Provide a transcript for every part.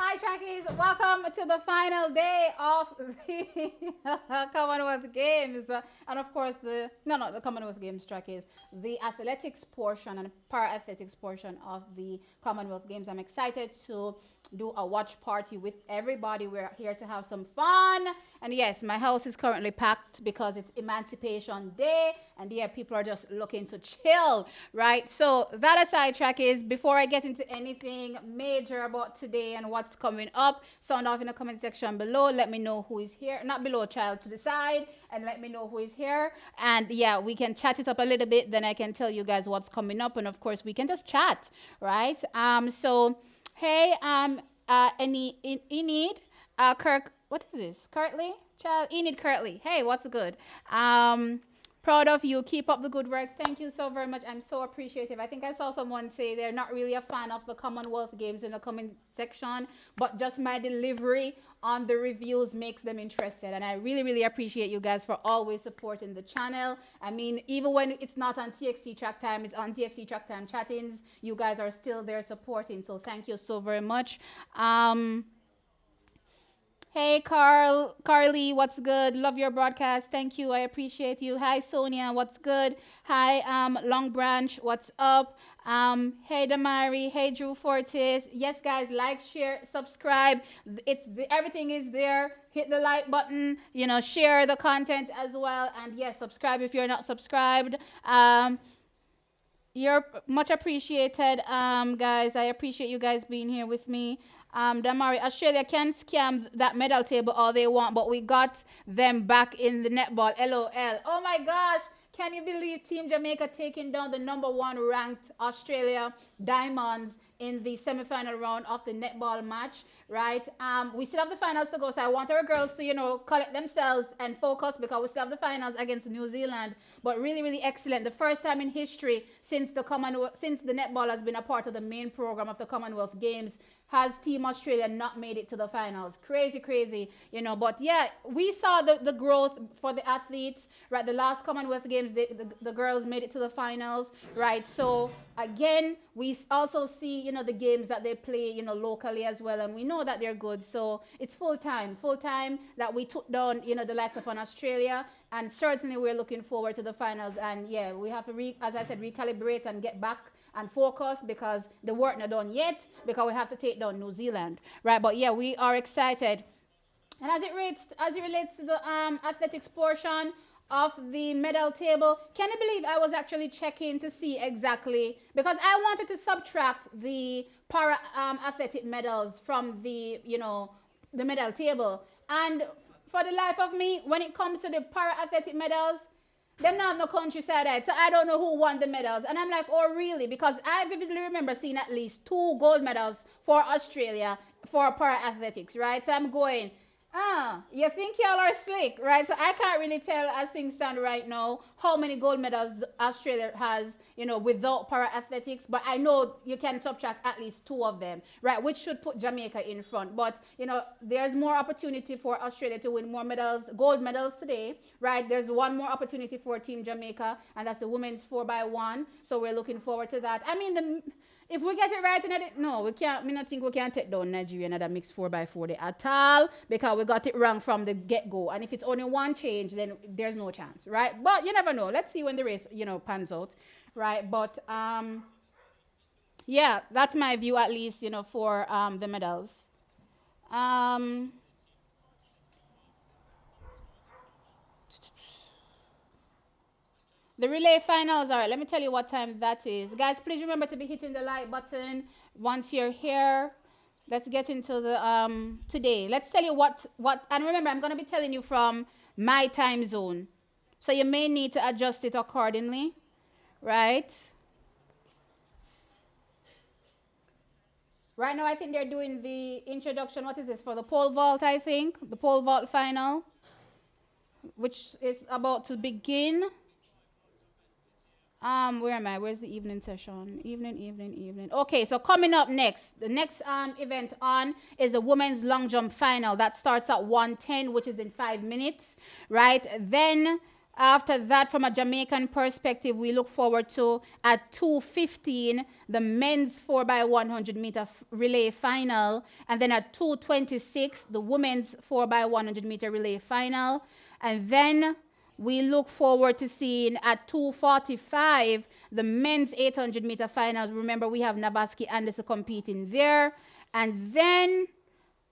Hi, Trekkies. Welcome to the final day of the Commonwealth Games. And of course, the Commonwealth Games, Trekkies, the athletics portion and para athletics portion of the Commonwealth Games. I'm excited to do a watch party with everybody. We're here to have some fun. And yes, my house is currently packed because it's Emancipation Day. And yeah, people are just looking to chill, right? So, that aside, Trekkies, before I get into anything major about today and what's coming up, sound off in the comment section below. Let me know who is here. Not below, child, to the side. And let me know who is here. And yeah, we can chat it up a little bit. Then I can tell you guys what's coming up. And of course, we can just chat, right? So, hey, Enid, Kirk, what is this? Kirtley? Child, Enid Kirtley. Hey, what's good? Proud of you. Keep up the good work. Thank you so very much. I'm so appreciative. I think I saw someone say they're not really a fan of the Commonwealth Games in the comment section, but just my delivery on the reviews makes them interested. And I really, really appreciate you guys for always supporting the channel. I mean, even when it's not on TXT Track Time, it's on TXT Track Time chattings. You guys are still there supporting. So thank you so very much. Hey Carly, what's good? Love your broadcast. Thank you. I appreciate you. Hi Sonia, what's good? Hi Long Branch, what's up? Hey Damari, hey Drew Fortis. Yes guys, like, share, subscribe. Everything is there. Hit the like button, share the content as well, and yes, subscribe if you're not subscribed. You're much appreciated, guys. I appreciate you guys being here with me. Damari, Australia can scam that medal table all they want, but we got them back in the netball. LOL. Oh my gosh. Can you believe Team Jamaica taking down the number one ranked Australia Diamonds in the semi-final round of the netball match, right? We still have the finals to go, so I want our girls to, collect themselves and focus because we still have the finals against New Zealand. But really, really excellent. The first time in history since the netball has been a part of the main program of the Commonwealth Games has Team Australia not made it to the finals. Crazy, crazy, But yeah, we saw the growth for the athletes, right? The last Commonwealth Games, the girls made it to the finals, right? So again, we also see, the games that they play, locally as well. And we know that they're good. So it's full time that we took down, the likes of an Australia. And certainly we're looking forward to the finals. And yeah, we have to, as I said, recalibrate and get back and focus because the work not done yet because we have to take down New Zealand, right? But yeah, we are excited. And as it relates to the athletics portion of the medal table, can you believe I was actually checking to see exactly because I wanted to subtract the para athletic medals from the medal table. And for the life of me, when it comes to the para athletic medals, them not have no countryside side, so I don't know who won the medals. And I'm like, oh really? Because I vividly remember seeing at least 2 gold medals for Australia for para athletics, right? So I'm going, you think y'all are slick, right? So I can't really tell as things stand right now how many gold medals Australia has, without para athletics. But I know you can subtract at least 2 of them, right? Which should put Jamaica in front. But there's more opportunity for Australia to win more medals, gold medals today, right? There's one more opportunity for Team Jamaica, and that's the women's 4x1. So we're looking forward to that. I mean, if we get it right in it, no, we can't. Me not think we can take down Nigeria in that mixed 4x4 at all because we got it wrong from the get go. And if it's only one change, then there's no chance, right? But you never know. Let's see when the race, pans out, right? But yeah, that's my view at least, for the medals. Um, The relay finals are, let me tell you what time that is. Guys, please remember to be hitting the like button once you're here. Let's get into the today. Let's tell you what and remember I'm going to be telling you from my time zone. So you may need to adjust it accordingly, right? Right now I think they're doing the introduction. What is this for the pole vault, I think? The pole vault final, which is about to begin. Where am I? Where's the evening session? Evening. Okay, so coming up next, the next event on is the women's long jump final that starts at 1:10, which is in 5 minutes, right? Then after that, from a Jamaican perspective, we look forward to at 2:15 the men's 4x100 meter relay final, and then at 2:26 the women's 4x100 meter relay final, and then we look forward to seeing at 2:45 the men's 800 meter finals. Remember, we have Nabaski Anderson competing there. And then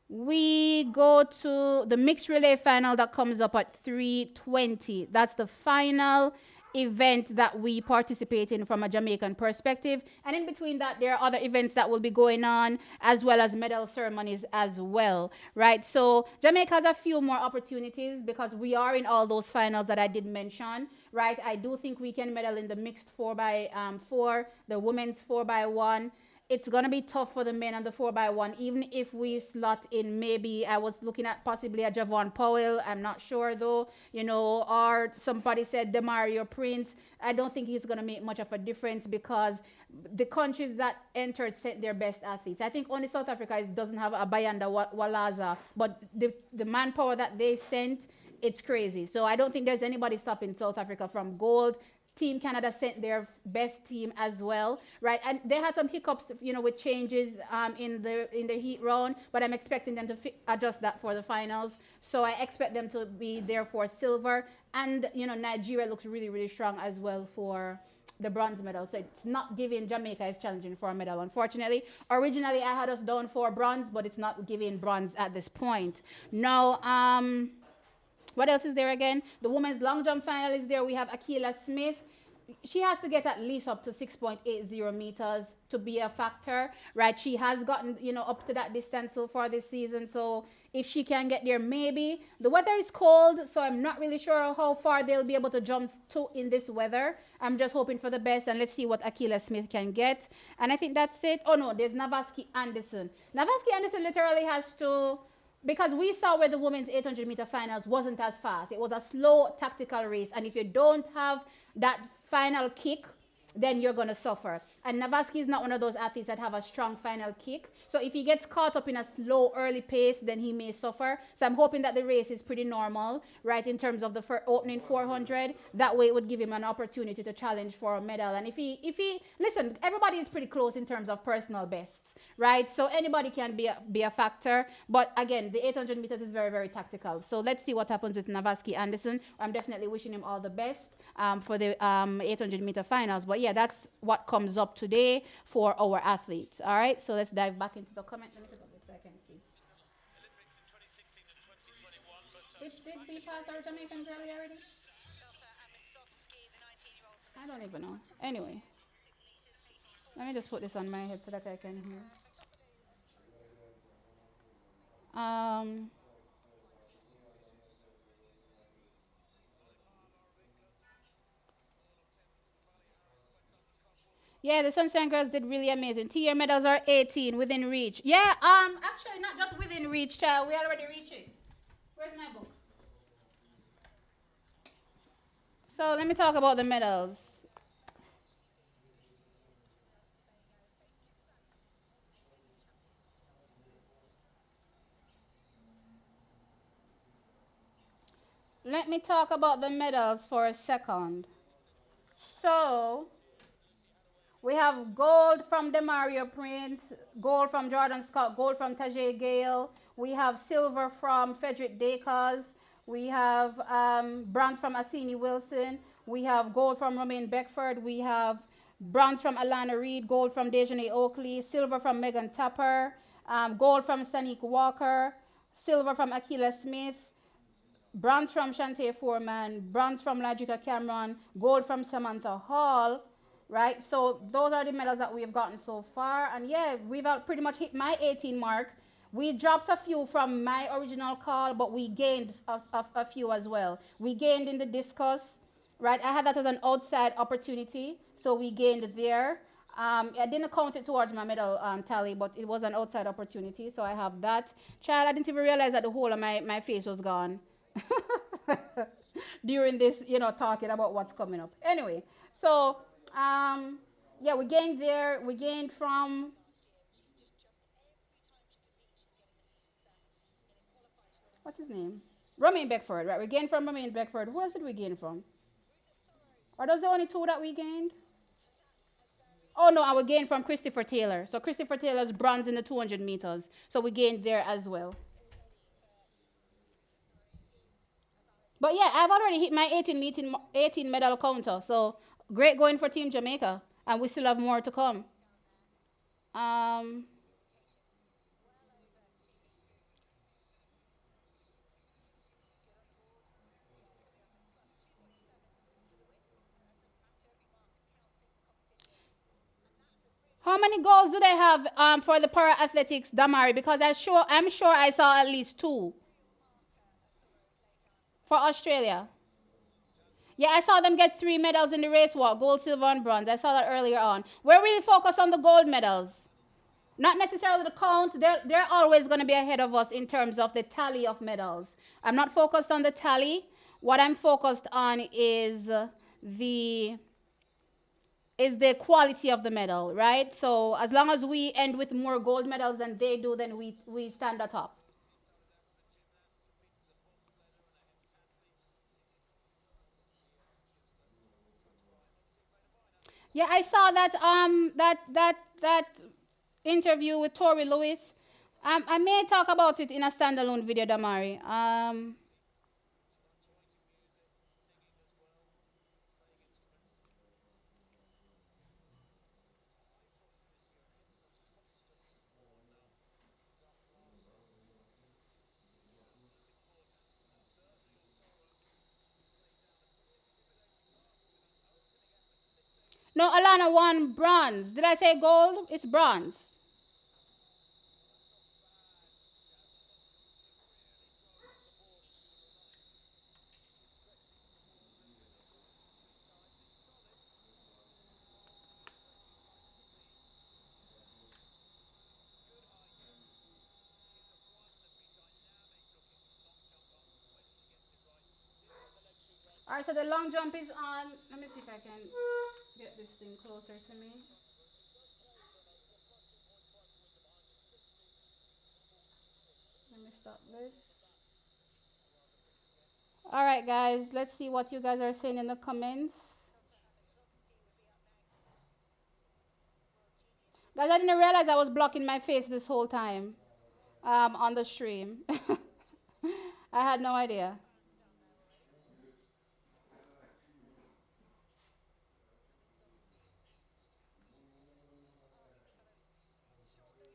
we go to the mixed relay final that comes up at 3:20. That's the final event that we participate in from a Jamaican perspective. And in between that, there are other events that will be going on, as well as medal ceremonies as well, right? So Jamaica has a few more opportunities because we are in all those finals that I did mention, right? I do think we can medal in the mixed 4x4, the women's 4x1. It's going to be tough for the men on the 4x1, even if we slot in. Maybe I was looking at possibly a Javon Powell. I'm not sure though, or somebody said Demario Prince. I don't think he's going to make much of a difference because the countries that entered sent their best athletes. I think only South Africa doesn't have a Bayanda Walaza, but the manpower that they sent, it's crazy. So I don't think there's anybody stopping South Africa from gold. Team Canada sent their best team as well, right? And they had some hiccups, with changes in the heat round, but I'm expecting them to adjust that for the finals. So I expect them to be there for silver. And Nigeria looks really, really strong as well for the bronze medal. So it's not giving Jamaica is challenging for a medal, unfortunately. Originally, I had us down for bronze, but it's not giving bronze at this point. Now, what else is there again? The women's long jump final is there. We have Akila Smith. She has to get at least up to 6.80 meters to be a factor, right? She has gotten, up to that distance so far this season. So if she can get there, maybe. The weather is cold, so I'm not really sure how far they'll be able to jump to in this weather. I'm just hoping for the best, and let's see what Akila Smith can get. And I think that's it. Oh, no, there's Navaski Anderson. Navaski Anderson literally has to, because we saw where the women's 800-meter finals wasn't as fast. It was a slow tactical race. And if you don't have that final kick, then you're going to suffer. And Navaski is not one of those athletes that have a strong final kick. So if he gets caught up in a slow early pace, then he may suffer. So I'm hoping that the race is pretty normal, right, in terms of the opening 400. That way it would give him an opportunity to challenge for a medal. And if he listen, everybody is pretty close in terms of personal bests, right? So anybody can be a factor. But again, the 800 meters is very, very tactical. So let's see what happens with Navaski Anderson. I'm definitely wishing him all the best for the 800-meter finals. But yeah, that's what comes up today for our athletes. All right, so let's dive back into the comment. Let me take this so I can see. Did we pass our Jamaicans early already? I don't even know. Anyway, let me just put this on my head so that I can hear. Um, yeah, the Sunshine Girls did really amazing. Tier medals are 18 within reach. Yeah, actually not just within reach, child. We already reached it. Where's my book? So let me talk about the medals. Let me talk about the medals for a second. So we have gold from Demario Prince, gold from Jordan Scott, gold from Tajay Gale. We have silver from Frederick Dakers. We have bronze from Asini Wilson. We have gold from Romaine Beckford. We have bronze from Alana Reed, gold from Dejanay Oakley, silver from Megan Tapper, gold from Sanique Walker, silver from Akila Smith, bronze from Shantae Foreman, bronze from Ladrika Cameron, gold from Samantha Hall, right? So those are the medals that we've gotten so far. And yeah, we've pretty much hit my 18 mark. We dropped a few from my original call, but we gained a few as well. We gained in the discus, right? I had that as an outside opportunity, so we gained there. I didn't count it towards my medal tally, but it was an outside opportunity, so I have that. Child, I didn't even realize that the whole of my face was gone. During this, talking about what's coming up. Anyway, so Um, yeah, we gained there. We gained from what's his name? Romain Beckford, right? We gained from Romain Beckford. Who else did we gain from? Or those the only two that we gained? Oh no, I would gain from Christopher Taylor. So Christopher Taylor's bronze in the 200 meters. So we gained there as well. But yeah, I've already hit my 18 medal counter. So great going for Team Jamaica, and we still have more to come. Um, how many goals do they have for the para athletics, Damari? Because I'm sure I saw at least two for Australia. Yeah, I saw them get 3 medals in the race walk, gold, silver, and bronze. I saw that earlier on. We're really focused on the gold medals. Not necessarily the count. They're always going to be ahead of us in terms of the tally of medals. I'm not focused on the tally. What I'm focused on the is the quality of the medal, right? So as long as we end with more gold medals than they do, then we stand atop. Yeah, I saw that interview with Tori Lewis. I may talk about it in a standalone video, Damari. No, Alana won bronze. Did I say gold? It's bronze. All right, so the long jump is on. Let me see if I can get this thing closer to me. Let me stop this. All right, guys, let's see what you guys are saying in the comments. Guys, I didn't realize I was blocking my face this whole time on the stream. I had no idea.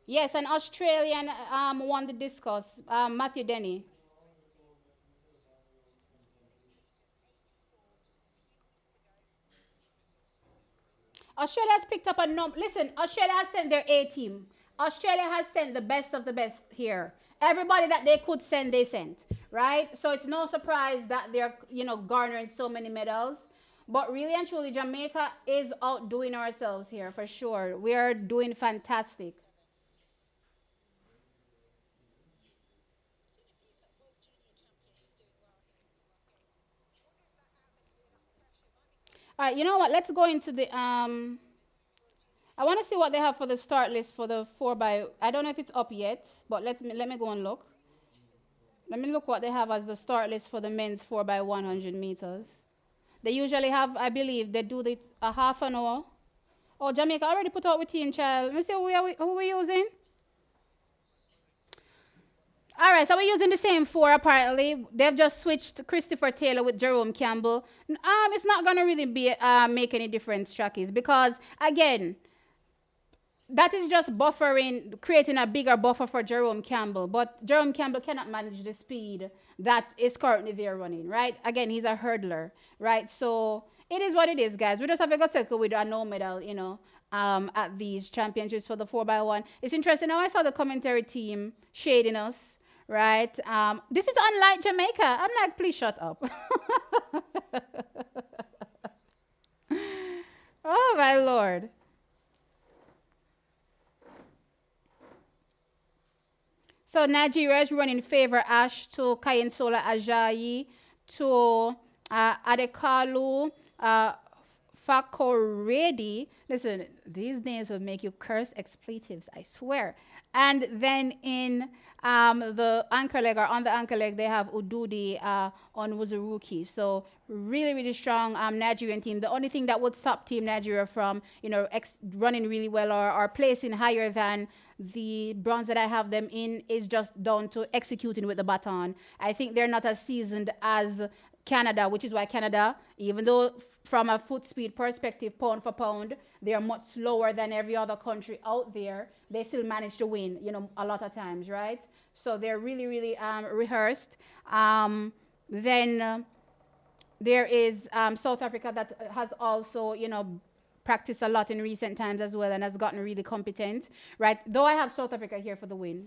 Yes, an Australian won the discus, Matthew Denny. Australia has picked up a number. Listen, Australia has sent their A team. Australia has sent the best of the best here. Everybody that they could send, they sent, right? So it's no surprise that they're, garnering so many medals. But really and truly, Jamaica is outdoing ourselves here for sure. We are doing fantastic. All right, you know what? Let's go into the I want to see what they have for the start list for the 4 by. I don't know if it's up yet, but let me go and look. Let me look what they have as the start list for the men's 4 by 100 meters. They usually have, I believe, they do it a half an hour. Oh, Jamaica already put out with team child. Let me see who we using. All right, so we're using the same four apparently. They've just switched Christopher Taylor with Jerome Campbell. It's not gonna really be make any difference, Trackies, because again, that is just buffering, creating a bigger buffer for Jerome Campbell. But Jerome Campbell cannot manage the speed that is currently there running, right? Again, he's a hurdler, right? So it is what it is, guys. We just have to go circle with a no medal, at these championships for the 4x1. It's interesting. Now I saw the commentary team shading us, right? This is unlike Jamaica. I'm like, please shut up. Oh, my Lord. So Nigeria is running favor Ash to Kayinsola Ajayi to Adekalu, uh, Fakoredi. Listen, these names will make you curse expletives, I swear. And then in the anchor leg, or on the anchor leg, they have Ududi on Wuzuruki. So really, really strong Nigerian team. The only thing that would stop Team Nigeria from, running really well, or placing higher than the bronze that I have them in, is just down to executing with the baton. I think they're not as seasoned as Canada, which is why Canada, even though from a foot speed perspective, pound for pound, they are much slower than every other country out there. They still manage to win, a lot of times, right? So they're really, really rehearsed. Then there is South Africa that has also, practiced a lot in recent times as well, and has gotten really competent, right? Though I have South Africa here for the win.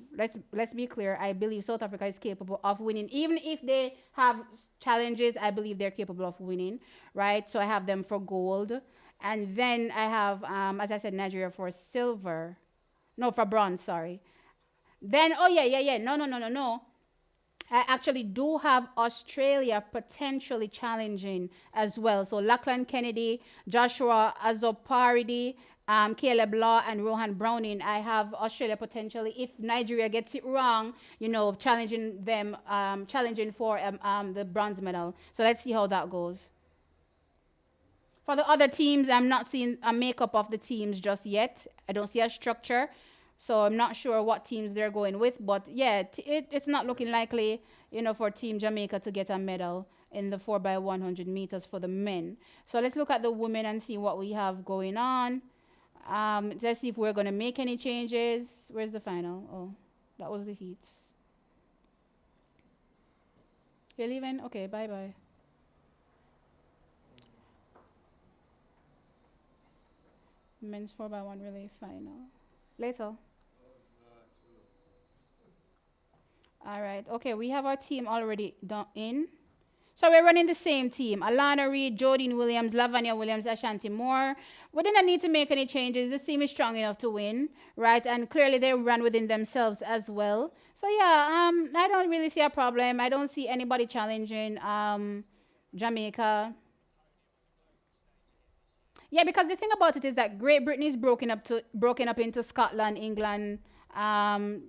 Let's be clear. I believe South Africa is capable of winning, even if they have challenges. I believe they're capable of winning, right? So I have them for gold, and then I have, as I said, Nigeria for silver. No, for bronze. Sorry. Then, oh yeah, yeah, yeah. No, no, no, no, no. I actually do have Australia potentially challenging as well. So Lachlan Kennedy, Joshua Azoparidi, Caleb Law, and Rohan Browning. I have Australia potentially, if Nigeria gets it wrong, challenging them, challenging for the bronze medal. So let's see how that goes. For the other teams, I'm not seeing a makeup of the teams just yet. I don't see a structure. So I'm not sure what teams they're going with. But yeah, it's not looking likely, for Team Jamaica to get a medal in the 4x100 meters for the men. So let's look at the women and see what we have going on. Let's see if we're going to make any changes. Where's the final? Oh, that was the heats. You're leaving? Okay, bye-bye. Men's 4x1 relay final. Later. All right. Okay, we have our team already done in. So we're running the same team. Alana Reed, Jodine Williams, Lavanya Williams, Ashanti Moore. We didn't need to make any changes. This team is strong enough to win, right? And clearly they run within themselves as well. So yeah, I don't really see a problem. I don't see anybody challenging Jamaica. Yeah, because the thing about it is that Great Britain is broken up into Scotland, England, um,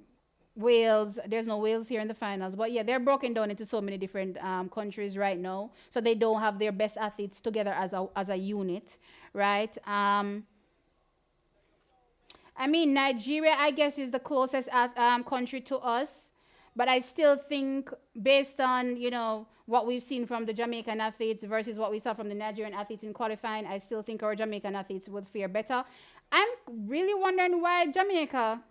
Wales. There's no Wales here in the finals, but yeah, they're broken down into so many different countries right now. So they don't have their best athletes together as a unit, right? I mean, Nigeria, I guess, is the closest country to us. But I still think, based on, what we've seen from the Jamaican athletes versus what we saw from the Nigerian athletes in qualifying, I still think our Jamaican athletes would fare better. I'm really wondering why Jamaica,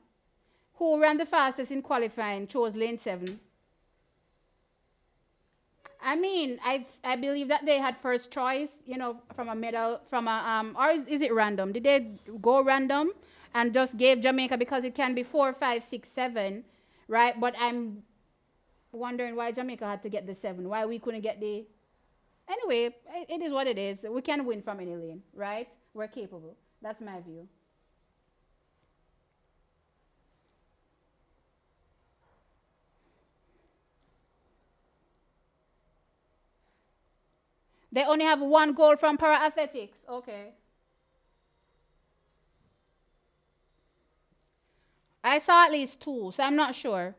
who ran the fastest in qualifying, chose lane 7. I mean, I believe that they had first choice, from a medal, from a or is it random? Did they go random and just gave Jamaica, because it can be 4, 5, 6, 7, right? But I'm wondering why Jamaica had to get the 7, why we couldn't get the. Anyway, it is what it is. We can win from any lane, right? We're capable. That's my view. They only have one goal from para athletics. Okay. I saw at least 2, so I'm not sure.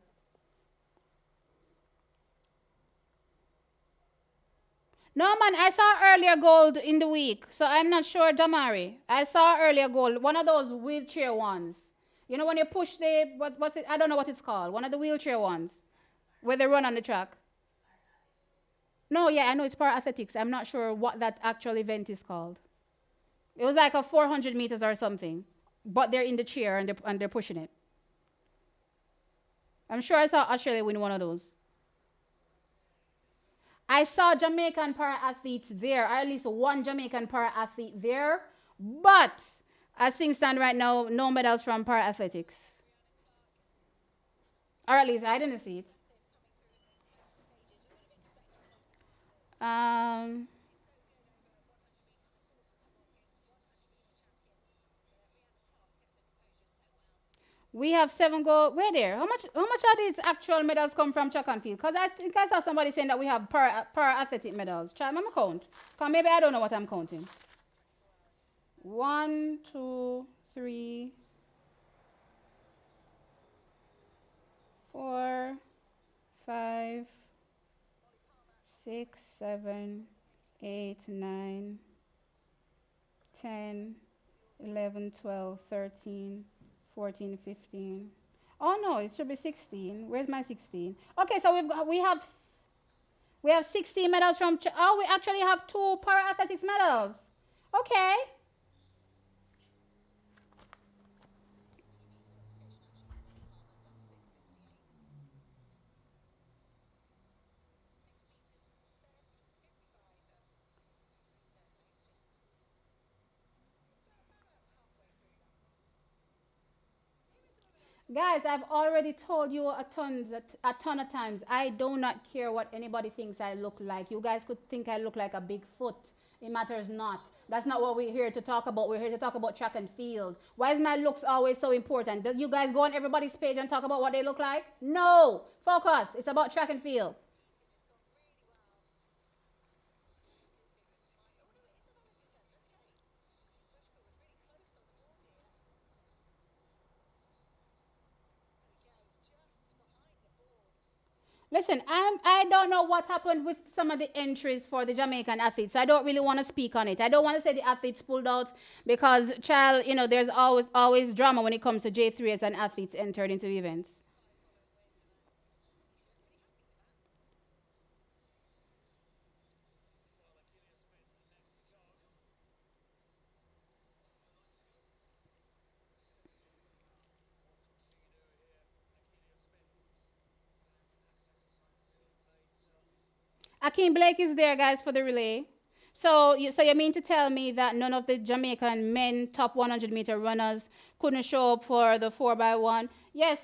No, man, I saw earlier gold in the week, so I'm not sure, Damari. I saw earlier gold, one of those wheelchair ones. You know when you push the, what's it? I don't know what it's called. One of the wheelchair ones where they run on the track. No, yeah, I know it's para athletics. I'm not sure what that actual event is called. It was like a 400 meters or something, but they're in the chair and they're pushing it. I'm sure I saw Australia win one of those. I saw Jamaican para athletes there, or at least one Jamaican para athlete there, but as things stand right now, no medals from para athletics. Or at least I didn't see it. Um, we have 7 gold. Where there? How much are these actual medals come from track and field? Because I think I saw somebody saying that we have para athletic medals. Try my count. Because maybe I don't know what I'm counting. One, two, three, four, five, six, seven, 8, 9, 10, 11, 12, 13, 14, 15. Oh no, it should be 16. Where's my 16? Okay, so we have 16 medals from oh, we actually have two para athletics medals. Okay. Guys, I've already told you a ton of times. I do not care what anybody thinks I look like. You guys could think I look like a big foot. It matters not. That's not what we're here to talk about. We're here to talk about track and field. Why is my looks always so important? Do you guys go on everybody's page and talk about what they look like? No. Focus. It's about track and field. Listen, I don't know what happened with some of the entries for the Jamaican athletes. So I don't really want to speak on it. I don't want to say the athletes pulled out because, child, there's always drama when it comes to J3s and athletes entered into events. Akeem Blake is there, guys, for the relay. So you mean to tell me that none of the Jamaican men top 100-meter runners couldn't show up for the 4x1? Yeah.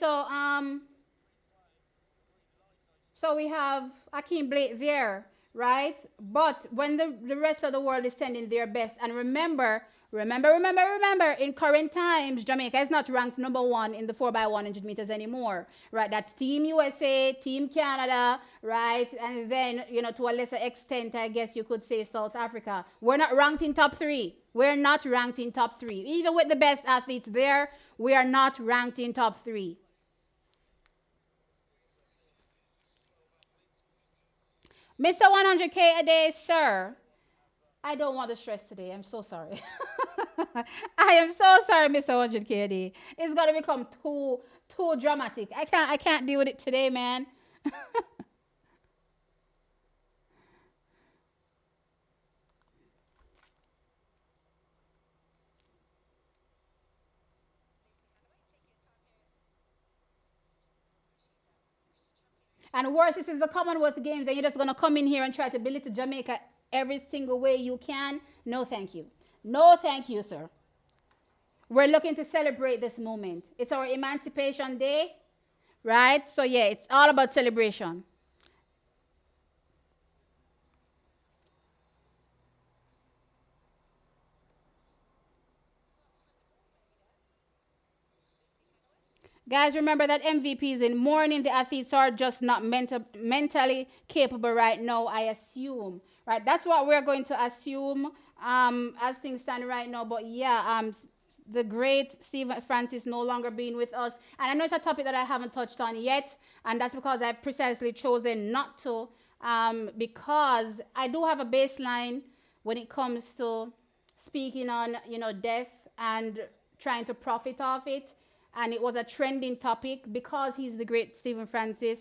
So we have Akeem Blake there, right? But when the rest of the world is sending their best, and remember, in current times, Jamaica is not ranked number one in the 4x100 meters anymore, right? That's Team USA, Team Canada, right? And then, to a lesser extent, I guess you could say South Africa. We're not ranked in top three. We're not ranked in top three. Even with the best athletes there, we are not ranked in top three. Mr. 100K a day, sir. I don't want the stress today. I'm so sorry. I am so sorry, Mr. 100K a day. It's gonna become too dramatic. I can't deal with it today, man. And worse, this is the Commonwealth Games, and you're just gonna come in here and try to belittle Jamaica every single way you can. No, thank you. No, thank you, sir. We're looking to celebrate this moment. It's our Emancipation Day, right? So yeah, it's all about celebration. Guys, remember that MVPs in mourning. The athletes are just not mentally capable right now, I assume. Right? That's what we're going to assume as things stand right now. But yeah, the great Stephen Francis no longer being with us. And I know it's a topic that I haven't touched on yet. And that's because I've precisely chosen not to. Because I do have a baseline when it comes to speaking on, death and trying to profit off it, and it was a trending topic because he's the great Stephen Francis.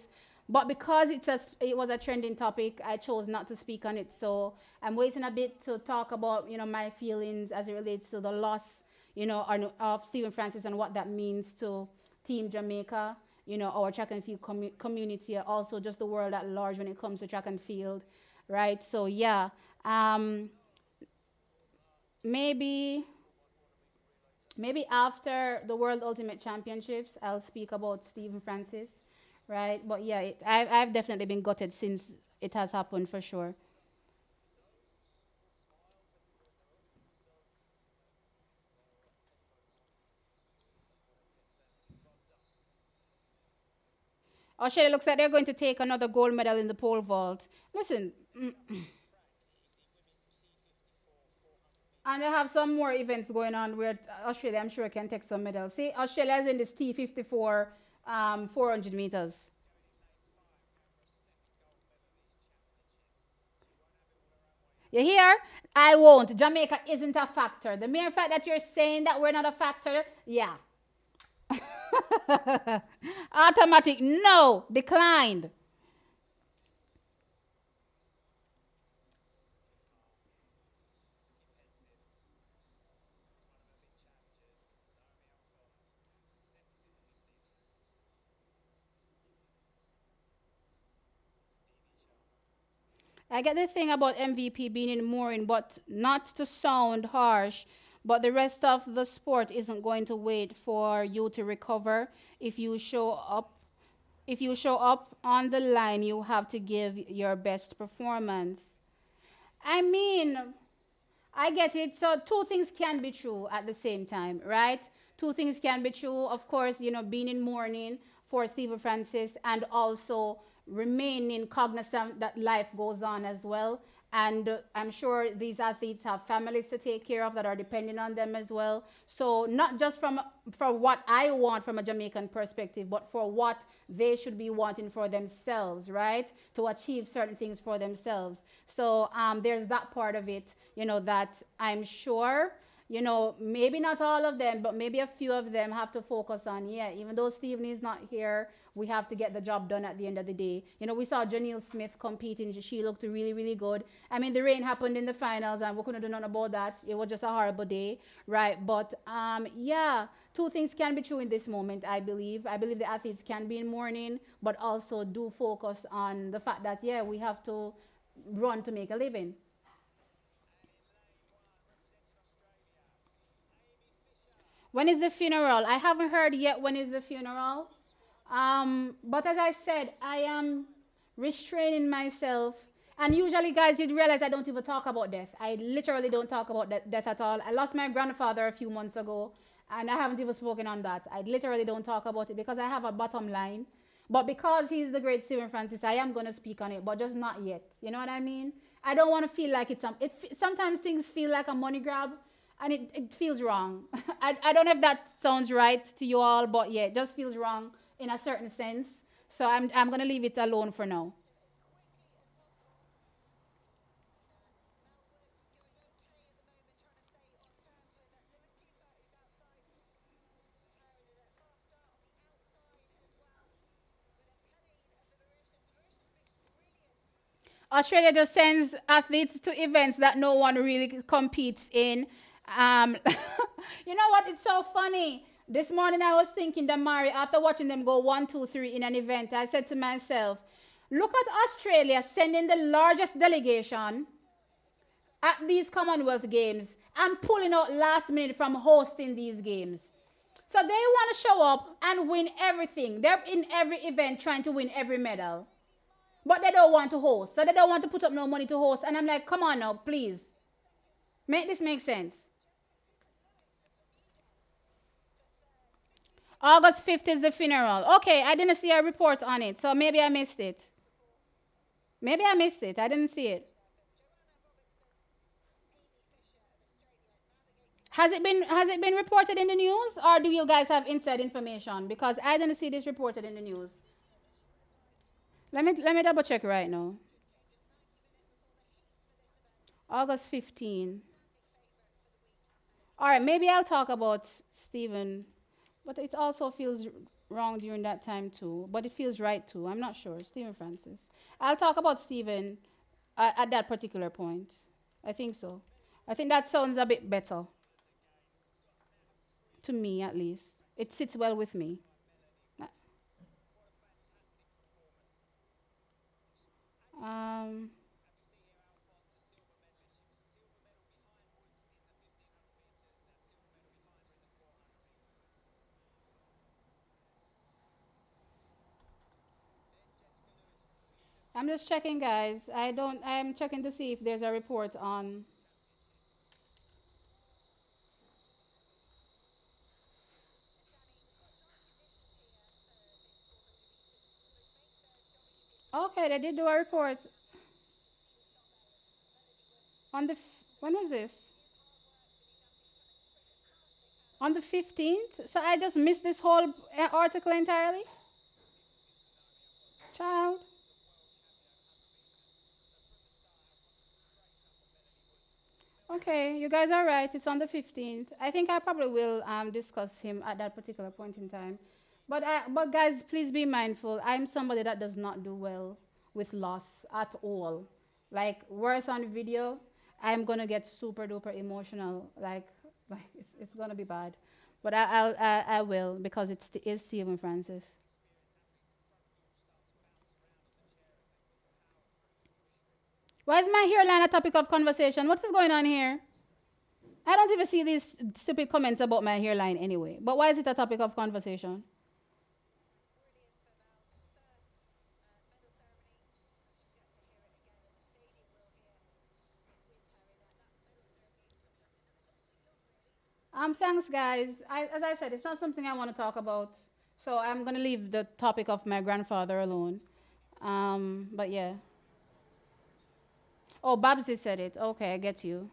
But because it was a trending topic, I chose not to speak on it. So I'm waiting a bit to talk about my feelings as it relates to the loss of Stephen Francis and what that means to Team Jamaica, our track and field community, also just the world at large when it comes to track and field, right? So yeah, um, maybe maybe after the World Ultimate Championships, I'll speak about Stephen Francis, right? But yeah, I've definitely been gutted since it has happened for sure. Australia looks like they're going to take another gold medal in the pole vault. Listen, And they have some more events going on where Australia, I'm sure, can take some medals. See, Australia is in this T54 400 meters. You hear? I won't. Jamaica isn't a factor. The mere fact that you're saying that we're not a factor, yeah. Automatic, no, declined. I get the thing about MVP being in mooring, but not to sound harsh, but the rest of the sport isn't going to wait for you to recover. If you show up, if you show up on the line, you have to give your best performance. I mean, I get it. So two things can be true at the same time, right? Two things can be true. Of course, being in mourning for Stephen Francis and also remaining cognizant that life goes on as well. And I'm sure these athletes have families to take care of that are depending on them as well. So not just from for what I want from a Jamaican perspective, but for what they should be wanting for themselves, right? To achieve certain things for themselves. So there's that part of it, that I'm sure, maybe not all of them, but maybe a few of them have to focus on. Yeah, even though Stephen is not here, we have to get the job done at the end of the day. We saw Janelle Smith competing. She looked really, really good. I mean, the rain happened in the finals, and we couldn't do nothing about that. It was just a horrible day, right? But yeah, two things can be true in this moment, I believe. I believe the athletes can be in mourning, but also do focus on the fact that, yeah, we have to run to make a living. When is the funeral? I haven't heard yet when is the funeral. But as I said, I am restraining myself. And usually, guys, you'd realize I don't even talk about death. I literally don't talk about death at all. I lost my grandfather a few months ago, and I haven't even spoken on that. I literally don't talk about it because I have a bottom line. But because he's the great Stephen Francis, I am going to speak on it, but just not yet. You know what I mean? I don't want to feel like sometimes things feel like a money grab, and it feels wrong. I don't know if that sounds right to you all, but yeah, it just feels wrong in a certain sense. So I'm going to leave it alone for now. Australia just sends athletes to events that no one really competes in. Um, you know what? It's so funny. This morning I was thinking that Mari, after watching them go one, two, three in an event, I said to myself, look at Australia sending the largest delegation at these Commonwealth Games and pulling out last minute from hosting these games. So they want to show up and win everything. They're in every event trying to win every medal. But they don't want to host. So they don't want to put up no money to host. And I'm like, come on now, please. Make this make sense. August 5th is the funeral. Okay, I didn't see a report on it. So maybe I missed it. Maybe I missed it. I didn't see it. Has it been reported in the news, or do you guys have inside information? Because I didn't see this reported in the news. Let me double check right now. August 15. All right, maybe I'll talk about Stephen, but it also feels wrong during that time too. But it feels right too. I'm not sure. Stephen Francis. I'll talk about Stephen at that particular point. I think so. I think that sounds a bit better to me, at least. It sits well with me. Um, I'm just checking, guys. I don't. I'm checking to see if there's a report on. Okay, they did do a report on the. When was this? On the 15th? So I just missed this whole article entirely? Child. Okay, you guys are right. It's on the 15th. I think I probably will discuss him at that particular point in time. But guys, please be mindful. I'm somebody that does not do well with loss at all. Like worse on video, I'm gonna get super duper emotional. Like it's gonna be bad. But I will because it's Stephen Francis. Why is my hairline a topic of conversation? What is going on here? I don't even see these stupid comments about my hairline anyway. But why is it a topic of conversation? Thanks, guys. As I said, it's not something I want to talk about. So I'm going to leave the topic of my grandfather alone. But yeah. Oh, Babsy said it. Okay, I get you.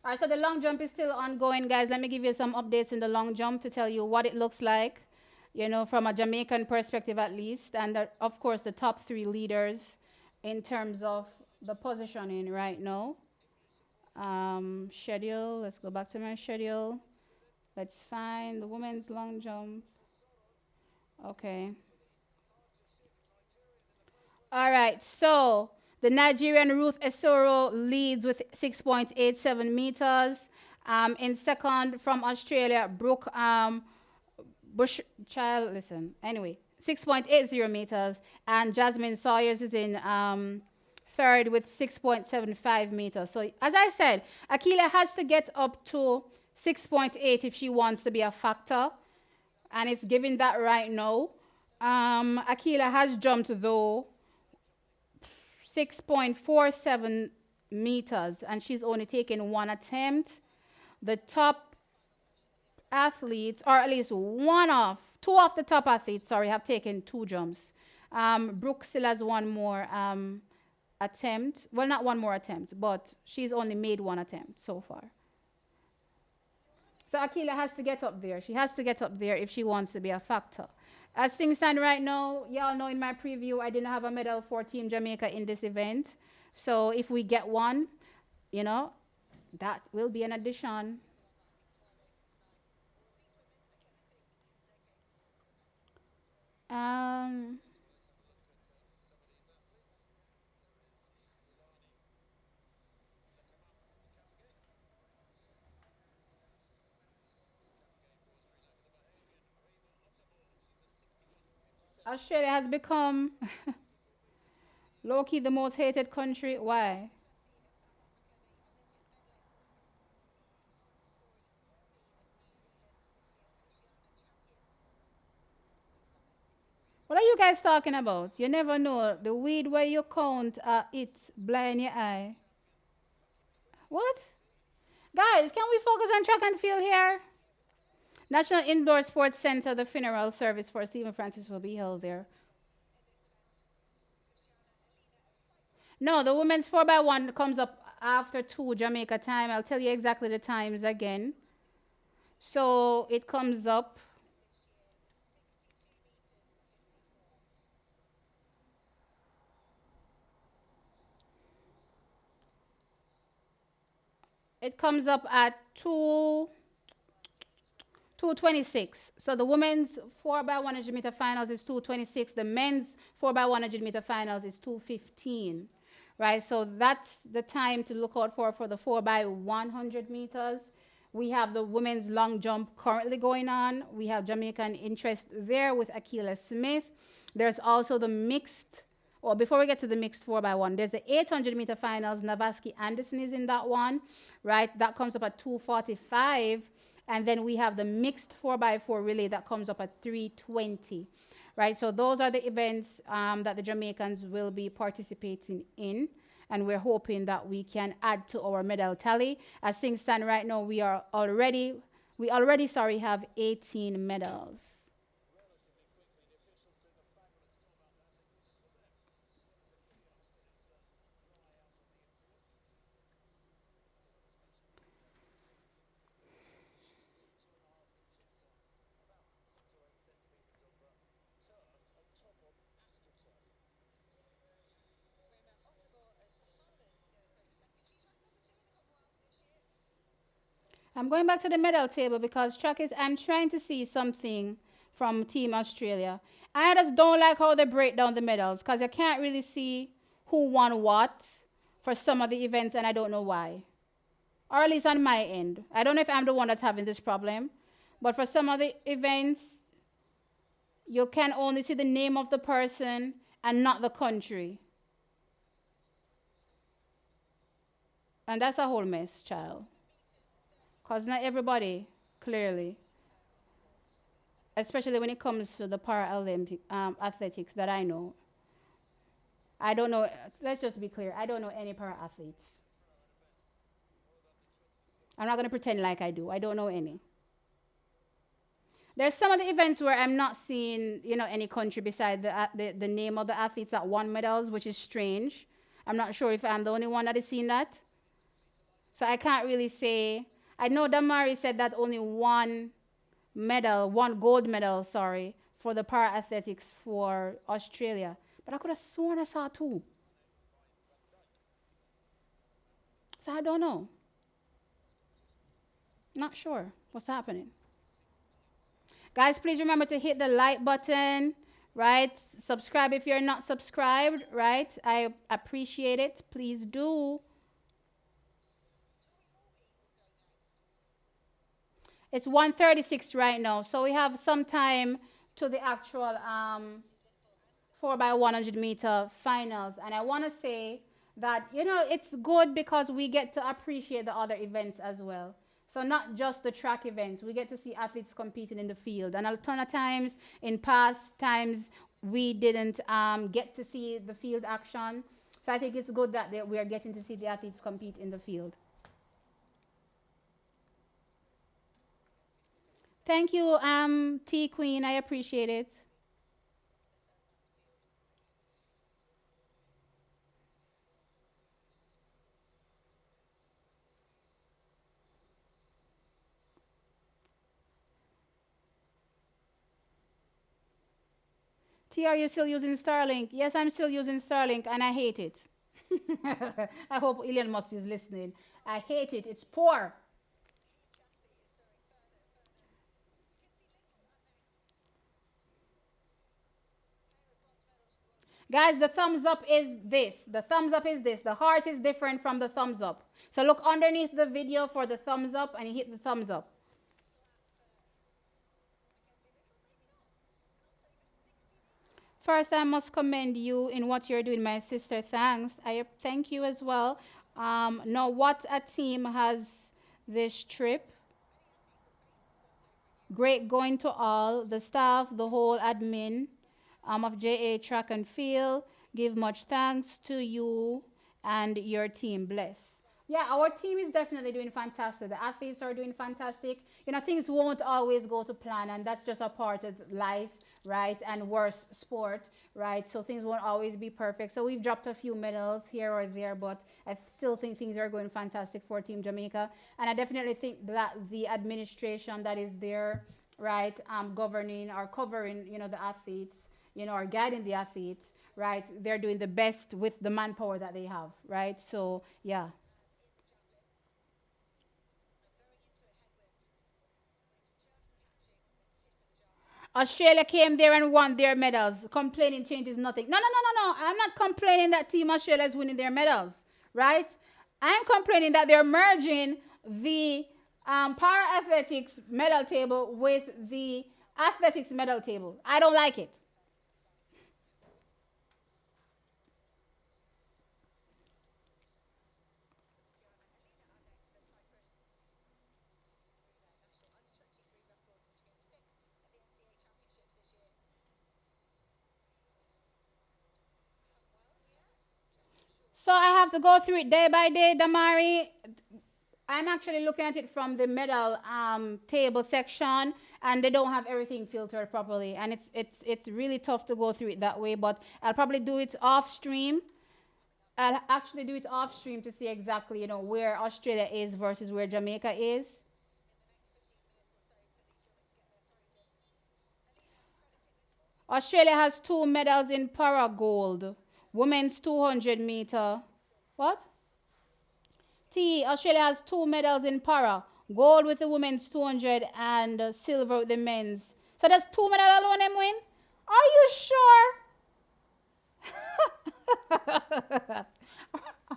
All right, so the long jump is still ongoing, guys. Let me give you some updates in the long jump to tell you what it looks like, from a Jamaican perspective at least. And of course, the top three leaders in terms of the positioning right now. Schedule. Let's go back to my schedule. Let's find the women's long jump. Okay. All right. So the Nigerian Ruth Esoro leads with 6.87 meters. In second from Australia, Brooke Bush Child. Listen. Anyway, 6.80 meters, and Jasmine Sawyers is in third with 6.75 meters. So as I said, Akila has to get up to 6.8 if she wants to be a factor, and it's giving that right now. Akila has jumped though 6.47 meters, and she's only taken one attempt. The top athletes, or at least two of the top athletes, sorry, have taken two jumps. Brooke still has one more attempt. Well, not one more attempt, but she's only made one attempt so far. So Akila has to get up there. She has to get up there if she wants to be a factor. As things stand right now, y'all know in my preview, I didn't have a medal for Team Jamaica in this event. So if we get one, you know, that will be an addition. Um, Australia has become low key the most hated country. Why? What are you guys talking about? You never know. The weed where you count it blind your eye. What? Guys, can we focus on track and field here? National Indoor Sports Center, the funeral service for Stephen Francis will be held there. No, the women's 4x1 comes up after 2 Jamaica time. I'll tell you exactly the times again. So it comes up at 226. So the women's 4x100 meter finals is 226. The men's 4x100 meter finals is 215. Right? So that's the time to look out for the 4x100 meters. We have the women's long jump currently going on. We have Jamaican interest there with Akila Smith. There's also the mixed, or before we get to the mixed 4x1, there's the 800-meter finals. Navaski Anderson is in that one, right? That comes up at 245. And then we have the mixed 4x4 relay that comes up at 320, right? So those are the events that the Jamaicans will be participating in. And we're hoping that we can add to our medal tally. As things stand right now, we already, sorry, have 18 medals. I'm going back to the medal table because track is. I'm trying to see something from Team Australia. I just don't like how they break down the medals because I can't really see who won what for some of the events, and I don't know why. Or at least on my end. I don't know if I'm the one that's having this problem, but for some of the events, you can only see the name of the person and not the country. And that's a whole mess, child. Because not everybody, clearly, especially when it comes to the Paralympic athletics that I know. I don't know, let's just be clear, I don't know any para athletes. I'm not going to pretend like I do. I don't know any. There's some of the events where I'm not seeing, any country beside the name of the athletes that won medals, which is strange. I'm not sure if I'm the only one that is seeing that. So I can't really say. I know Damari said that only one gold medal, sorry, for the para athletics for Australia. But I could have sworn I saw two. So I don't know. Not sure what's happening. Guys, please remember to hit the like button, right? Subscribe if you're not subscribed, right? I appreciate it. Please do. It's 1:36 right now, so we have some time to the actual 4 by 100-meter finals. And I want to say that, it's good because we get to appreciate the other events as well. So not just the track events, we get to see athletes competing in the field. And a ton of times in past times, we didn't get to see the field action. So I think it's good that we are getting to see the athletes compete in the field. Thank you, T Queen. I appreciate it. T, are you still using Starlink? Yes, I'm still using Starlink, and I hate it. I hope Elon Musk is listening. I hate it. It's poor. Guys, the thumbs up is this. The thumbs up is this. The heart is different from the thumbs up. So look underneath the video for the thumbs up and you hit the thumbs up. First, I must commend you in what you're doing, my sister. Thanks. I thank you as well. Now, what a team has this trip. Great going to all the staff, the whole admin of JA Track and Field. Give much thanks to you and your team. Bless. Yeah, our team is definitely doing fantastic. The athletes are doing fantastic. Things won't always go to plan, and that's just a part of life, right? And worse, sport, right? So things won't always be perfect. So we've dropped a few medals here or there, but I still think things are going fantastic for Team Jamaica. And I definitely think that the administration that is there, right, governing or covering, the athletes, or guiding the athletes, right, they're doing the best with the manpower that they have, right? So, yeah. Australia came there and won their medals. Complaining changes nothing. No, no, no, no, no. I'm not complaining that Team Australia is winning their medals, right? I'm complaining that they're merging the para athletics medal table with the athletics medal table. I don't like it. So I have to go through it day by day, Damari. I'm actually looking at it from the medal table section, and they don't have everything filtered properly, and it's really tough to go through it that way. But I'll probably do it off stream. I'll actually do it off stream to see exactly where Australia is versus where Jamaica is. Australia has two medals in para gold, women's 200-meter. What? T. Australia has two medals in para. Gold with the women's 200 and silver with the men's. So that's two medal alone them win? Are you sure?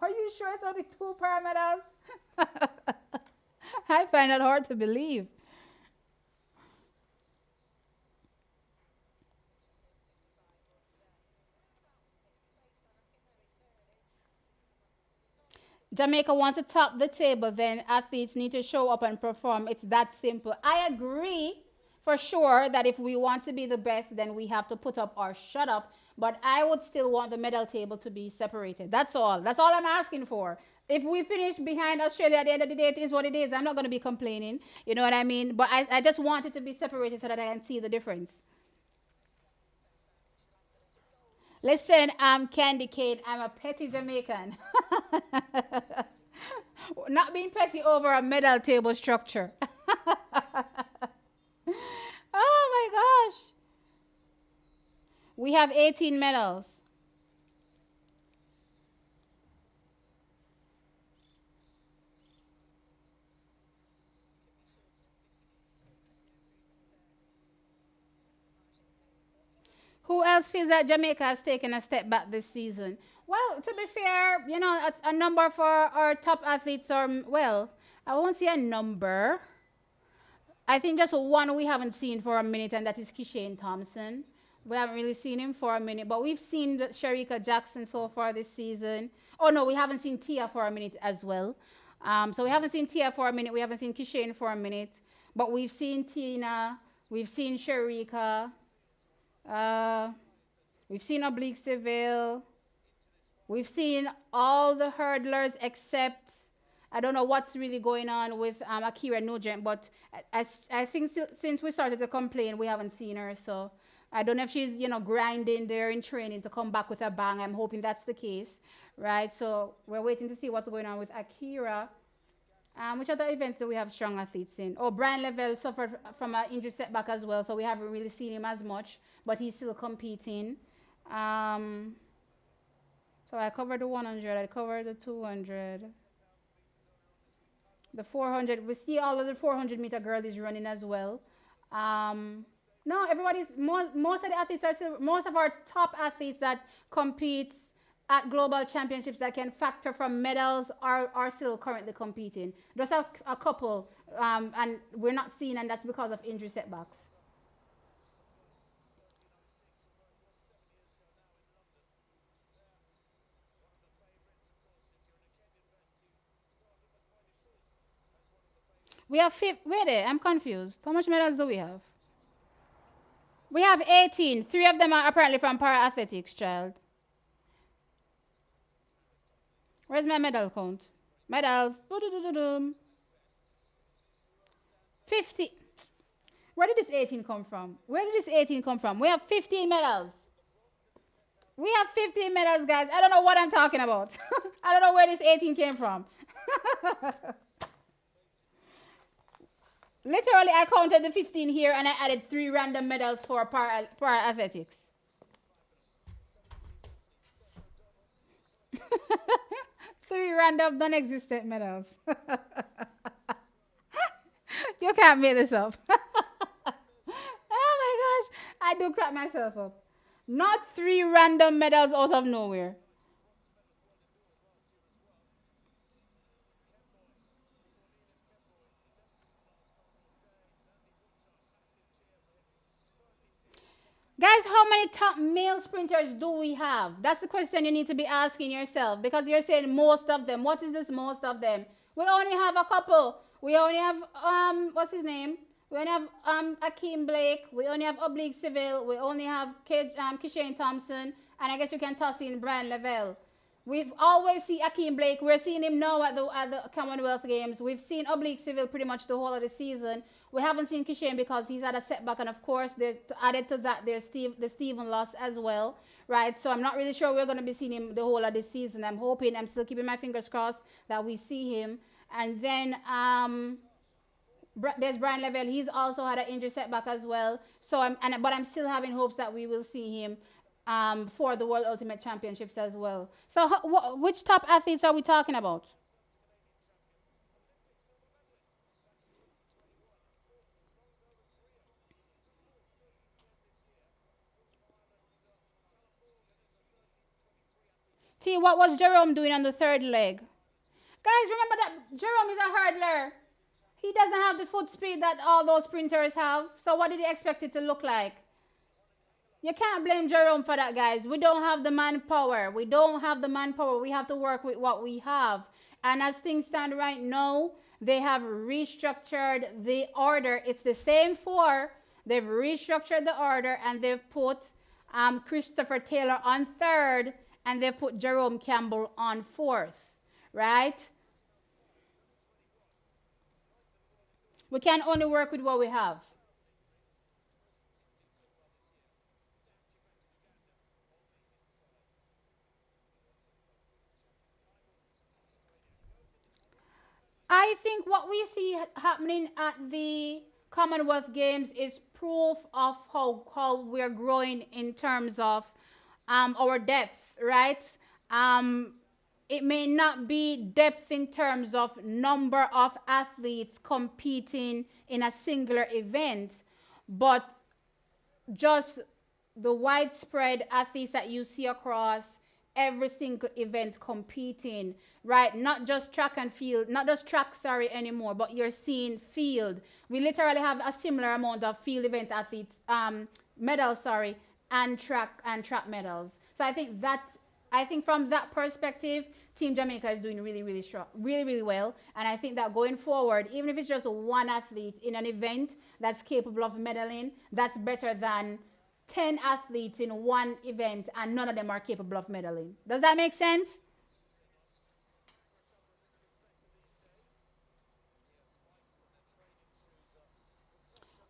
Are you sure it's only two paramedals? I find that hard to believe. Jamaica wants to top the table, then athletes need to show up and perform. It's that simple. I agree for sure that if we want to be the best, then we have to put up or shut up. But I would still want the medal table to be separated. That's all. That's all I'm asking for. If we finish behind Australia at the end of the day, it is what it is. I'm not going to be complaining. You know what I mean? But I just want it to be separated so that I can see the difference. Listen, I'm Candy Cane. I'm a petty Jamaican. Not being petty over a medal table structure. Oh my gosh. We have 18 medals. Who else feels that Jamaica has taken a step back this season? Well, to be fair, a number for our top athletes are, well, I won't say a number. I think just one we haven't seen for a minute, and that is Kishane Thompson. We haven't really seen him for a minute, but we've seen Sharika Jackson so far this season. Oh no, we haven't seen Tia for a minute as well. So we haven't seen Tia for a minute. We haven't seen Kishane for a minute, but we've seen Tina. We've seen Sharika. Uh, we've seen Oblique Seville. We've seen all the hurdlers except I don't know what's really going on with Akira Nugent, but I think since we started to complain, we haven't seen her. So I don't know if she's grinding there in training to come back with a bang. I'm hoping that's the case, right? So we're waiting to see what's going on with Akira. Which other events do we have strong athletes in? Oh, Brian Lavelle suffered from an injury setback as well, so we haven't really seen him as much, but he's still competing. Um, so I covered the 100, I covered the 200, the 400. We see all of the 400-meter girl is running as well. Um, no, most of the athletes are still, most of our top athletes that compete at global championships that can factor from medals are still currently competing. Just a couple, and we're not seeing, and that's because of injury setbacks. We have wait there, I'm confused. How much medals do we have? We have 18. Three of them are apparently from para athletics, child. Where's my medal count? Medals. 50. Where did this 18 come from? Where did this 18 come from? We have 15 medals. We have 15 medals, guys. I don't know what I'm talking about. I don't know where this 18 came from. Literally, I counted the 15 here and I added three random medals for para athletics. Three random non existent medals. You can't make this up. Oh my gosh. I do crap myself up. Not three random medals out of nowhere. Guys, how many top male sprinters do we have? That's the question you need to be asking yourself because you're saying most of them. What is this most of them? We only have a couple. We only have what's his name? We only have Akeem Blake. We only have Oblique Seville. We only have Kishane Thompson, and I guess you can toss in Brian Lavelle. We've always seen Akeem Blake. We're seeing him now at the Commonwealth Games. We've seen Oblique Civil pretty much the whole of the season. We haven't seen Kishane because he's had a setback, and of course, there's added to that there's the Stephen loss as well, right? So I'm not really sure we're going to be seeing him the whole of this season. I'm still keeping my fingers crossed that we see him. And then there's Brian Lavelle. He's also had an injury setback as well. So but I'm still having hopes that we will see him for the World Ultimate Championships as well. So which top athletes are we talking about? T, what was Jerome doing on the third leg? Guys, remember that Jerome is a hurdler. He doesn't have the foot speed that all those sprinters have. So what did he expect it to look like? You can't blame Jerome for that, guys. We don't have the manpower. We don't have the manpower. We have to work with what we have. And as things stand right now, they have restructured the order. It's the same four. They've restructured the order and they've put Christopher Taylor on third and they've put Jerome Campbell on fourth, right? We can only work with what we have. I think what we see happening at the Commonwealth Games is proof of how we're growing in terms of our depth, right? Um, it may not be depth in terms of number of athletes competing in a singular event, but just the widespread athletes that you see across every single event competing, right? Not just track and field, not just track, sorry, anymore, but you're seeing field. We literally have a similar amount of field event athletes, medals, sorry, and track medals. So I think from that perspective, Team Jamaica is doing really, really strong, really, really well. And I think that going forward, even if it's just one athlete in an event that's capable of medaling, that's better than 10 athletes in one event and none of them are capable of medaling. Does that make sense?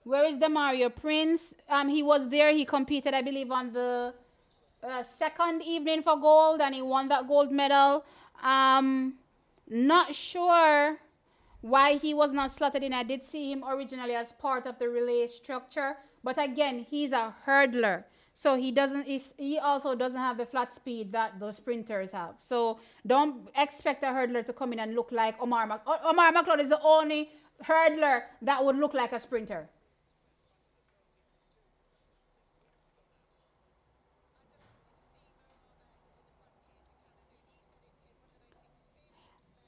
Where is the Mario Prince? He was there. He competed, I believe, on the second evening for gold, and he won that gold medal. Um, Not sure why he was not slotted in. I did see him originally as part of the relay structure, but again, he's a hurdler. So he also doesn't have the flat speed that the sprinters have. So don't expect a hurdler to come in and look like Omar McLeod is the only hurdler that would look like a sprinter.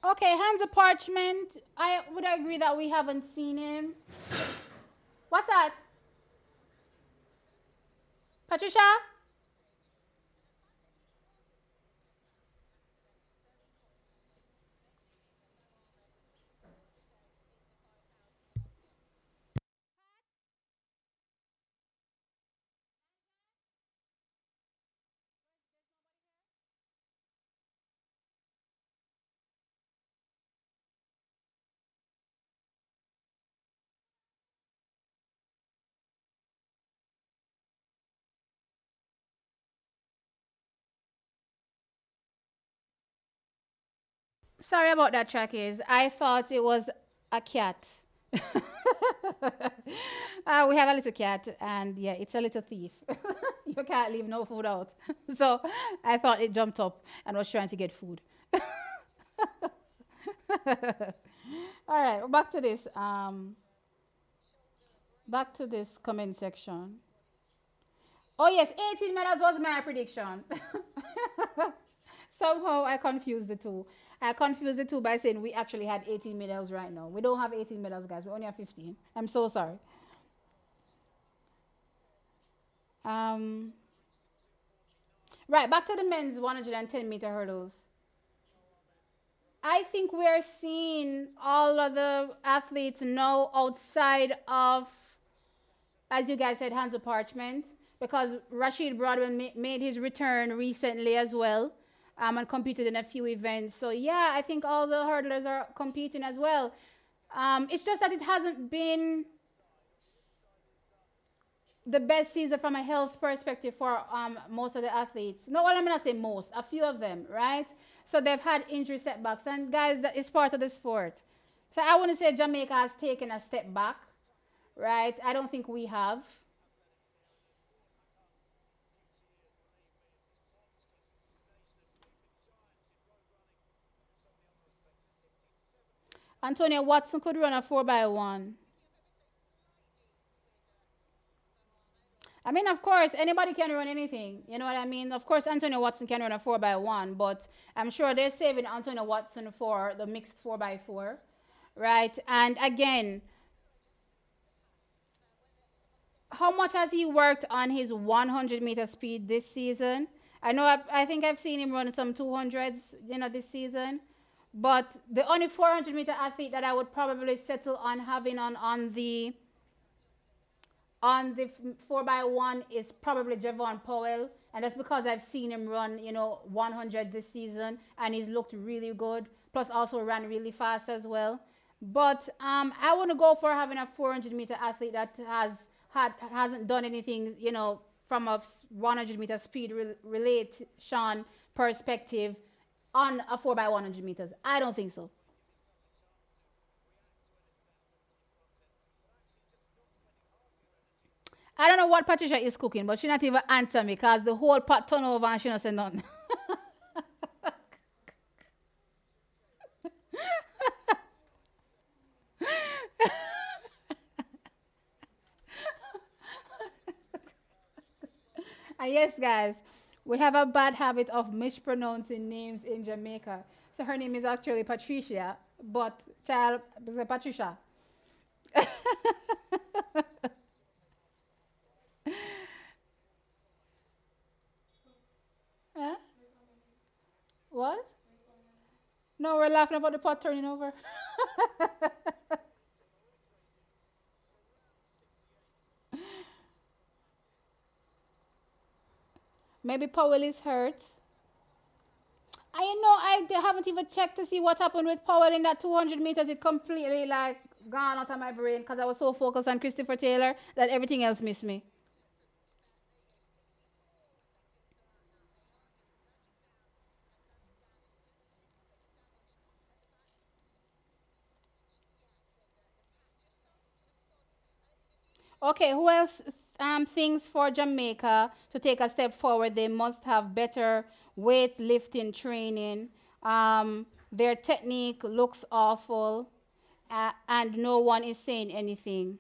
Okay, Hands of Parchment. I would agree that we haven't seen him. What's that? Patricia? Sorry about that, Trackies. I thought it was a cat. We have a little cat, and yeah, it's a little thief. You can't leave no food out. So I thought it jumped up and was trying to get food. All right, back to this comment section. Oh yes, 18 medals was my prediction. Somehow I confused the two. I confused the two by saying we actually had 18 medals right now. We don't have 18 medals, guys. We only have 15. I'm so sorry. Um, right, back to the men's 110-meter hurdles. I think we're seeing all of the athletes now outside of, as you guys said, Hands of Parchment, because Rashid Broadwell made his return recently as well, and competed in a few events. So yeah, I think all the hurdlers are competing as well. It's just that it hasn't been the best season from a health perspective for most of the athletes. No, well, I'm not saying most, a few of them, right? So they've had injury setbacks, and guys, that is part of the sport. So I wouldn't say Jamaica has taken a step back, right? I don't think we have. Antonio Watson could run a 4x1. I mean, of course, anybody can run anything. You know what I mean? Of course, Antonio Watson can run a 4x1, but I'm sure they're saving Antonio Watson for the mixed 4x4, right? And again, how much has he worked on his 100-meter speed this season? I know, I think I've seen him run some 200s, this season. But the only 400-meter athlete that I would probably settle on having on the 4x1 is probably Javon Powell, and that's because I've seen him run, 100 this season, and he's looked really good. Plus, also ran really fast as well. But I want to go for having a 400-meter athlete that hasn't done anything, from a 100-meter speed relation perspective on a 4x100 meters. I don't think so. I don't know what Patricia is cooking, but she not even answer me because the whole pot turn over and she not say nothing. And yes, guys, we have a bad habit of mispronouncing names in Jamaica. So her name is actually Patricia, but child Patricia. Huh? What? No, we're laughing about the pot turning over. Maybe Powell is hurt. They haven't even checked to see what happened with Powell in that 200 meters. It completely like gone out of my brain because I was so focused on Christopher Taylor that everything else missed me. Okay, who else thinks for Jamaica to take a step forward? They must have better weightlifting training. Their technique looks awful, and no one is saying anything.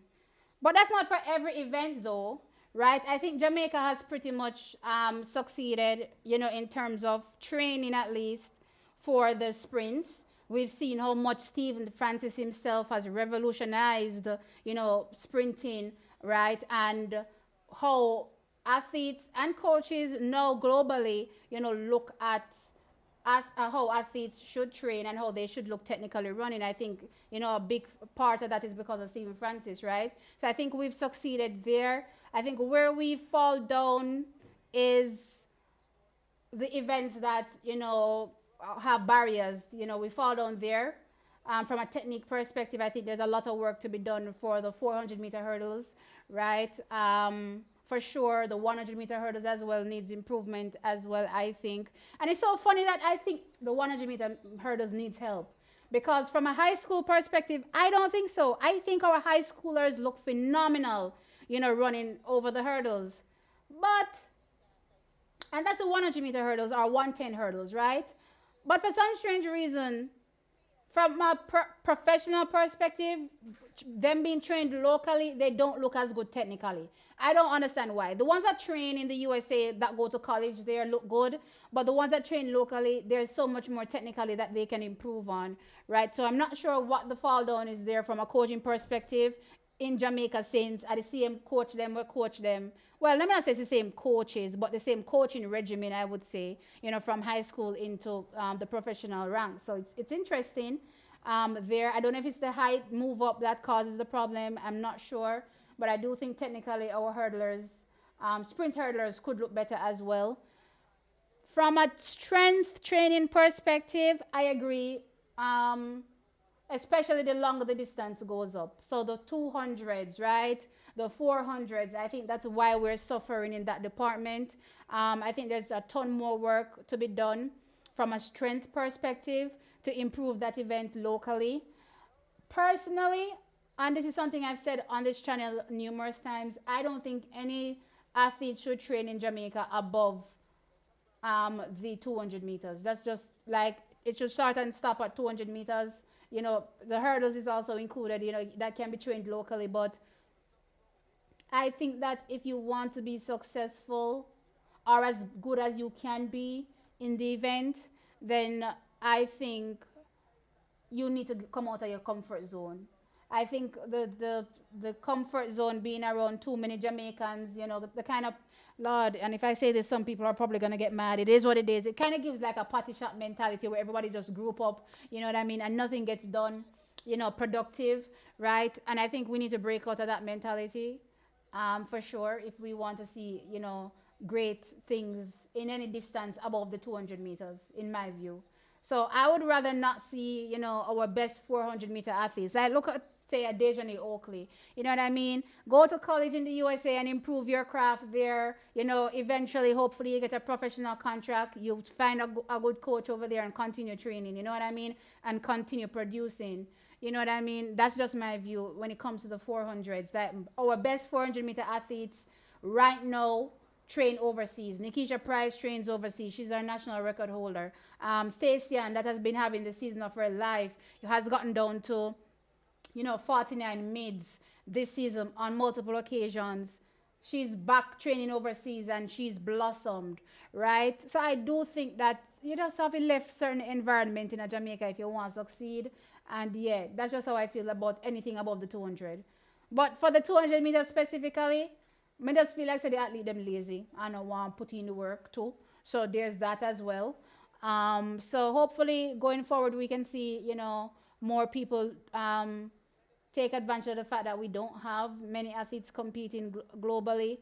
But that's not for every event, though, right? I think Jamaica has pretty much succeeded, in terms of training at least for the sprints. We've seen how much Stephen Francis himself has revolutionized, sprinting, right? And how athletes and coaches now globally, look at how athletes should train and how they should look technically running. I think, a big part of that is because of Stephen Francis, right? So I think we've succeeded there. I think where we fall down is the events that, have barriers. We fall down there. From a technique perspective, I think there's a lot of work to be done for the 400-meter hurdles, right? For sure, the 100-meter hurdles as well needs improvement as well, I think. And it's so funny that I think the 100-meter hurdles needs help because from a high school perspective, I don't think so. I think our high schoolers look phenomenal, running over the hurdles. But and that's the 100-meter hurdles or 110 hurdles, right? But for some strange reason, from a professional perspective, them being trained locally, they don't look as good technically. I don't understand why. The ones that train in the USA that go to college, they look good, but the ones that train locally, there's so much more technically that they can improve on, right? So I'm not sure what the fall down is there from a coaching perspective in Jamaica since at the same coach them will coach them. Well, let me not say it's the same coaches, but the same coaching regimen, I would say, from high school into the professional ranks. So it's interesting there. I don't know if it's the height move up that causes the problem. I'm not sure. But I do think technically our hurdlers, sprint hurdlers, could look better as well. From a strength training perspective, I agree. Especially the longer the distance goes up. So the 200s, right? The 400s, I think that's why we're suffering in that department. I think there's a ton more work to be done from a strength perspective to improve that event locally. Personally, and this is something I've said on this channel numerous times, I don't think any athlete should train in Jamaica above the 200 meters. That's just like it should start and stop at 200 meters. The hurdles is also included. That can be trained locally, but I think that if you want to be successful or as good as you can be in the event, then I think you need to come out of your comfort zone. I think the comfort zone being around too many Jamaicans, the kind of Lord, and if I say this, some people are probably gonna get mad. It is what it is. It kind of gives like a party shop mentality where everybody just group up, you know what I mean, and nothing gets done, productive, right? And I think we need to break out of that mentality, for sure, if we want to see, great things in any distance above the 200 meters, in my view. So I would rather not see, our best 400-meter athletes. Like look at, say, a Dejani Oakley. You know what I mean? Go to college in the USA and improve your craft there. Eventually, hopefully, you get a professional contract. You find a good coach over there and continue training. You know what I mean? And continue producing. You know what I mean? That's just my view when it comes to the 400s. That our best 400-meter athletes right now train overseas. Nikisha Price trains overseas. She's our national record holder. Stacey that has been having the season of her life has gotten down to 49 mids this season on multiple occasions. She's back training overseas and she's blossomed, right? So I do think that you just have to left certain environment in a Jamaica if you want to succeed. And yeah, that's just how I feel about anything above the 200. But for the 200 meters specifically, I just feel like say the athlete them lazy and I want to put in the work too. So there's that as well. So hopefully going forward we can see, more people take advantage of the fact that we don't have many athletes competing globally,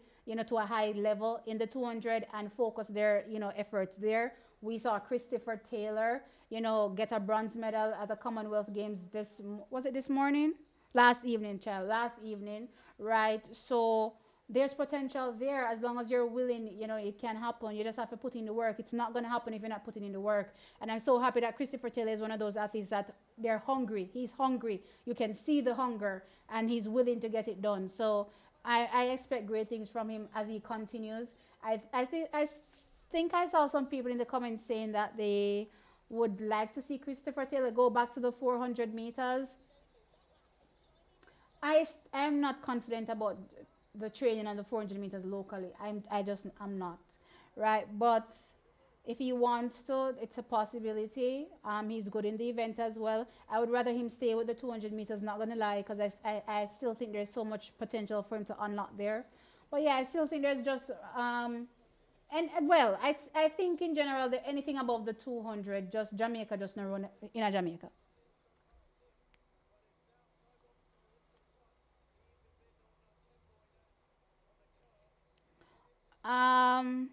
to a high level in the 200 and focus their, efforts there. We saw Christopher Taylor, get a bronze medal at the Commonwealth Games was it this morning? Last evening, child, last evening, right? So there's potential there as long as you're willing, it can happen. You just have to put in the work. It's not going to happen if you're not putting in the work. And I'm so happy that Christopher Taylor is one of those athletes that they're hungry. He's hungry. You can see the hunger and he's willing to get it done. So I expect great things from him as he continues. I think I saw some people in the comments saying that they would like to see Christopher Taylor go back to the 400 meters. I'm not confident about the training on the 400 meters locally. I'm not, right? But if he wants to, it's a possibility. He's good in the event as well. I would rather him stay with the 200 meters. Not gonna lie, because I still think there's so much potential for him to unlock there. But yeah, I still think there's just and well, I think in general that anything above the 200, just Jamaica just not run in a Jamaica. Um,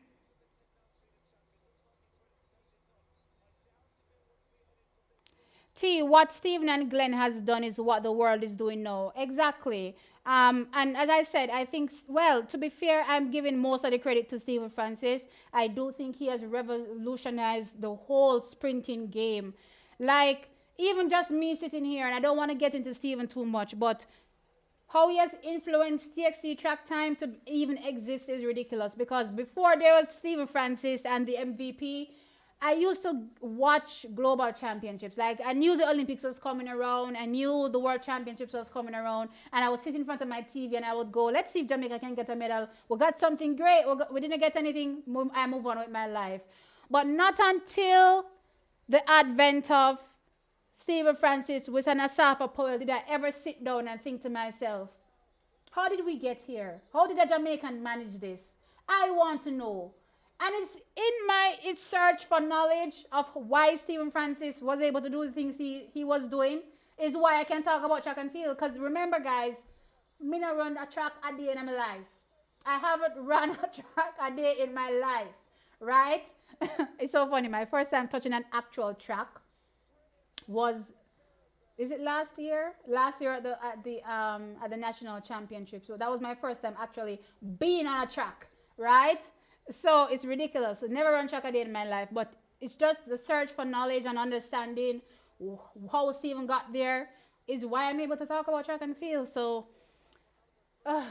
T, what Stephen and Glenn has done is what the world is doing now. Exactly. And as I said, I think, well, to be fair, I'm giving most of the credit to Stephen Francis. I do think he has revolutionized the whole sprinting game. Like, even just me sitting here, and I don't want to get into Stephen too much, but how he has influenced TXC track time to even exist is ridiculous because before there was Stephen Francis and the MVP, I used to watch global championships. Like I knew the Olympics was coming around, I knew the World Championships was coming around, and I would sit in front of my TV and I would go, "Let's see if Jamaica can get a medal. We got something great. We didn't get anything. I move on with my life." But not until the advent of Stephen Francis with an Asafa Powell did I ever sit down and think to myself, how did we get here? How did a Jamaican manage this? I want to know. And it's in my search for knowledge of why Stephen Francis was able to do the things he was doing is why I can talk about track and field. Because remember, guys, me not run a track a day in my life. I haven't run a track a day in my life, right? It's so funny. My first time touching an actual track was, is it last year? Last year at the national championship. So that was my first time actually being on a track, right? So it's ridiculous. I never run track a day in my life, but it's just the search for knowledge and understanding how Stephen got there is why I'm able to talk about track and field. So uh,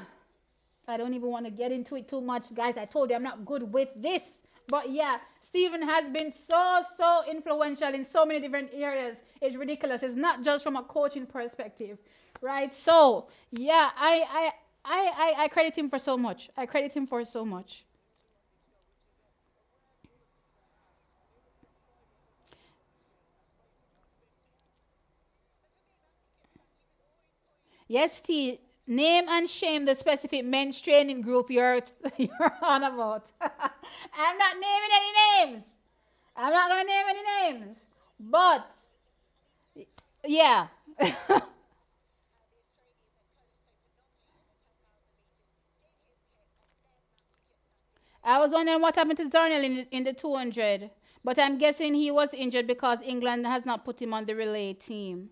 I don't even want to get into it too much, guys. I told you I'm not good with this. But yeah, Stephen has been so influential in so many different areas. It's ridiculous. It's not just from a coaching perspective, right? So yeah, I credit him for so much. I credit him for so much. Yes, T. Name and shame the specific men's training group you're on about. I'm not naming any names. I'm not gonna name any names. But yeah. I was wondering what happened to Darnell in the 200. But I'm guessing he was injured because England has not put him on the relay team.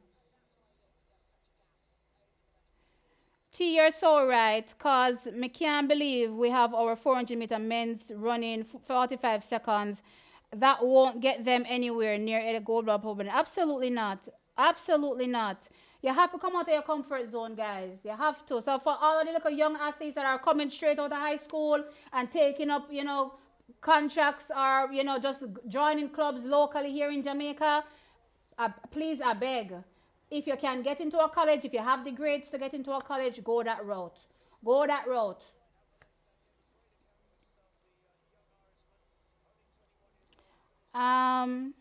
T, you're so right, because me can't believe we have our 400-meter men's running 45 seconds. That won't get them anywhere near a gold medal problem. Absolutely not. Absolutely not. You have to come out of your comfort zone, guys. You have to. So for all of the little young athletes that are coming straight out of high school and taking up, contracts or, just joining clubs locally here in Jamaica, please, I beg, if you can get into a college, if you have the grades to get into a college, go that route. Go that route. Um,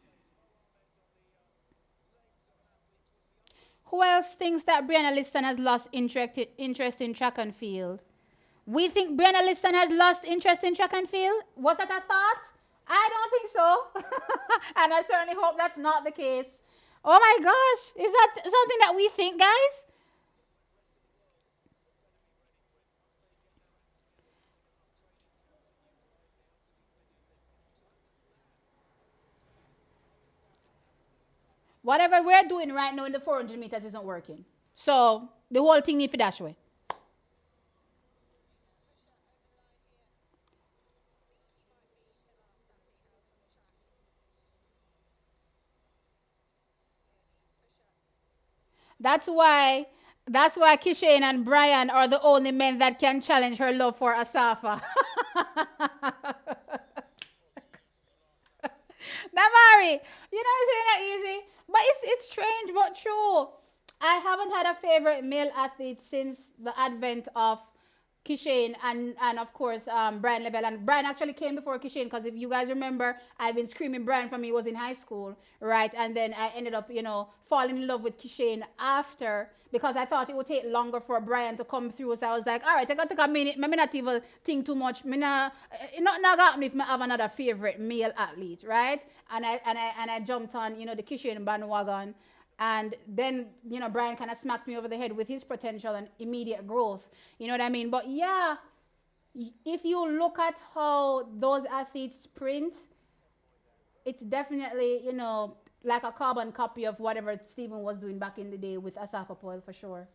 who else thinks that Brianna Liston has lost interest in track and field? We think Brianna Liston has lost interest in track and field? Was that a thought? I don't think so. And I certainly hope that's not the case. Oh my gosh, is that something that we think, guys? Whatever we're doing right now in the 400 meters isn't working. So the whole thing needs to dash away. That's why that's why Kishane and Brian are the only men that can challenge her love for Asafa. Namari, it's not easy, but it's strange but true. I haven't had a favorite male athlete since the advent of Kishane and of course Brian Level. And Brian actually came before Kishane because if you guys remember, I've been screaming Brian from he was in high school, right? And then I ended up, falling in love with Kishane after because I thought it would take longer for Brian to come through. So I was like, all right, I got to take a minute. Maybe not even think too much. Me not, not got me if I have another favorite male athlete, right? And I jumped on, the Kishane bandwagon. And then, Brian kind of smacks me over the head with his potential and immediate growth. You know what I mean? But yeah, if you look at how those athletes sprint, it's definitely, like a carbon copy of whatever Stephen was doing back in the day with Asafa Poil for sure.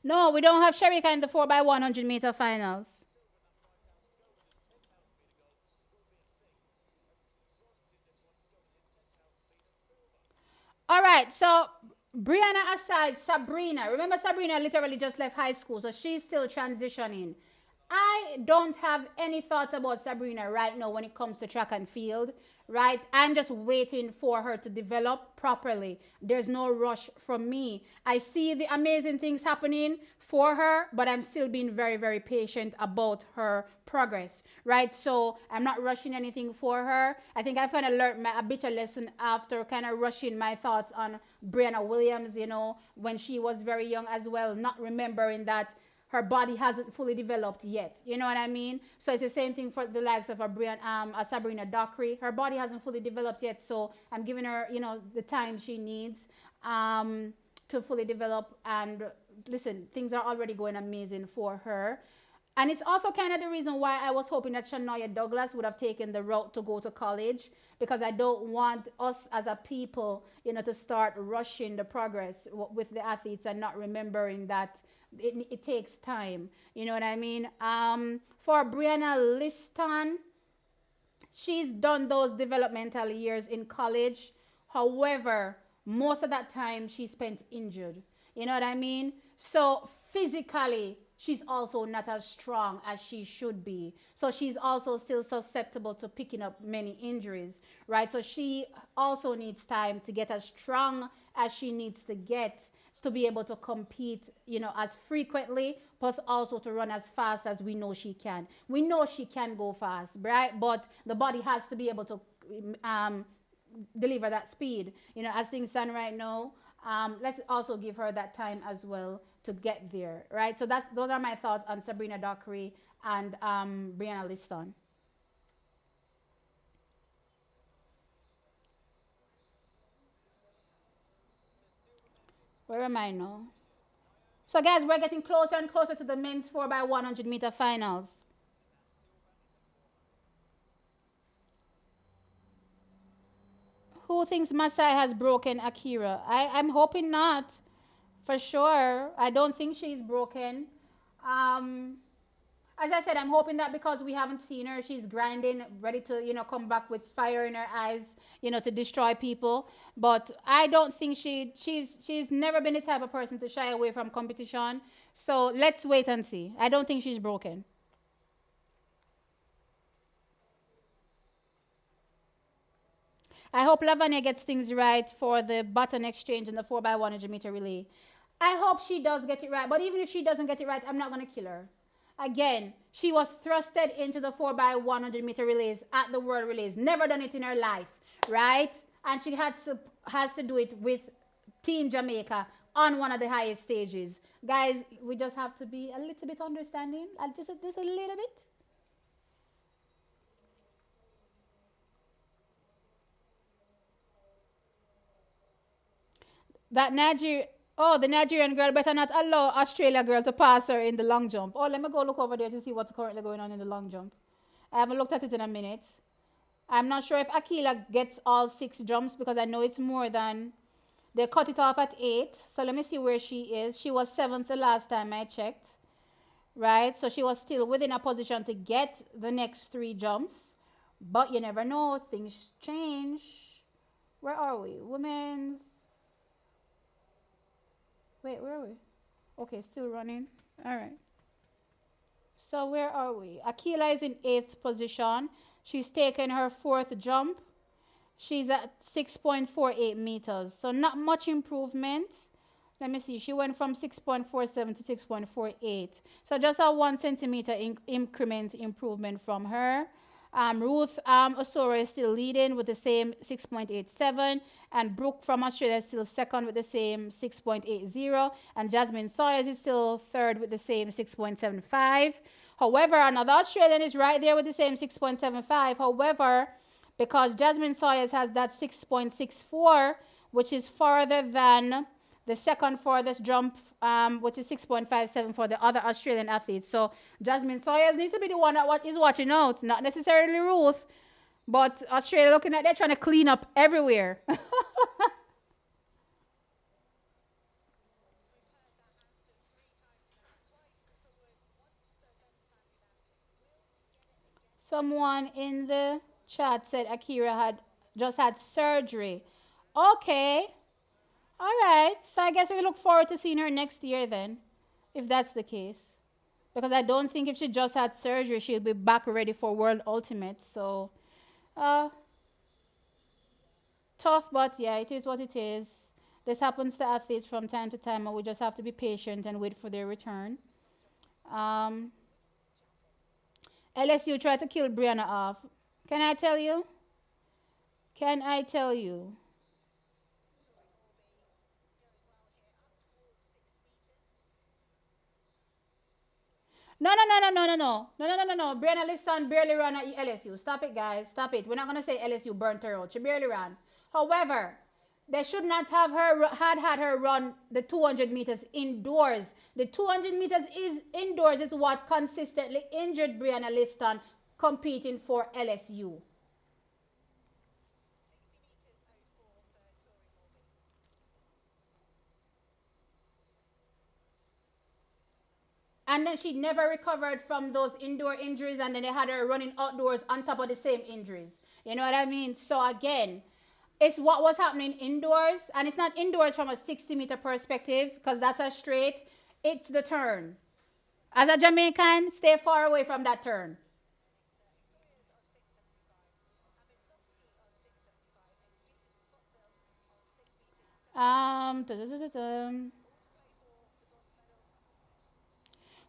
No, we don't have Sherika in the 4 by 100-meter finals. All right, so Brianna aside, Sabrina. Remember, Sabrina literally just left high school, so she's still transitioning. I don't have any thoughts about Sabrina right now when it comes to track and field, right? I'm just waiting for her to develop properly. There's no rush from me. I see the amazing things happening for her, but I'm still being very, very patient about her progress, right? So I'm not rushing anything for her. I think I've kind of learned a bitter lesson after kind of rushing my thoughts on Brianna Williams, when she was very young as well, not remembering that her body hasn't fully developed yet. You know what I mean? So it's the same thing for the likes of a Sabrina Dockery. Her body hasn't fully developed yet, so I'm giving her, the time she needs to fully develop. And listen, things are already going amazing for her. And it's also kind of the reason why I was hoping that Shania Douglas would have taken the route to go to college because I don't want us as a people, to start rushing the progress with the athletes and not remembering that it takes time. You know what I mean? For Brianna Liston, she's done those developmental years in college. However, most of that time she spent injured. You know what I mean? So physically, she's also not as strong as she should be. So she's also still susceptible to picking up many injuries, right? So she also needs time to get as strong as she needs to get to be able to compete, as frequently, plus also to run as fast as we know she can. We know she can go fast, right? But the body has to be able to um, deliver that speed. As things stand right now, let's also give her that time as well to get there, right? So those are my thoughts on Sabrina Dockery and Brianna Liston. Where am I now? So guys, we're getting closer and closer to the men's 4x100 meter finals. Who thinks Masai has broken Akira? I'm hoping not, for sure. I don't think she's broken. Um, as I said, I'm hoping that because we haven't seen her, she's grinding, ready to, come back with fire in her eyes, to destroy people. But I don't think she's never been the type of person to shy away from competition. So let's wait and see. I don't think she's broken. I hope Lavanya gets things right for the baton exchange in the 4x100 meter relay. I hope she does get it right. But even if she doesn't get it right, I'm not going to kill her. Again, she was thrusted into the 4x100 meter relays at the World Relays. Never done it in her life, right? And she has to do it with Team Jamaica on one of the highest stages. Guys, we just have to be a little bit understanding, just a little bit. That Niger Oh, the Nigerian girl better not allow Australia girl to pass her in the long jump. Oh, let me go look over there to see what's currently going on in the long jump. I haven't looked at it in a minute. I'm not sure if Akila gets all 6 jumps because I know it's more than they cut it off at 8. So let me see where she is. She was 7th the last time I checked. Right? So she was still within a position to get the next 3 jumps. But you never know, things change. Where are we? Women's. Wait, where are we? Okay, still running. All right. So where are we? Akila is in 8th position. She's taken her 4th jump. She's at 6.48 meters. So not much improvement. Let me see. She went from 6.47 to 6.48. So just a 1 centimeter increment improvement from her. Ruth Osoro is still leading with the same 6.87, and Brooke from Australia is still second with the same 6.80, and Jasmine Sawyers is still third with the same 6.75. However, another Australian is right there with the same 6.75. However, because Jasmine Sawyers has that 6.64, which is farther than the second farthest jump, which is 6.57 for the other Australian athletes. So Jasmine Sawyers needs to be the one that is watching out, not necessarily Ruth, but Australia looking like they're trying to clean up everywhere. Someone in the chat said Akira had just had surgery. Okay, all right. So I guess we look forward to seeing her next year then, if that's the case. Because I don't think if she just had surgery, she'll be back ready for World Ultimate. So, uh, tough, but yeah, it is what it is. This happens to athletes from time to time, and we just have to be patient and wait for their return. Um, LSU tried to kill Brianna off. Can I tell you? Can I tell you? No, no, no, no, no, no, no, no, no, no, no, no. Brianna Liston barely ran at LSU. Stop it, guys. Stop it. We're not gonna say LSU burnt her out. She barely ran. However, they should not have had her run the 200 meters indoors. The 200 meters is indoors is what consistently injured Brianna Liston competing for LSU. And then she never recovered from those indoor injuries, and then they had her running outdoors on top of the same injuries. You know what I mean? So again, it's what was happening indoors, and it's not indoors from a 60-meter perspective because that's a straight. It's the turn. As a Jamaican, stay far away from that turn. Da-da-da-da-da.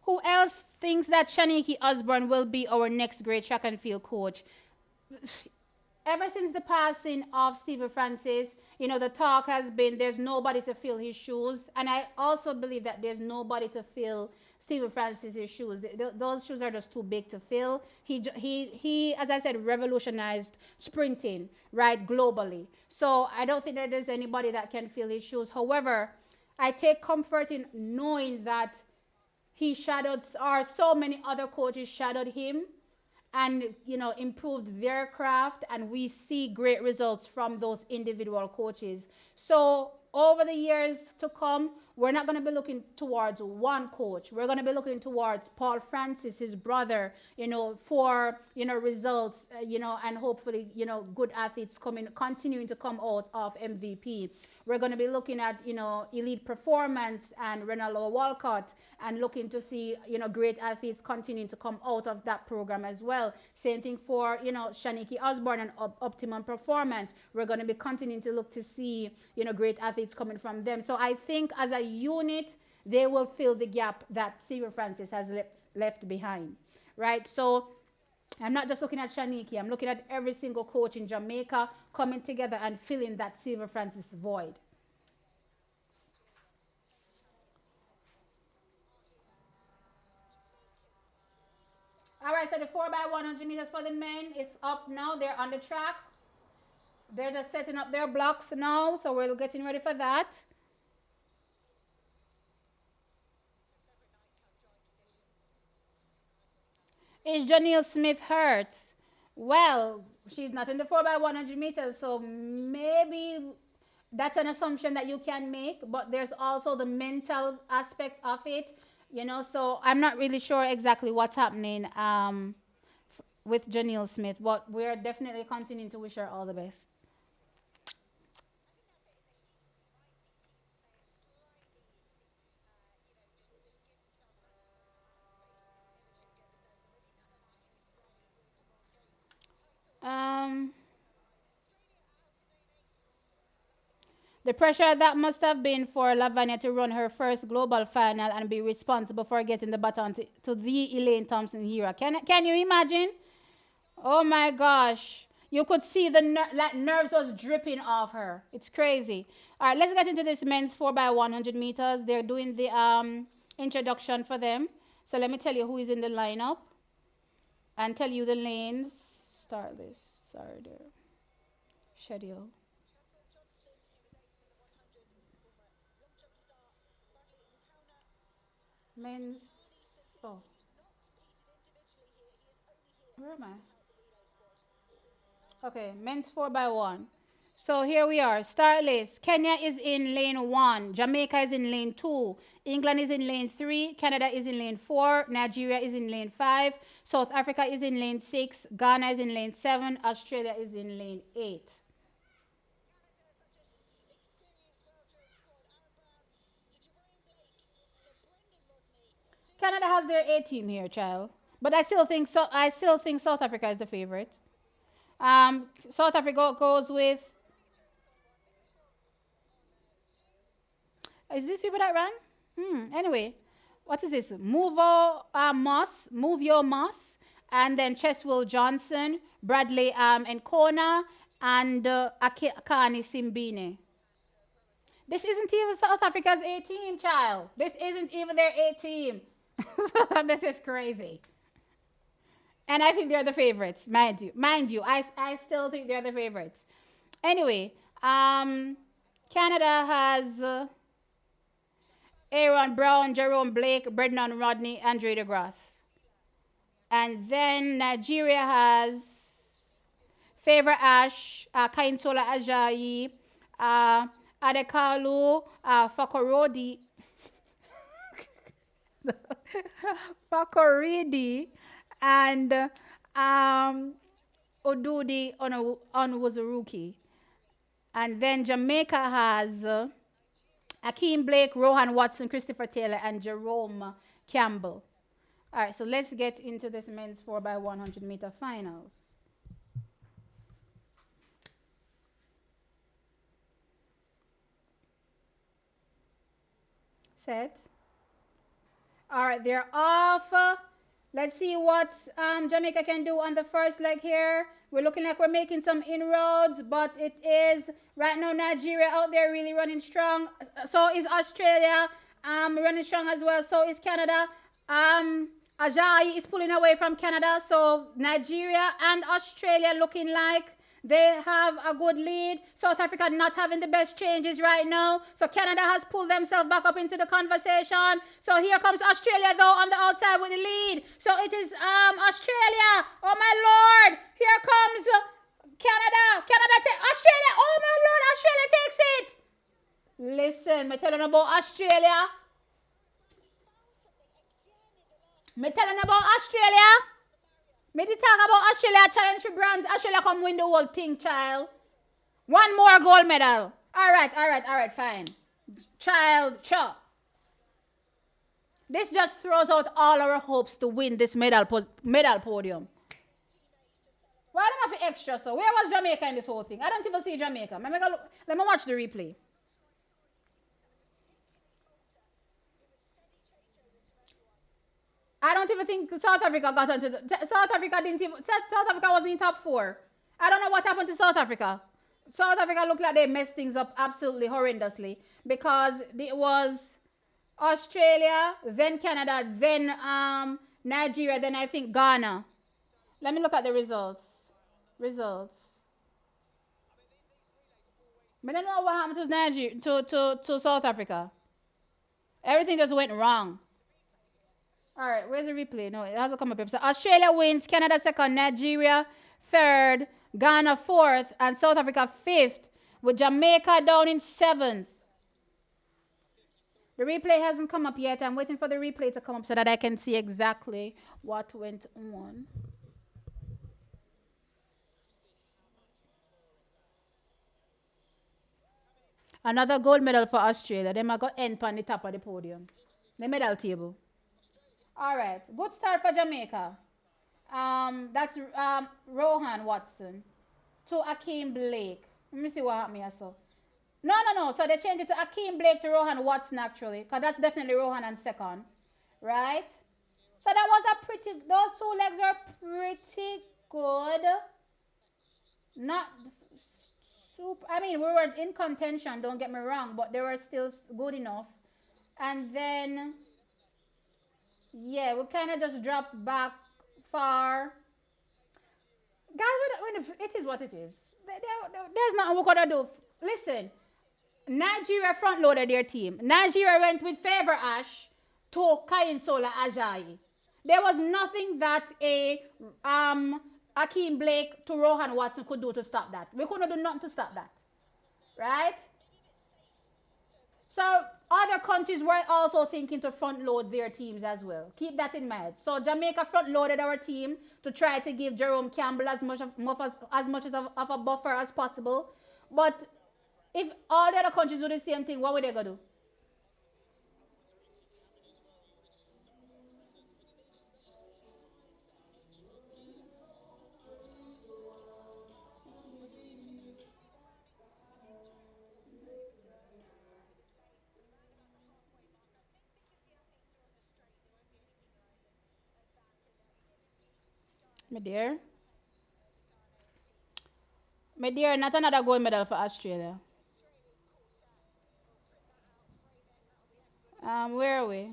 Who else thinks that Shaniki Osborne will be our next great track and field coach? Ever since the passing of Stephen Francis, the talk has been there's nobody to fill his shoes. And I also believe that there's nobody to fill Stephen Francis's shoes. Those shoes are just too big to fill. He, as I said, revolutionized sprinting, right, globally. So I don't think that there's anybody that can fill his shoes. However, I take comfort in knowing that he shadowed, or so many other coaches shadowed him and improved their craft, and we see great results from those individual coaches. So over the years to come, we're not going to be looking towards one coach. We're going to be looking towards Paul Francis, his brother, for results, and hopefully good athletes continuing to come out of MVP. We're going to be looking at elite performance and Renalo Walcott, and looking to see great athletes continuing to come out of that program as well. Same thing for Shaniki Osborne and Optimum Performance. We're going to be continuing to look to see great athletes coming from them. So I think as a unit, they will fill the gap that Stephen Francis has left behind, right? So I'm not just looking at Shaniki. I'm looking at every single coach in Jamaica coming together and filling that Stephen Francis void. All right, so the 4 by 100 meters for the men is up now. They're on the track. They're just setting up their blocks now, so we're getting ready for that. Is Janelle Smith hurt? Well, she's not in the 4 by 100 meters, so maybe that's an assumption that you can make, but there's also the mental aspect of it, so I'm not really sure exactly what's happening with Janelle Smith, but we're definitely continuing to wish her all the best. Um, the pressure that must have been for Lavanya to run her first global final and be responsible for getting the baton to the Elaine Thompson hero. Can you imagine? Oh my gosh. You could see the like nerves was dripping off her. It's crazy. All right, let's get into this men's 4 by 100 meters. They're doing the introduction for them. So let me tell you who is in the lineup and tell you the lanes. Start this. Sorry, there. Schedule. Men's. Oh, where am I? Okay, men's 4 by 1. So here we are. Start list. Kenya is in lane 1. Jamaica is in lane 2. England is in lane 3. Canada is in lane 4. Nigeria is in lane 5. South Africa is in lane 6. Ghana is in lane 7. Australia is in lane 8. Canada has their A team here, child. But I still think South Africa is the favorite. South Africa goes with. Is this people that run? Anyway, what is this? Move your Moss, and then Cheswell Johnson, Bradley and Kona, and Akani Simbine. This isn't even South Africa's A team, child. This isn't even their A team. This is crazy. And I think they're the favorites, mind you. Mind you, I still think they're the favorites. Anyway, Canada has Aaron Brown, Jerome Blake, Brendan Rodney, Andre DeGrasse. And then Nigeria has Favor Ash, Kainsola Ajayi, uh, Adekalu, Fakorodi, Fakoridi, and Odudi Onwuzuruki. And then Jamaica has Akeem Blake, Rohan Watson, Christopher Taylor, and Jerome Campbell. All right, so let's get into this men's 4 by 100-meter finals. Set. All right, they're off. Let's see what Jamaica can do on the first leg here. We're looking like we're making some inroads, but it is right now Nigeria out there really running strong. So is Australia running strong as well. So is Canada. Ajayi is pulling away from Canada. So Nigeria and Australia looking like they have a good lead. South Africa not having the best changes right now. So Canada has pulled themselves back up into the conversation. So here comes Australia though on the outside with the lead. So it is Australia. Oh my Lord. Here comes Canada. Canada Australia. Oh my Lord. Australia takes it. Listen, me telling about Australia. Me telling about Australia. Me did talk about Australia challenge for bronze. Australia come win the whole thing, child. One more gold medal. All right, fine. Child, sure. This just throws out all our hopes to win this medal podium. Why don't I have extra, so? Where was Jamaica in this whole thing? I don't even see Jamaica. Let me watch the replay. I don't even think South Africa got onto the. South Africa didn't even. South Africa wasn't in top four. I don't know what happened to South Africa. South Africa looked like they messed things up absolutely horrendously because it was Australia, then Canada, then Nigeria, then I think Ghana. Let me look at the results. Results. I don't know what happened to Nigeria to South Africa. Everything just went wrong. All right, where's the replay? No, it hasn't come up here. So Australia wins, Canada second, Nigeria third, Ghana fourth, and South Africa fifth, with Jamaica down in seventh. The replay hasn't come up yet. I'm waiting for the replay to come up so that I can see exactly what went on. Another gold medal for Australia. They might go end on the top of the podium. The medal table. All right. Good start for Jamaica. That's Rohan Watson to Akeem Blake. Let me see what happened here. So, no. So they changed it to Akeem Blake to Rohan Watson actually, because that's definitely Rohan and second, right? So that was a pretty. Those two legs are pretty good. Not super. I mean, we were in contention. Don't get me wrong, but they were still good enough. And then, yeah, we kind of just dropped back far. Guys, it is what it is. There's nothing we're gonna do. Listen, Nigeria front loaded their team. Nigeria went with Favor Ash to Kayinsola Ajayi. There was nothing that a Akeem Blake to Rohan Watson could do to stop that. We couldn't do nothing to stop that. Right? So other countries were also thinking to front load their teams as well. Keep that in mind. So Jamaica front loaded our team to try to give Jerome Campbell as much of a buffer as possible. But if all the other countries do the same thing, what were they gonna do? My dear. My dear, not another gold medal for Australia. Where are we?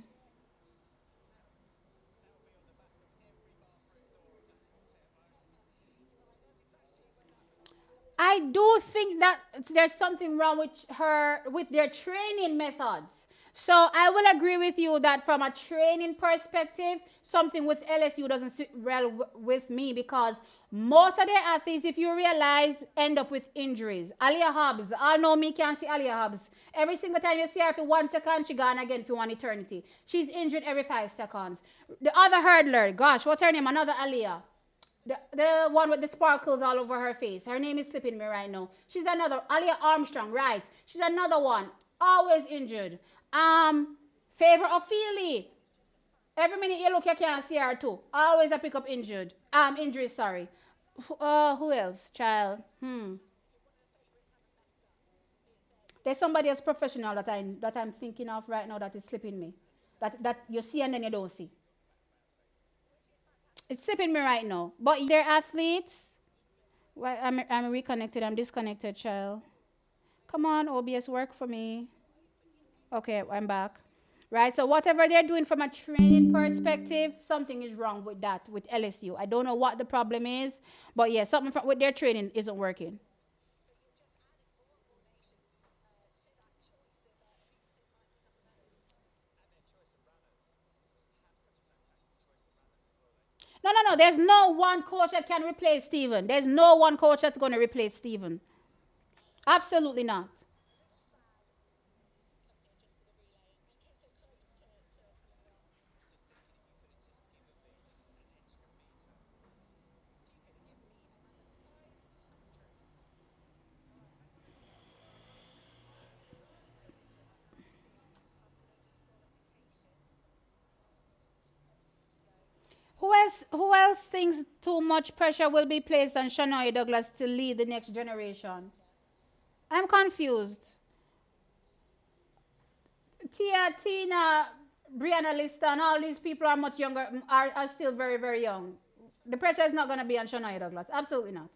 I do think that there's something wrong with their training methods. So I will agree with you that from a training perspective, something with LSU doesn't sit well with me because most of their athletes, if you realize, end up with injuries. Alia Hobbs, I know me can't see Alia Hobbs. Every single time you see her for 1 second, she gone again for one eternity. She's injured every 5 seconds. The other hurdler, gosh, what's her name? Another Alia. The one with the sparkles all over her face. Her name is slipping me right now. She's another. Alia Armstrong, right. She's another one. Always injured. Favor of Feely. Every minute you look, you can't see her too. Always a pick up injured. Injury, sorry. Who else? Child. There's somebody else professional that I'm thinking of right now that is slipping me. That you see and then you don't see. It's slipping me right now. But they're athletes. Why I'm reconnected. I'm disconnected, child. Come on, OBS, work for me. Okay, I'm back. Right, so whatever they're doing from a training perspective, something is wrong with that, with LSU. I don't know what the problem is, but yeah, something with their training isn't working. No, no, no. There's no one coach that can replace Steven. There's no one coach that's going to replace Steven. Absolutely not. Who else thinks too much pressure will be placed on Shania Douglas to lead the next generation? I'm confused. Tina, Brianna Lista, and all these people are much younger, are still very, very young. The pressure is not going to be on Shania Douglas. Absolutely not.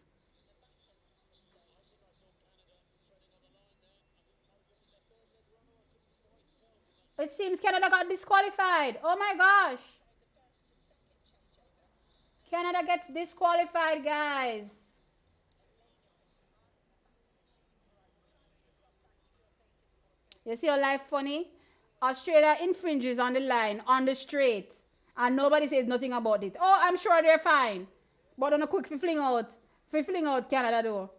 It seems Canada got disqualified. Oh my gosh. Canada gets disqualified, guys. You see your life funny? Australia infringes on the line, on the straight, and nobody says nothing about it. Oh, I'm sure they're fine. But on a quick fling out Canada though.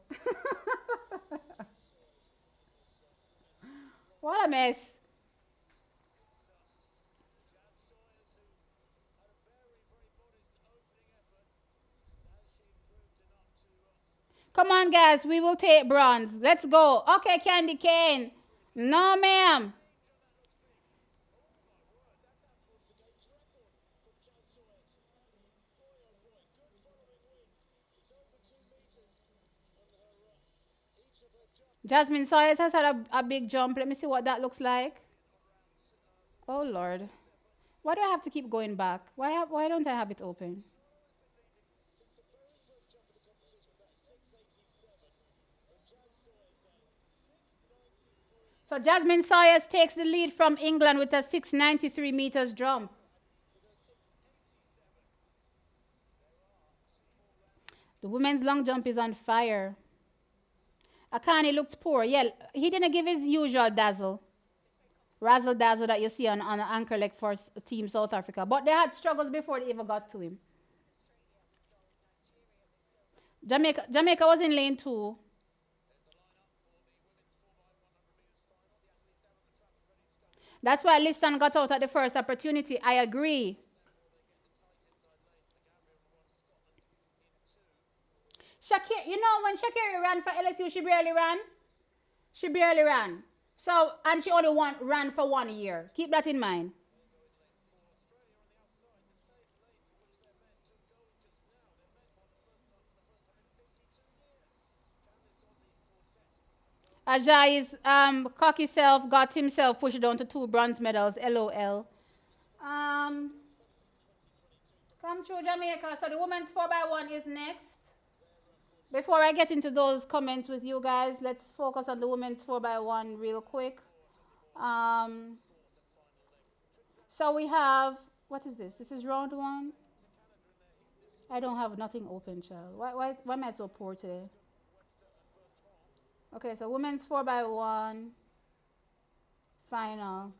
What a mess. Come on, guys, we will take bronze. Let's go. Okay, Candy Cane. No, ma'am. Jasmine Sawyers has had a big jump. Let me see what that looks like. Oh, Lord. Why do I have to keep going back? Why don't I have it open? So Jasmine Sawyers takes the lead from England with a 693 meters jump. The women's long jump is on fire. Akani looked poor. Yeah, he didn't give his usual razzle dazzle that you see on anchor leg for Team South Africa. But they had struggles before they even got to him. Jamaica was in lane two. That's why Liston got out at the first opportunity. I agree. Shakir, when Shakira ran for LSU, she barely ran. She barely ran. So, and she only ran for 1 year. Keep that in mind. Ajay's cocky self got himself pushed down to 2 bronze medals. LOL. Um, come through Jamaica. So the women's 4x1 is next. Before I get into those comments with you guys, let's focus on the women's 4x1 real quick. Um, so we have, what is this? This is round one. I don't have nothing open, child. Why am I so poor today? Okay, so women's 4x1 final.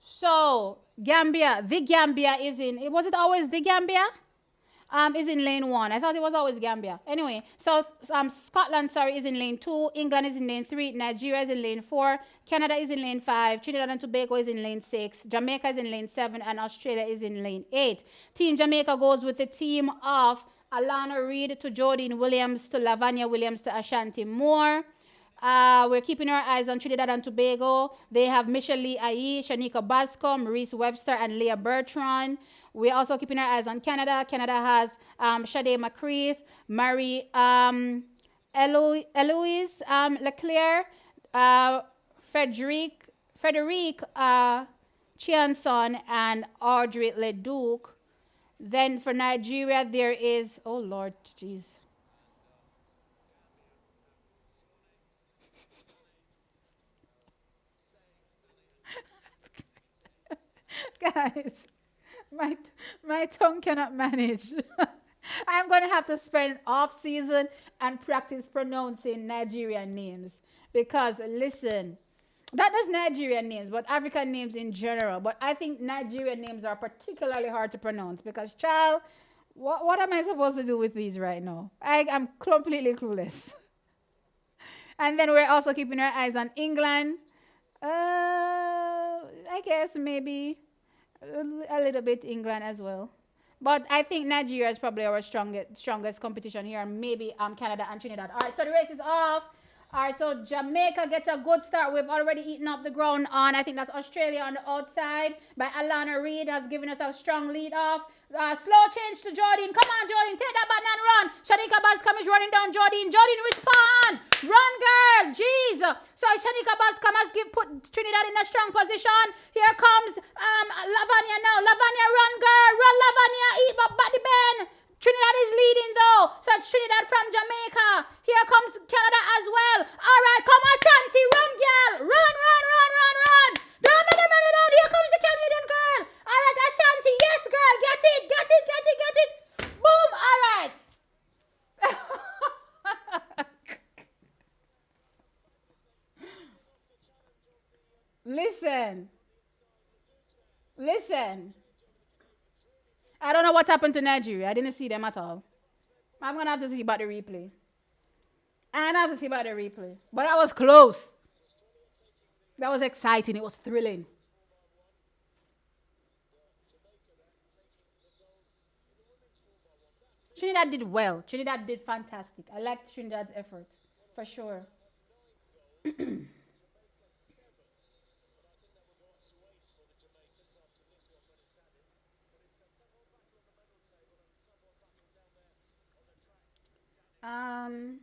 So the Gambia is in. Was it always the Gambia? Is in lane one. I thought it was always Gambia. Anyway, so Scotland, sorry, is in lane two. England is in lane three. Nigeria is in lane four. Canada is in lane five. Trinidad and Tobago is in lane six. Jamaica is in lane seven, and Australia is in lane eight. Team Jamaica goes with the team of Alana Reid to Jodine Williams to Lavanya Williams to Ashanti Moore. We're keeping our eyes on Trinidad and Tobago. They have Michelle Lee Ai, Shanika Bascom, Maurice Webster, and Leah Bertrand. We're also keeping our eyes on Canada. Canada has Sade McCreath, Marie Eloise Leclerc, uh, Frederic Chianson, and Audrey Leduc. Then for Nigeria, there is, oh Lord, jeez. Guys, my my tongue cannot manage. I'm gonna have to spend off season and practice pronouncing Nigerian names because listen, not just Nigerian names, but African names in general. But I think Nigerian names are particularly hard to pronounce because, child, what am I supposed to do with these right now? I am completely clueless. And then we're also keeping our eyes on England. I guess maybe a little bit England as well. But I think Nigeria is probably our strongest competition here. Maybe Canada and Trinidad. All right, so the race is off. All right, so Jamaica gets a good start. We've already eaten up the ground on, I think that's Australia on the outside. By Alana Reid has given us a strong lead off. Slow change to Jordan. Come on, Jordan, take that button and run. Shanika Bascom is running down Jordan. Jordan, respond. Run, girl. Jeez. So Shanika Bascom has put Trinidad in a strong position. Here comes Lavanya now. Lavanya, run, girl. Run, Lavanya. Eat my body Ben. Trinidad is leading though. So Trinidad from Jamaica. Here comes Canada as well. All right, come on, Shanti. Run, girl. Run, run, run, run, run. Down, down, down, down, down. Here comes the Canadian girl. All right, Ashanti. Yes, girl. Get it, get it, get it, get it. Boom. All right. Listen, listen. I don't know what happened to Nigeria. I didn't see them at all. I'm gonna have to see about the replay. I'm gonna have to see about the replay. But that was close. That was exciting. It was thrilling. Trinidad did well. Trinidad did fantastic. I liked Trinidad's effort for sure. Um,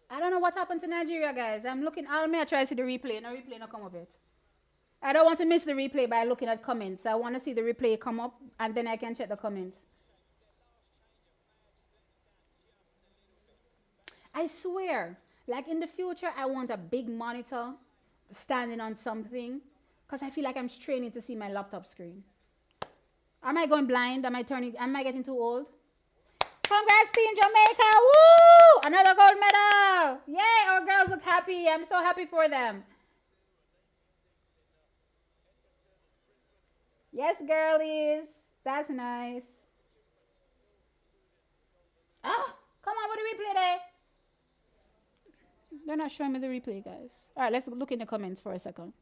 I don't know what happened to Nigeria, guys. I'm looking. I'll may I try to see the replay. No replay, no come up yet. I don't want to miss the replay by looking at comments. I want to see the replay come up, and then I can check the comments. I swear, like in the future, I want a big monitor standing on something because I feel like I'm straining to see my laptop screen. Am I going blind? Am I turning? Am I getting too old? Congrats, Team Jamaica! Woo! Another gold medal! Yay! Our girls look happy. I'm so happy for them. Yes, girlies. That's nice. Ah, come on, what do we play there? They're not showing me the replay, guys. All right, let's look in the comments for a second.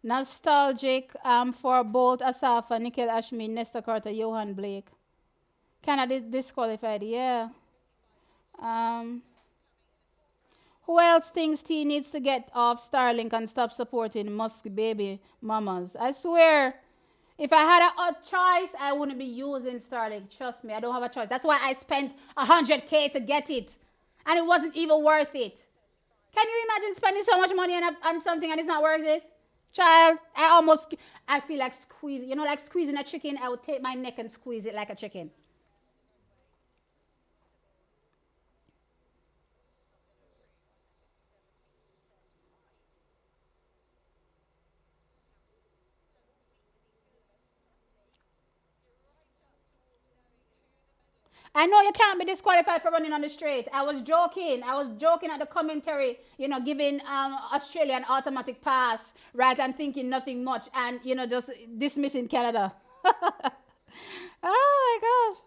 Nostalgic for Bolt Asafa, Nikhil Ashmi, Nesta Carter, Johan Blake. Canada disqualified, yeah. Um, who else thinks T needs to get off Starlink and stop supporting Musk baby mamas? I swear, if I had a choice, I wouldn't be using Starlink. Trust me, I don't have a choice. That's why I spent 100K to get it. And it wasn't even worth it. Can you imagine spending so much money on something and it's not worth it? Child, I feel like squeezing, like squeezing a chicken. I would take my neck and squeeze it like a chicken. I know you can't be disqualified for running on the straight. I was joking. I was joking at the commentary, giving Australia an automatic pass, right, and thinking nothing much, and just dismissing Canada. Oh my gosh.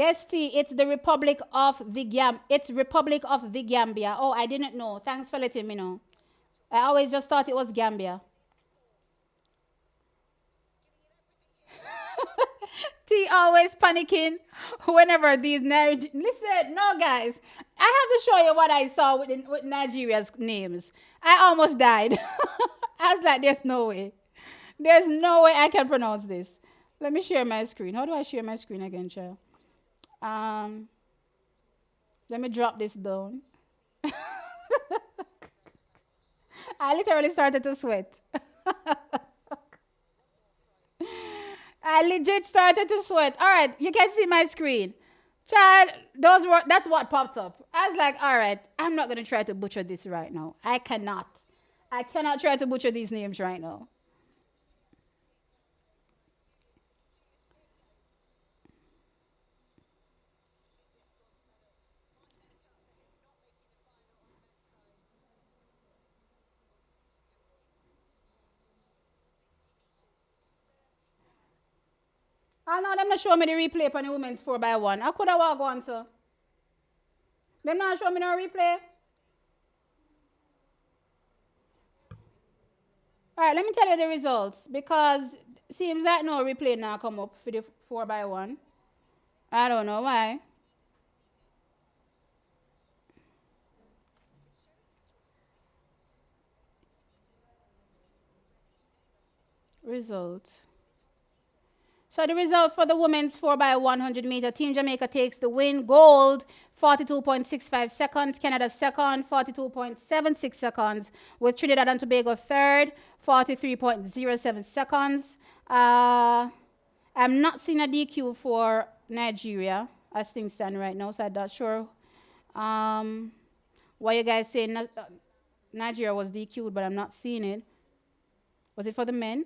Yes, T, it's the Republic of the It's Republic of the Gambia. Oh, I didn't know. Thanks for letting me know. I always just thought it was Gambia. T always panicking whenever these Niger. Listen, no, guys, I have to show you what I saw with Nigeria's names. I almost died. I was like, there's no way. There's no way I can pronounce this. Let me share my screen. How do I share my screen again, child? Um, Let me drop this down. I literally started to sweat. I legit started to sweat. All right, you can see my screen. Child, that's what popped up. I was like, all right, I'm not gonna try to butcher this right now. I cannot. I cannot try to butcher these names right now. I know them not show me the replay on the women's 4x1. I could have walked on, so. Them not show me no replay. All right, let me tell you the results because seems like no replay now come up for the 4x1. I don't know why. Results. So the result for the women's 4 by 100-meter, Team Jamaica takes the win. Gold, 42.65 seconds. Canada second, 42.76 seconds. With Trinidad and Tobago third, 43.07 seconds. I'm not seeing a DQ for Nigeria as things stand right now, so I'm not sure um, why you guys say Nigeria was DQ'd, but I'm not seeing it. Was it for the men?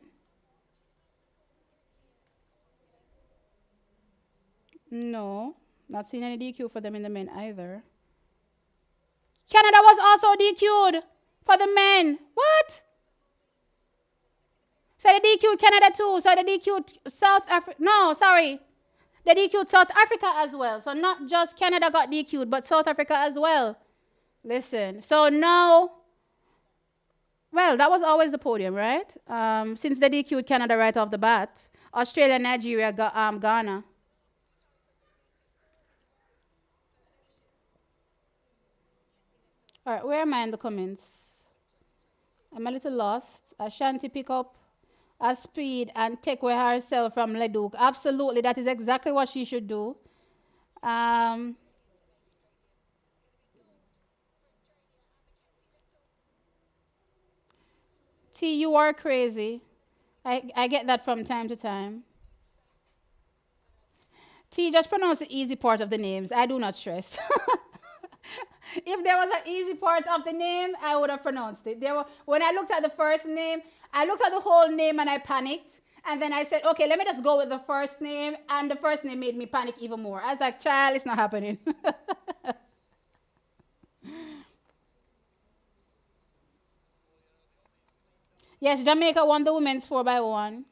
No, not seeing any DQ for them in the men either. Canada was also DQ'd for the men. What? So they DQ'd Canada too. So they DQ'd South Africa. No, sorry. They DQ'd South Africa as well. So not just Canada got DQ'd, but South Africa as well. Listen. So now, well, that was always the podium, right? Since they DQ'd Canada right off the bat. Australia, Nigeria, Ghana. All right, where am I in the comments? I'm a little lost. Ashanti pick up a speed and take away herself from Leduc. Absolutely, that is exactly what she should do. Um, T, you are crazy. I get that from time to time. T, just pronounce the easy part of the names. I do not stress. If there was an easy part of the name, I would have pronounced it. When I looked at the first name, I looked at the whole name and I panicked. And then I said, okay, let me just go with the first name. And the first name made me panic even more. I was like, child, it's not happening. Yes, Jamaica won the women's 4 by 1.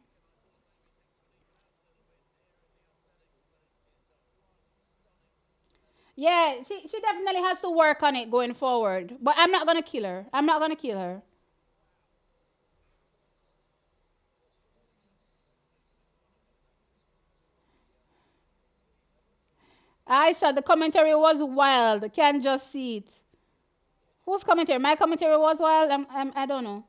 Yeah, she definitely has to work on it going forward. But I'm not going to kill her. I'm not going to kill her. I saw the commentary was wild. Can't just see it. Whose commentary? My commentary was wild. I don't know.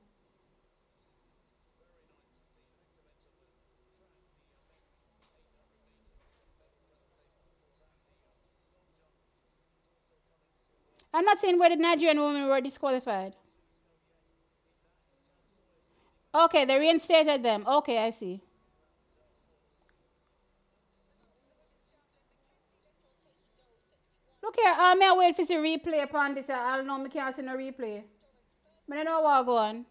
I'm not saying where the Nigerian women were disqualified. Okay, they reinstated them. Okay, I see. Look here, may I wait for the replay upon this? I don't know, I can't see no replay. I don't know what go on.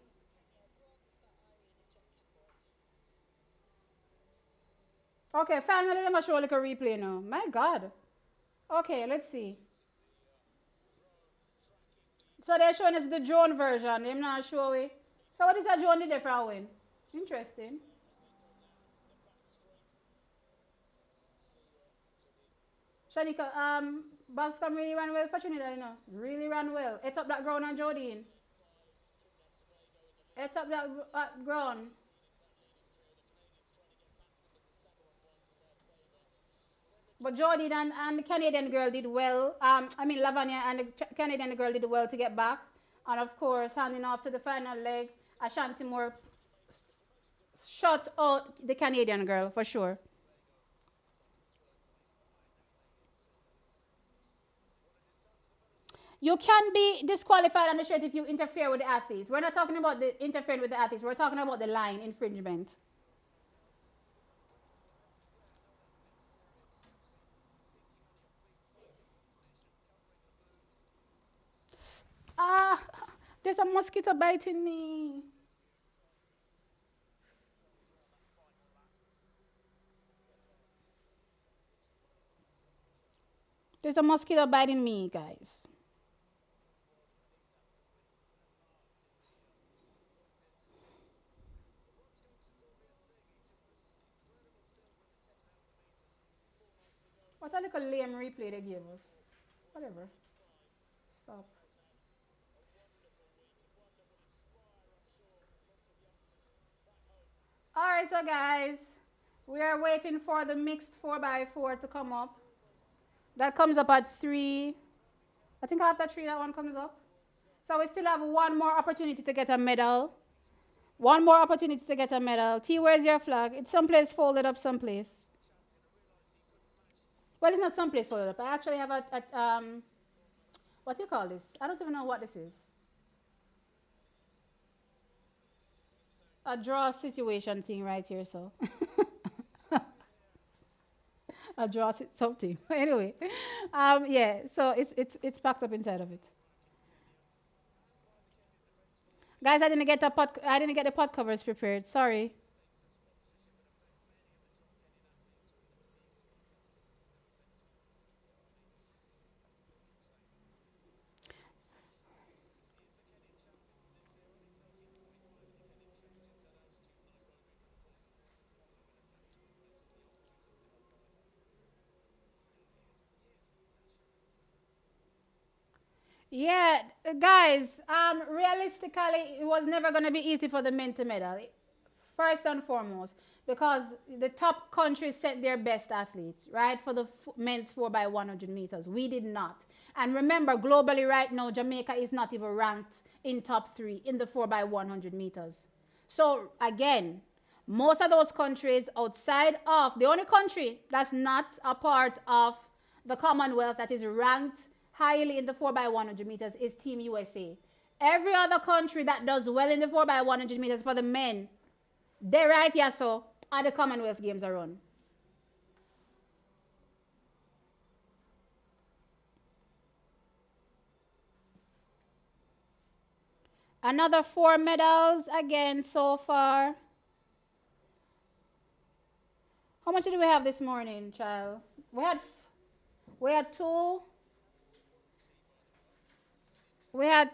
Okay, finally let me show like a replay now. My God. Okay, let's see. So they're showing us the drone version. They're not showing. So what is that drone the different win? Interesting. Shanika, Bascom really ran well for Trinidad, you know. Really ran well. It's up that ground on Jodine. It's up that ground. But Jodine and the Canadian girl did well. I mean, Lavanya and the Canadian girl did well to get back. And of course, handing off to the final leg, Ashanti Moore shut out the Canadian girl for sure. You can be disqualified on the shirt if you interfere with the athletes. We're not talking about the interfering with the athletes. We're talking about the line infringement. Ah, there's a mosquito biting me. There's a mosquito biting me, guys. What a little lame replay they gave us. Whatever. Stop. All right, so guys, we are waiting for the mixed 4x4 to come up. That comes up at 3. I think after 3, that one comes up. So we still have one more opportunity to get a medal. One more opportunity to get a medal. T, where's your flag? It's someplace folded up someplace. Well, it's not someplace folded up. I actually have what do you call this? I don't even know what this is. A draw situation thing right here, so. A draw something. Anyway, yeah, so it's packed up inside of it. Guys, I didn't get the pot covers prepared. Sorry. Yeah, guys, realistically, it was never going to be easy for the men to medal. First and foremost, because the top countries sent their best athletes, right, for the men's 4 by 100 meters. We did not. And remember, globally right now, Jamaica is not even ranked in top 3 in the 4 by 100 meters. So again, most of those countries outside of the only country that's not a part of the Commonwealth that is ranked highly in the 4 by 100 meters is Team USA. Every other country that does well in the 4 by 100 meters for the men, they're right here, so at the Commonwealth Games are run. Another 4 medals again so far. How much did we have this morning, child? We had we had two. We had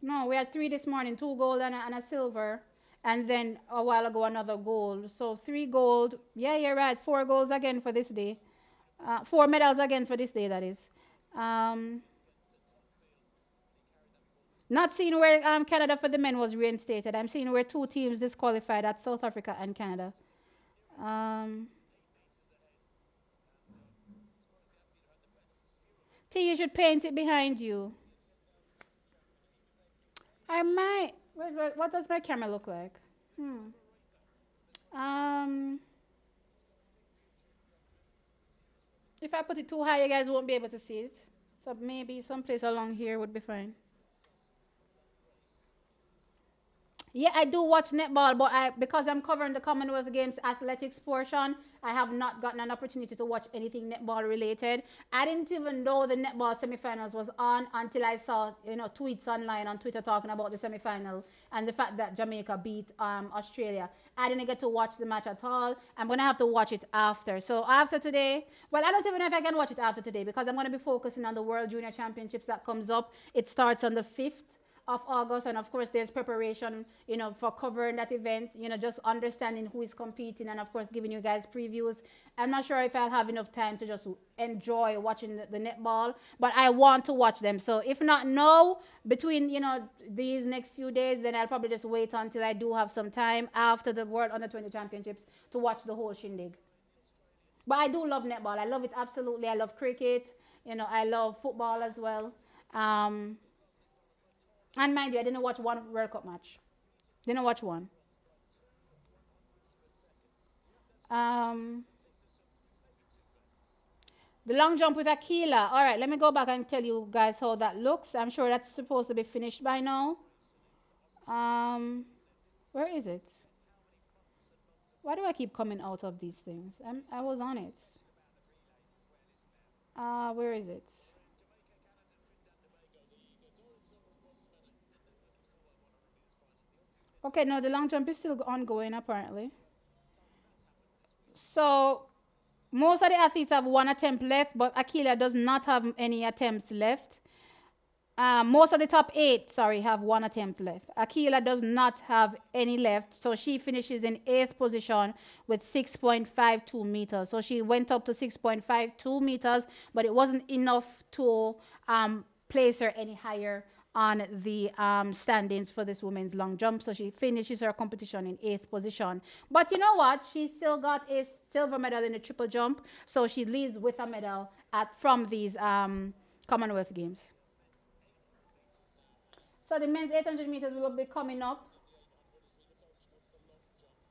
no, we had 3 this morning. 2 gold and a silver, and then a while ago another gold. So 3 gold. Yeah, you're right. 4 golds again for this day. 4 medals again for this day. That is. Um, Not seeing where Canada for the men was reinstated. I'm seeing where 2 teams disqualified at South Africa and Canada. Um, T, you should paint it behind you. I might. What does my camera look like? Hmm. Um, if I put it too high, you guys won't be able to see it. So maybe someplace along here would be fine. Yeah, I do watch netball, but because I'm covering the Commonwealth Games athletics portion, I have not gotten an opportunity to watch anything netball related. I didn't even know the netball semifinals was on until I saw tweets online on Twitter talking about the semifinal and the fact that Jamaica beat Australia. I didn't get to watch the match at all. I'm gonna have to watch it after. So after today, well, I don't even know if I can watch it after today because I'm gonna be focusing on the World Junior Championships that comes up. It starts on the 5th of August, and of course there's preparation, for covering that event, just understanding who is competing, and of course giving you guys previews. I'm not sure if I'll have enough time to just enjoy watching the netball, but I want to watch them. So if not now, between these next few days, then I'll probably just wait until I do have some time after the World Under 20 Championships to watch the whole shindig. But I do love netball. I love it absolutely. I love cricket. I love football as well. Um, and mind you, I didn't watch one World Cup match. Didn't watch one. Um, the long jump with Aquila. All right, let me go back and tell you guys how that looks. I'm sure that's supposed to be finished by now. Um, where is it? Why do I keep coming out of these things? I was on it. Where is it? Okay, no, the long jump is still ongoing apparently. So most of the athletes have one attempt left, but Akila does not have any attempts left. Most of the top eight, sorry, have one attempt left. Akila does not have any left, so she finishes in eighth position with 6.52 meters. So she went up to 6.52 meters, but it wasn't enough to place her any higher on the standings for this women's long jump. So she finishes her competition in eighth position. But you know what? She still got a silver medal in the triple jump, so she leaves with a medal from these Commonwealth Games. So the men's 800 meters will be coming up.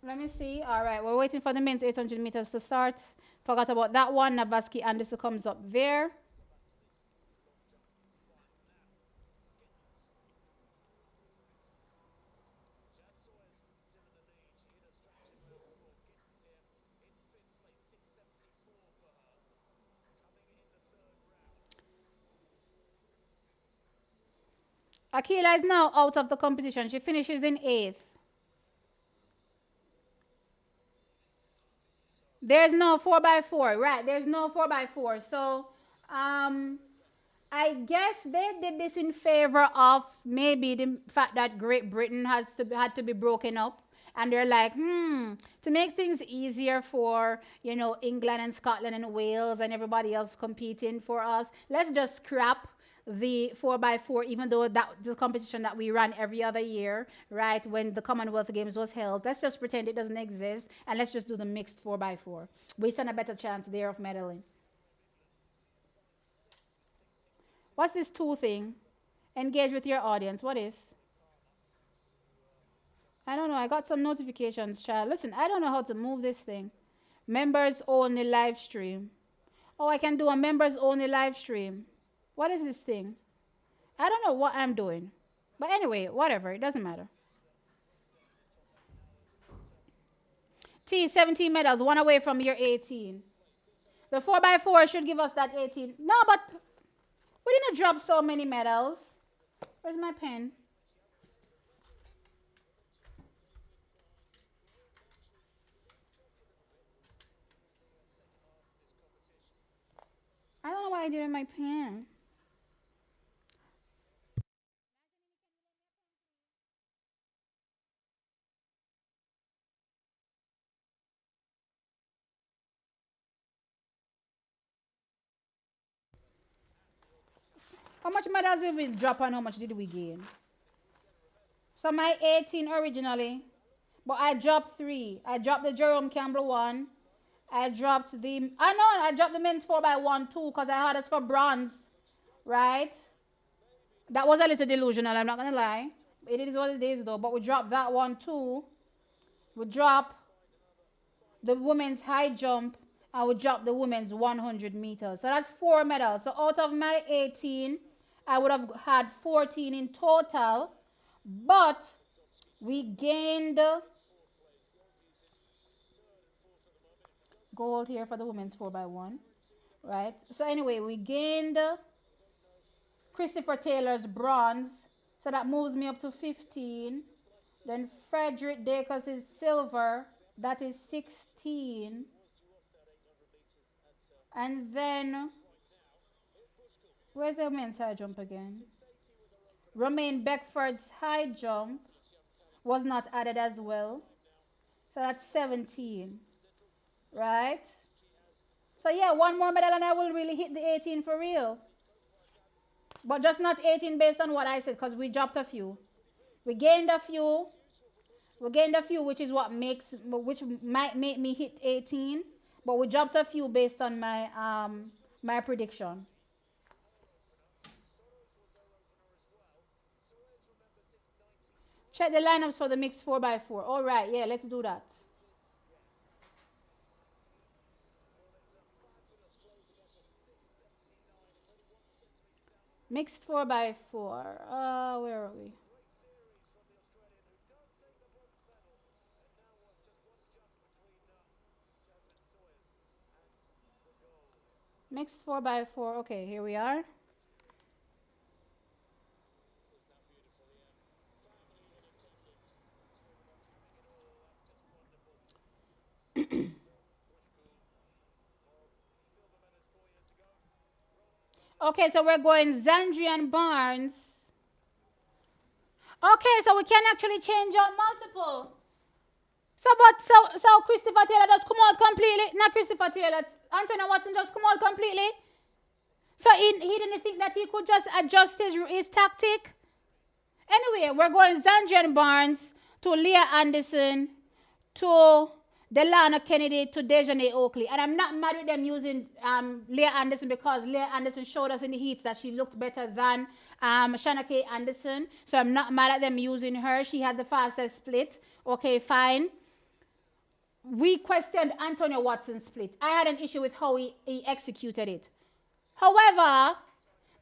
Let me see. All right, we're waiting for the men's 800 meters to start. Forgot about that one. Navaski Anderson comes up there. Akila is now out of the competition. She finishes in eighth. There's no 4x4, right? There's no 4x4. So, um, I guess they did this in favor of maybe the fact that Great Britain had to be broken up, and they're like, to make things easier for England and Scotland and Wales and everybody else competing for us, let's just scrap the 4x4, even though that the competition that we ran every other year, right, when the Commonwealth Games was held. Let's just pretend it doesn't exist, and let's just do the mixed 4x4. We stand a better chance there of medaling. What's this tool thing? Engage with your audience. What is? I don't know. I got some notifications, child. Listen, I don't know how to move this thing. Members only live stream. Oh, I can do a members only live stream. What is this thing? I don't know what I'm doing. But anyway, whatever. It doesn't matter. T, 17 medals, one away from your 18. The 4x4 should give us that 18. No, but we didn't drop so many medals. Where's my pen? I don't know why I didn't my pen. How much medals did we drop and how much did we gain? So my 18 originally, but I dropped three. I dropped the Jerome Campbell one. I dropped the, I know, I dropped the men's 4x1 too because I had us for bronze, right? That was a little delusional, I'm not going to lie. It is what it is though, but we dropped that one too. We dropped the women's high jump and we dropped the women's 100 meters. So that's four medals. So out of my 18, I would have had 14 in total, but we gained gold here for the women's 4x1, right? So anyway, we gained Christopher Taylor's bronze, so that moves me up to 15. Then Frederick Dacus is silver, that is 16. And then, where's the men's high jump again? Romain Beckford's high jump was not added as well. So that's 17, right? So yeah, one more medal and I will really hit the 18 for real. But just not 18 based on what I said because we dropped a few. We gained a few. We gained a few, which is what makes, which might make me hit 18. But we dropped a few based on my prediction. Check the lineups for the mixed 4x4. All right, yeah, let's do that. Mixed 4x4. Where are we? Mixed 4x4. Okay, here we are. Okay, so we're going Zandrian Barnes. Okay, so we can actually change out multiple. So Christopher Taylor just come out completely. Not Christopher Taylor. Anthony Watson just come out completely. So he didn't think that he could just adjust his tactic. Anyway, we're going Zandrian Barnes to Leah Anderson to Delana Kennedy to Dejanay Oakley. And I'm not mad with them using Leah Anderson because Leah Anderson showed us in the heats that she looked better than Shanna K. Anderson. So I'm not mad at them using her. She had the fastest split. Okay, fine. We questioned Antonio Watson's split. I had an issue with how he executed it. However,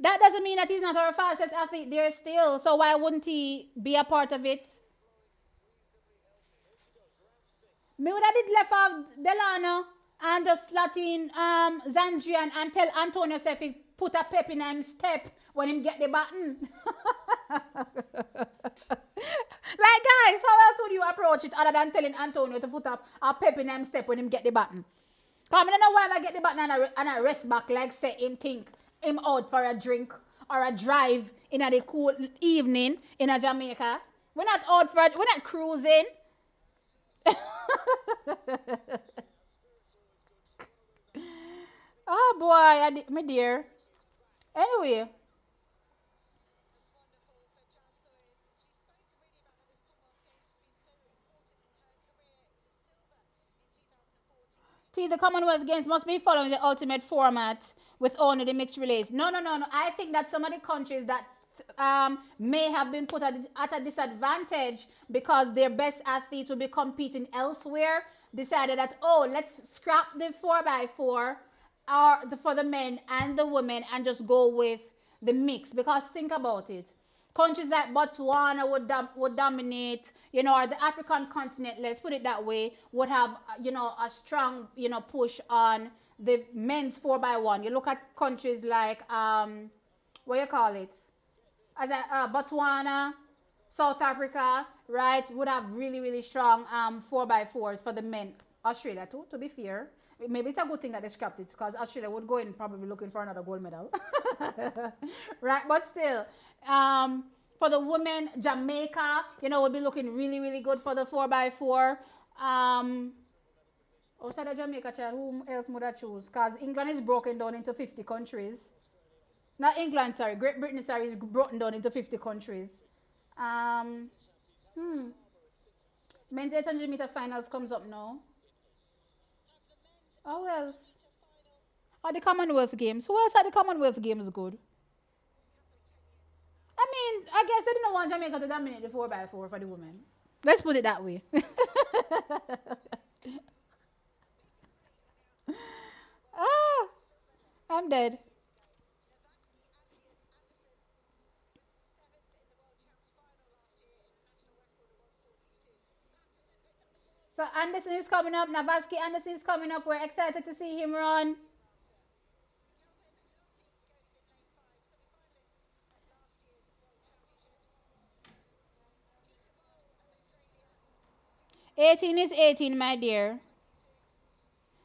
that doesn't mean that he's not our fastest athlete there still. So why wouldn't he be a part of it? Me would have did left off Delano and just slot in Zandrian and tell Antonio if he put a pep in him step when him get the button. Like guys, how else would you approach it other than telling Antonio to put up a pep in him step when him get the button? Come I don't know why I get the button and I rest back like say him think him out for a drink or a drive in a the cool evening in a Jamaica. We're not out for we're not cruising. Oh boy, my dear. Anyway, see, the Commonwealth Games must be following the ultimate format with only the mixed relays. No, no, no, no. I think that some of the countries that may have been put at a disadvantage because their best athletes will be competing elsewhere decided that, oh, let's scrap the 4x4 for the men and the women and just go with the mix. Because think about it. Countries like Botswana would dominate, or the African continent, let's put it that way, would have, a strong, push on the men's 4x1. You look at countries like, what you call it? Botswana, South Africa, right, would have really, really strong 4x4s for the men. Australia, too, to be fair. Maybe it's a good thing that they scrapped it because Australia would go in probably looking for another gold medal. Right, but still, for the women, Jamaica, would be looking really, really good for the 4x4. Outside of Jamaica, child, who else would I choose? Because England is broken down into 50 countries. Not England, sorry. Great Britain, sorry, is broken down into 50 countries. Um, hmm. Men's 800-meter finals comes up now. Who else? Are the Commonwealth Games? Who else are the Commonwealth Games good? I mean, I guess they didn't want Jamaica to dominate the 4x4 for the women. Let's put it that way. Ah, I'm dead. So Anderson is coming up. Navaski Anderson is coming up. We're excited to see him run. 18 is 18, my dear.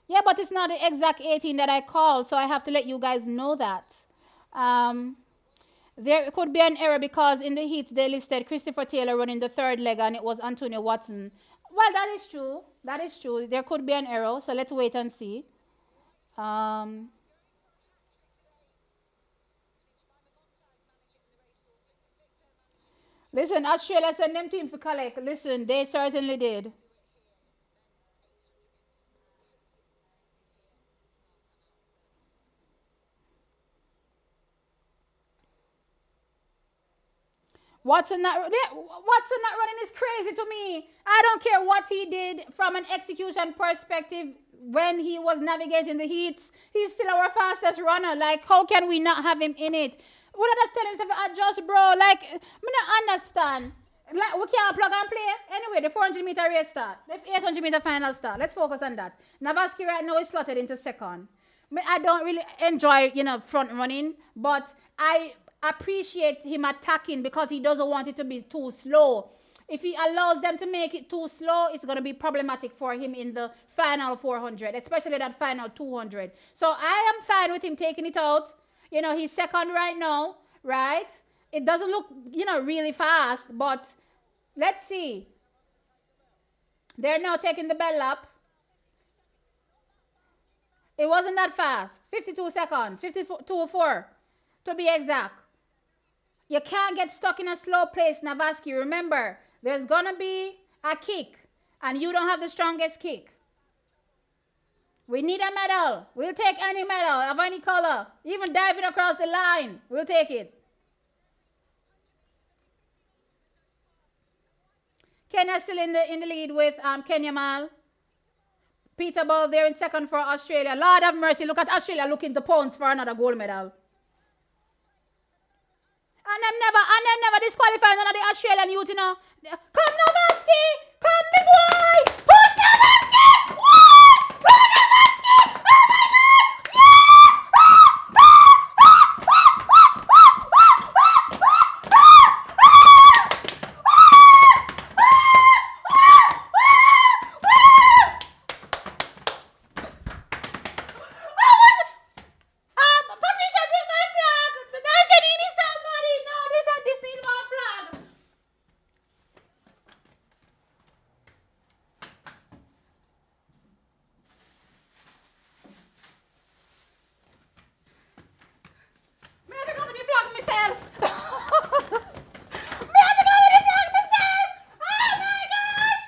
Yeah, but it's not the exact 18 that I called, so I have to let you guys know that. Um, There could be an error because in the heats they listed Christopher Taylor running the third leg and it was Antonio Watson. Well, that is true. That is true. There could be an error, so let's wait and see. Um, Listen, Australia sent them team for collect. Listen, they certainly did. Watson not running is crazy to me. I don't care what he did from an execution perspective when he was navigating the heats. He's still our fastest runner. Like, how can we not have him in it? We not just tell himself adjust, bro. Like, me not understand. Like, we can't plug and play. Anyway, the 400-meter race start. The 800-meter final start. Let's focus on that. Navaski right now is slotted into second. I don't really enjoy, front running, but I appreciate him attacking because he doesn't want it to be too slow. If he allows them to make it too slow, it's going to be problematic for him in the final 400, especially that final 200. So I am fine with him taking it out. He's second right now, right? It doesn't look, really fast, but let's see. They're now taking the bell up. It wasn't that fast. 52 seconds, 52.4 to be exact. You can't get stuck in a slow place, Navaski. Remember, there's going to be a kick, and you don't have the strongest kick. We need a medal. We'll take any medal of any color. Even diving across the line, we'll take it. Kenya still in the lead with Kenya Mal. Peter Ball there in second for Australia. Lord have mercy, look at Australia looking to pounce for another gold medal. And them never disqualify none of the Australian youth, Come Namaste! Come me boy! Push Namaste! What? Go Namaste! Oh my god! Patricia, bring my flag! Now she need somebody! No, this need my flag! Me have to go with the flag myself! Me have to go with the flag myself! Oh my gosh!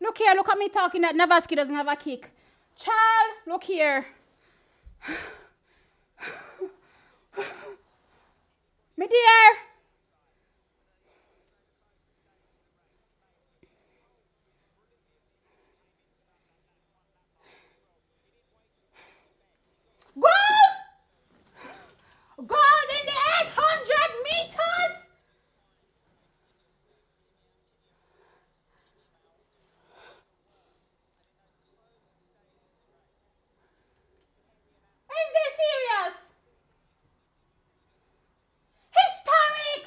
Look here, look at me talking that Navaski doesn't have a kick. Child, look here. Me dear. Gold! Gold in the 800 meters! Is this serious? Historic!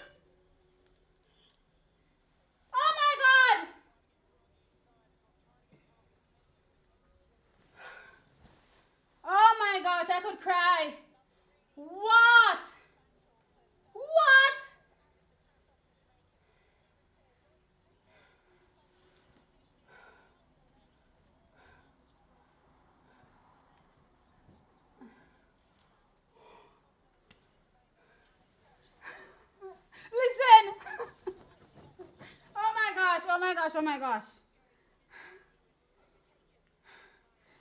Oh my god! Oh my gosh, I could cry. What? What? Listen. Oh my gosh, oh my gosh, oh my gosh.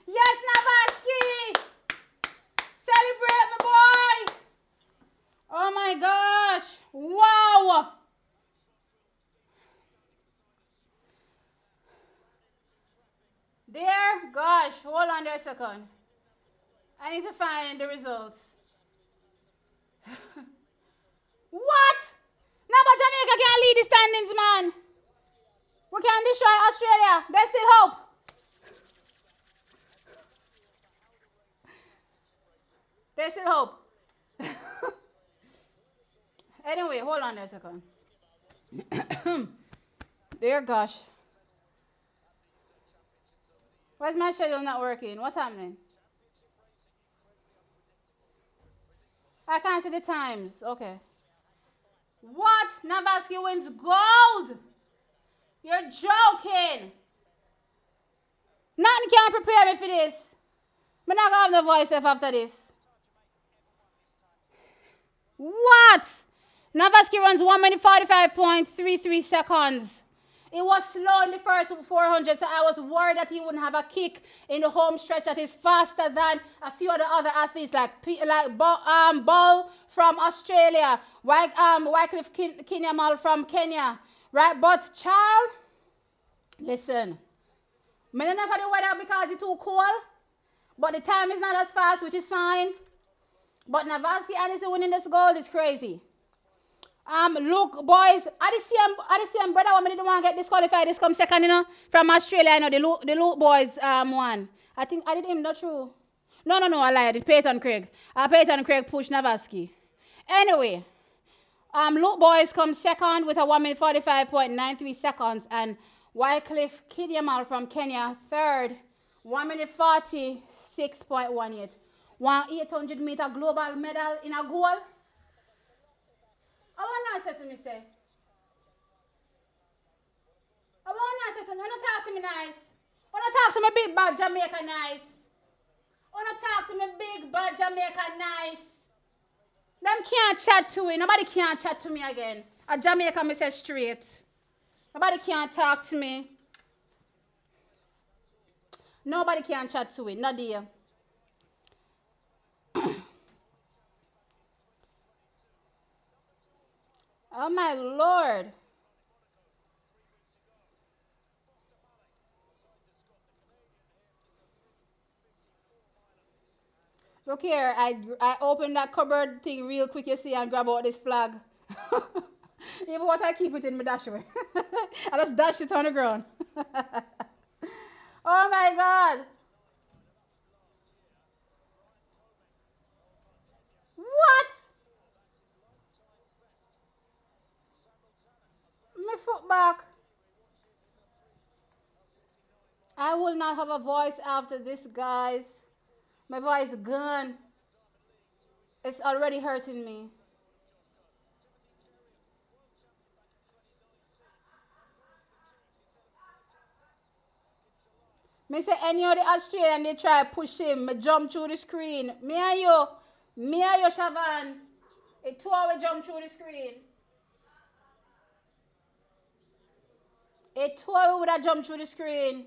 Yes, Navaski! Celebrate, my boy! Oh my gosh! Wow! There, gosh, hold on there a second. I need to find the results. What? Now, but Jamaica can't lead the standings, man. We can destroy Australia. There's still hope. There's still hope. Anyway, hold on there a second. Dear gosh. Why's my schedule not working? What's happening? I can't see the times. Okay. What? Navaski wins gold. You're joking. Nothing can prepare me for this. I'm not gonna have no voice after this. What? Navaski runs 1 minute 45.33 seconds. It was slow in the first 400, so I was worried that he wouldn't have a kick in the home stretch that is faster than a few of the other athletes, like Ball from Australia, Wycliffe Kinyamal from Kenya, right? But child, listen, I don't know for the weather because it's too cold, but the time is not as fast, which is fine. But Navaski honestly winning this gold is crazy. Look, boys, I the same brother when I didn't want to get disqualified. This come second, from Australia. The Luke boys won. I think I did him not true. No, I lied. It's Peyton Craig. Peyton Craig pushed Navaski. Anyway, Luke boys come second with a 1 minute 45.93 seconds, and Wycliffe Kidyamal from Kenya third, 1 minute 46.18. 800-meter global medal in a goal. I want to say to me, say. I want to say to me, don't talk to me nice. Don't talk to me big bad Jamaica nice. Don't talk to me big bad Jamaica nice. Them can't chat to me. Nobody can't chat to me again. A Jamaica me say straight. Nobody can't talk to me. Nobody can chat to it. Not there. Oh my Lord. Look here, I opened that cupboard thing real quick, you see, and grab out this flag. Even what I keep it in my dash away. I just dash it on the ground. Oh my God. What? My foot back. I will not have a voice after this, guys. My voice gone. It's already hurting me. Me say any of the Australian they try push him, me jump through the screen. Me and you, Shavan. It 2 hour jump through the screen. It 2 hour would have jumped through the screen.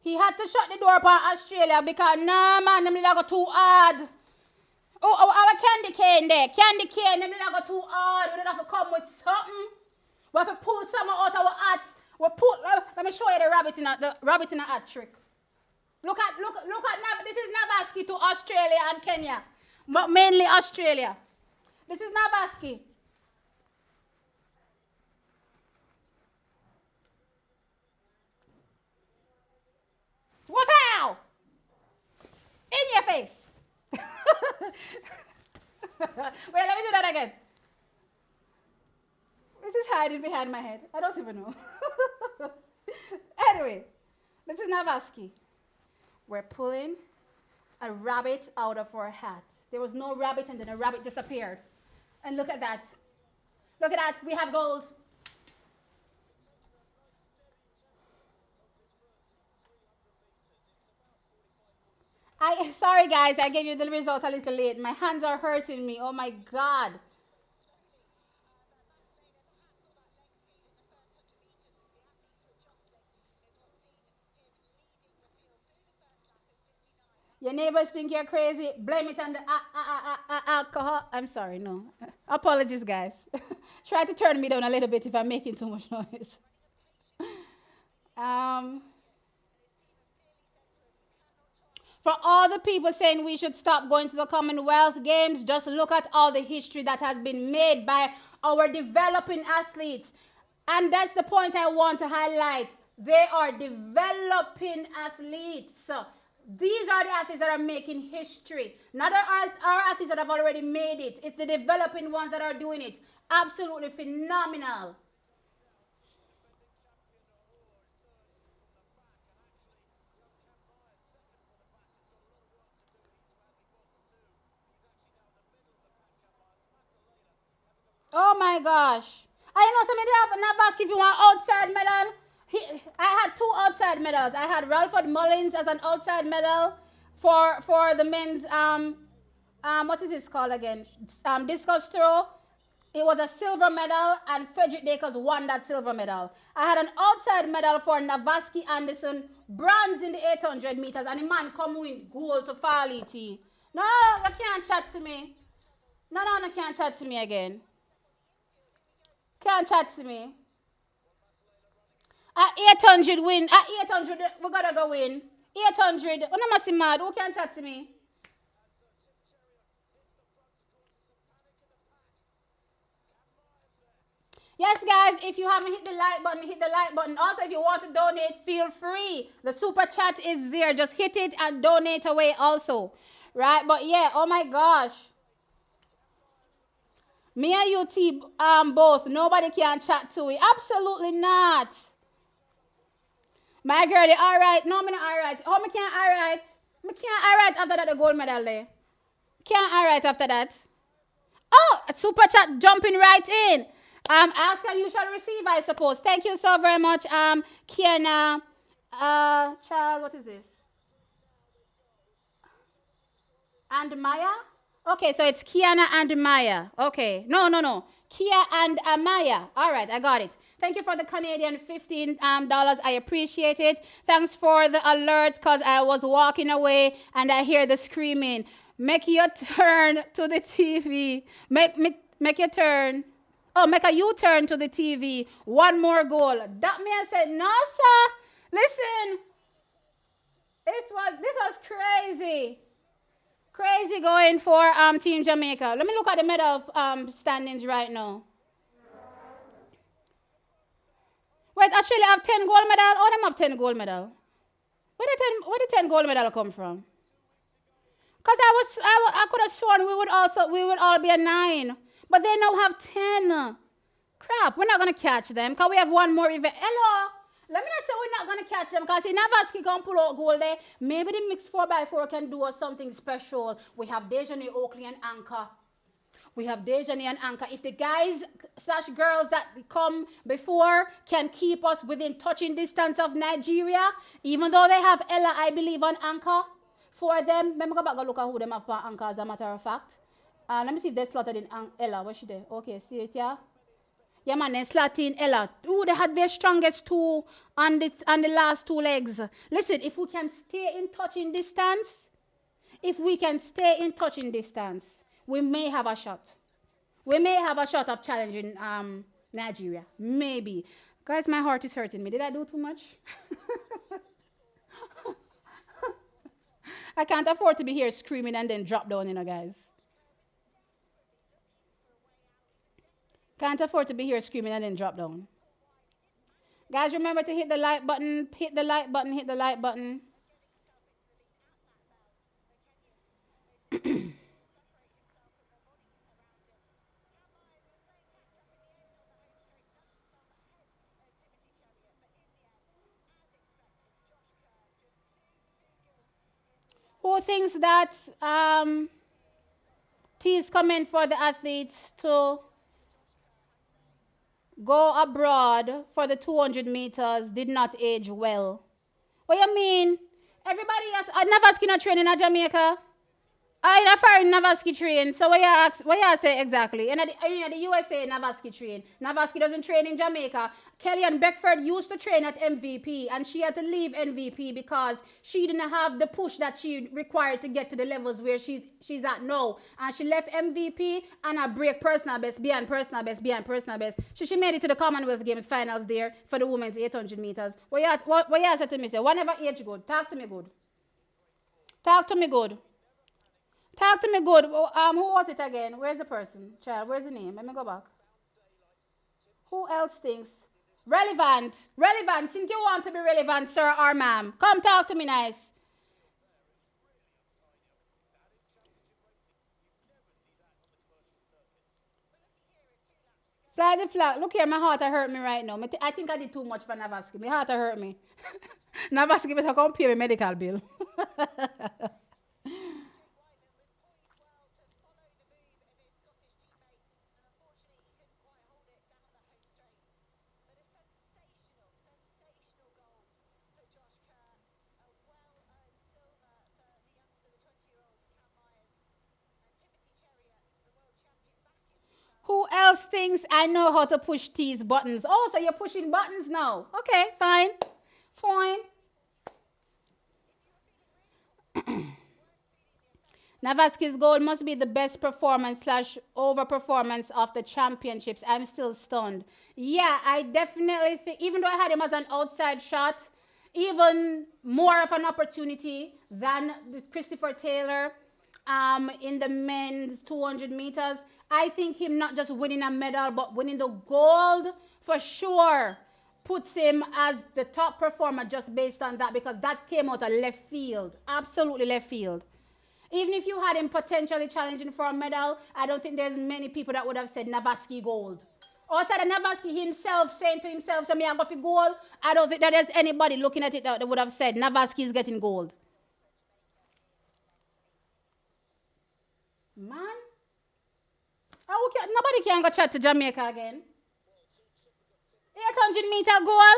He had to shut the door upon Australia because nah man, them little go too hard. Our candy cane there. Candy cane, them little go too hard. We don't have to come with something. We have to pull something out our hat. Let me show you the rabbit in a hat trick. Look at this is Navaski to Australia and Kenya. But mainly Australia. This is Navaski. Wow! In your face. Wait, let me do that again. This is hiding behind my head. I don't even know. Anyway, this is Navaski. We're pulling a rabbit out of our hat. There was no rabbit, and then a rabbit just appeared. And look at that. Look at that. We have gold. Sorry guys, I gave you the result a little late. My hands are hurting me. Oh my God. Your neighbors think you're crazy. Blame it on the alcohol. I'm sorry, no. Apologies, guys. Try to turn me down a little bit if I'm making too much noise. Um, for all the people saying we should stop going to the Commonwealth Games, just look at all the history that has been made by our developing athletes. And that's the point I want to highlight. They are developing athletes. These are the athletes that are making history. Not our athletes that have already made it. It's the developing ones that are doing it. Absolutely phenomenal. Oh my gosh. I know somebody have asked if you want outside medal. I had two outside medals. I had Ralford Mullins as an outside medal for the men's what is this called again? Discus throw. It was a silver medal, and Frederick Dakers won that silver medal. I had an outside medal for Navaski Anderson, bronze in the 800 meters, and the man come win gold to Farley T. No, you can't chat to me. No, no, can't chat to me again. Can't chat to me. At 800 win. At 800, we gotta go win. 800. When I'm mad, who can chat to me? Yes, guys, if you haven't hit the like button, hit the like button. Also, if you want to donate, feel free. The super chat is there. Just hit it and donate away also. Right? But yeah, oh my gosh. Me and you, T, both. Nobody can chat to it. Absolutely not. My girl, you alright? No, me not alright. Oh, me can't alright. Me can't alright after that the gold medal there. Can't alright after that. Oh, super chat jumping right in. Ask and you shall receive, I suppose. Thank you so very much, Kiana. Child, what is this? And Maya? Okay, so it's Kiana and Maya. Okay. No. Kia and Amaya. All right, I got it. Thank you for the Canadian $15. I appreciate it. Thanks for the alert because I was walking away and I hear the screaming. Make your turn to the TV. Make your turn. Oh, make a U-turn to the TV. One more goal. That man said, no, sir. Listen, this was crazy. Crazy going for Team Jamaica. Let me look at the medal standings right now. Wait, Australia have 10 gold medal? Oh, them have 10 gold medal. Where the 10 gold medal come from? Because I could have sworn we would all be a 9. But they now have 10. Crap, we're not gonna catch them because we have one more event. Hello. Let me not say we're not gonna catch them because if Navaski can pull out gold there, maybe the mixed 4x4 can do us something special. We have Dejani, Oakley, and Anchor. We have Dejani and Anchor. If the guys slash girls that come before can keep us within touching distance of Nigeria, even though they have Ella, I believe, on Anchor for them. Let me go back and look at who them have for Anchor as a matter of fact. Let me see if they slotted in Ella. Where's she there? Okay, see it here. Yeah, man, then Slatin Ella. Ooh, they had their strongest two on the last two legs. Listen, if we can stay in touching distance, we may have a shot. We may have a shot of challenging Nigeria. Maybe. Guys, my heart is hurting me. Did I do too much? I can't afford to be here screaming and then drop down, guys. Can't afford to be here screaming and then drop down. Guys, remember to hit the like button, hit the like button, hit the like button. Who thinks that T is coming for the athletes to go abroad for the 200 meters did not age well? What you mean? Everybody has never skin a training in Jamaica. I in a foreign Navaski train. So what you say exactly? In the USA Navaski train. Navaski doesn't train in Jamaica. Kellyanne Beckford used to train at MVP and she had to leave MVP because she didn't have the push that she required to get to the levels where she's at now. And she left MVP and a break personal best, beyond personal best, beyond personal best. She made it to the Commonwealth Games finals there for the women's 800 meters. What you say to me? Say, whatever age good. Talk to me good. Talk to me good. Talk to me good. Who was it again? Where's the person? Child, where's the name? Let me go back. Who else thinks? Relevant. Relevant. Since you want to be relevant, sir or ma'am. Come talk to me nice. Fly the flag. Look here, my heart hurt me right now. I think I did too much for Navaski. My heart hurt me. Navaski better come pay my medical bill. things, I know how to push these buttons. Oh, so you're pushing buttons now. Okay, fine. Fine. Navaski's goal must be the best performance slash overperformance of the championships. I'm still stunned. Yeah, I definitely think, even though I had him as an outside shot, even more of an opportunity than Christopher Taylor in the men's 200 meters. I think him not just winning a medal, but winning the gold for sure puts him as the top performer just based on that because that came out of left field. Absolutely left field. Even if you had him potentially challenging for a medal, I don't think there's many people that would have said Navaski gold. Outside of Navaski himself saying to himself, so me I go for gold, I don't think that there's anybody looking at it that would have said Navaski is getting gold. Man, nobody can go chat to Jamaica again. 800-meter goal.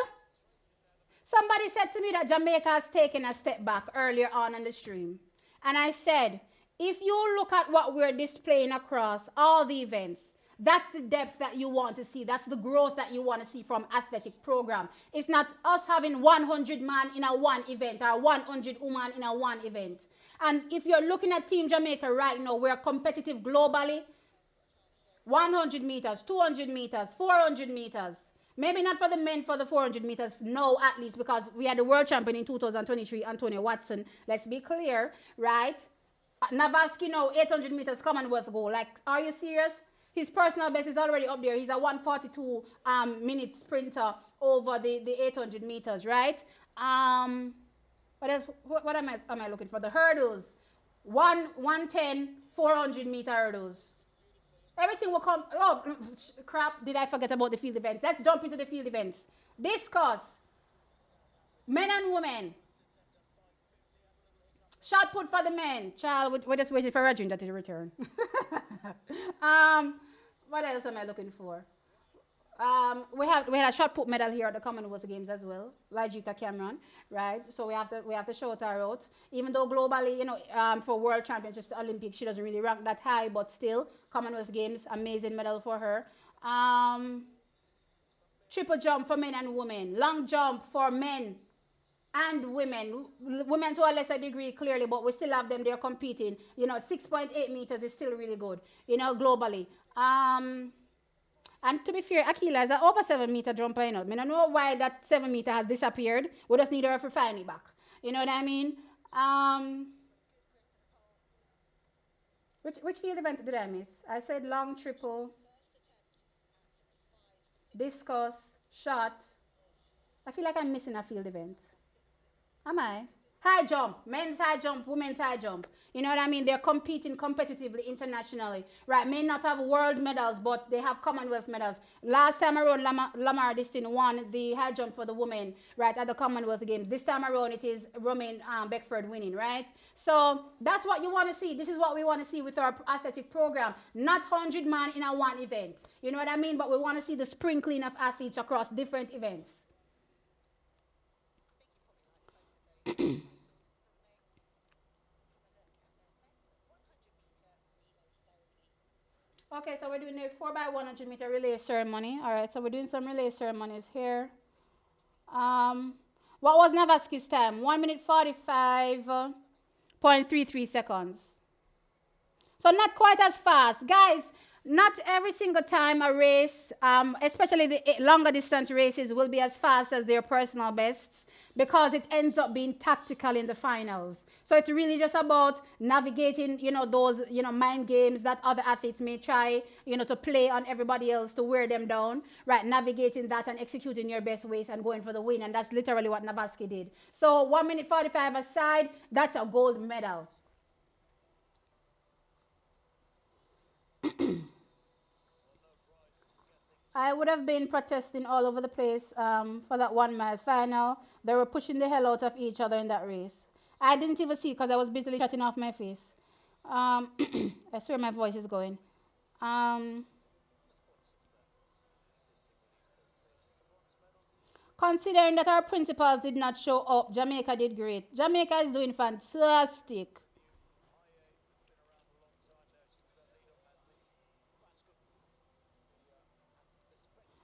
Somebody said to me that Jamaica has taken a step back earlier on in the stream. And I said, if you look at what we're displaying across all the events, that's the depth that you want to see. That's the growth that you want to see from athletic program. It's not us having 100 man in a one event or 100 woman in a one event. And if you're looking at Team Jamaica right now, we're competitive globally. 100 meters, 200 meters, 400 meters. Maybe not for the men for the 400 meters, no, at least, because we had the world champion in 2023, Antonio Watson. Let's be clear, right? Navaski now, 800 meters Commonwealth goal. Like, are you serious? His personal best is already up there. He's a 142 minute sprinter over the 800 meters, right? What else? What am I looking for? The hurdles. 110, 400 meter hurdles. Everything will come. Oh, crap. Did I forget about the field events? Let's jump into the field events. Discus. Men and women. Shot put for the men. Child, we're just waiting for Rajendra to return. What else am I looking for? We had a shot put medal here at the Commonwealth Games as well, Lajita Cameron, right? So we have to shout her out. Even though globally, for World Championships, Olympics, she doesn't really rank that high, but still, Commonwealth Games, amazing medal for her. Triple jump for men and women, long jump for men and women. Women to a lesser degree, clearly, but we still have them there competing. 6.8 meters is still really good, globally. And to be fair, Akila is an over 7 meter jumper, I don't know why that 7 meter has disappeared. We just need her to find it back. You know what I mean? Which field event did I miss? I said long triple, discus, shot. I feel like I'm missing a field event. Am I? High jump, men's high jump, women's high jump. You know what I mean? They're competing competitively internationally, right? May not have world medals, but they have Commonwealth medals. Last time around, Lamar Distin won the high jump for the women, right, at the Commonwealth Games. This time around, it is Romaine Beckford winning, right? So that's what you want to see. This is what we want to see with our athletic program. Not 100 man in a one event. You know what I mean? But we want to see the sprinkling of athletes across different events. Okay, so we're doing a 4x100 meter relay ceremony. All right, so we're doing some relay ceremonies here. What was Navaski's time? 1 minute 45.33 seconds. So not quite as fast. Guys, not every single time a race, especially the longer distance races, will be as fast as their personal bests because it ends up being tactical in the finals. So it's really just about navigating, those, mind games that other athletes may try, to play on everybody else to wear them down, right? Navigating that and executing your best ways and going for the win. And that's literally what Navaski did. So 1 minute 45 aside, that's a gold medal. I would have been protesting all over the place for that 1 mile final. They were pushing the hell out of each other in that race. I didn't even see because I was busily shutting off my face. I swear my voice is going. Considering that our principals did not show up, Jamaica did great. Jamaica is doing fantastic.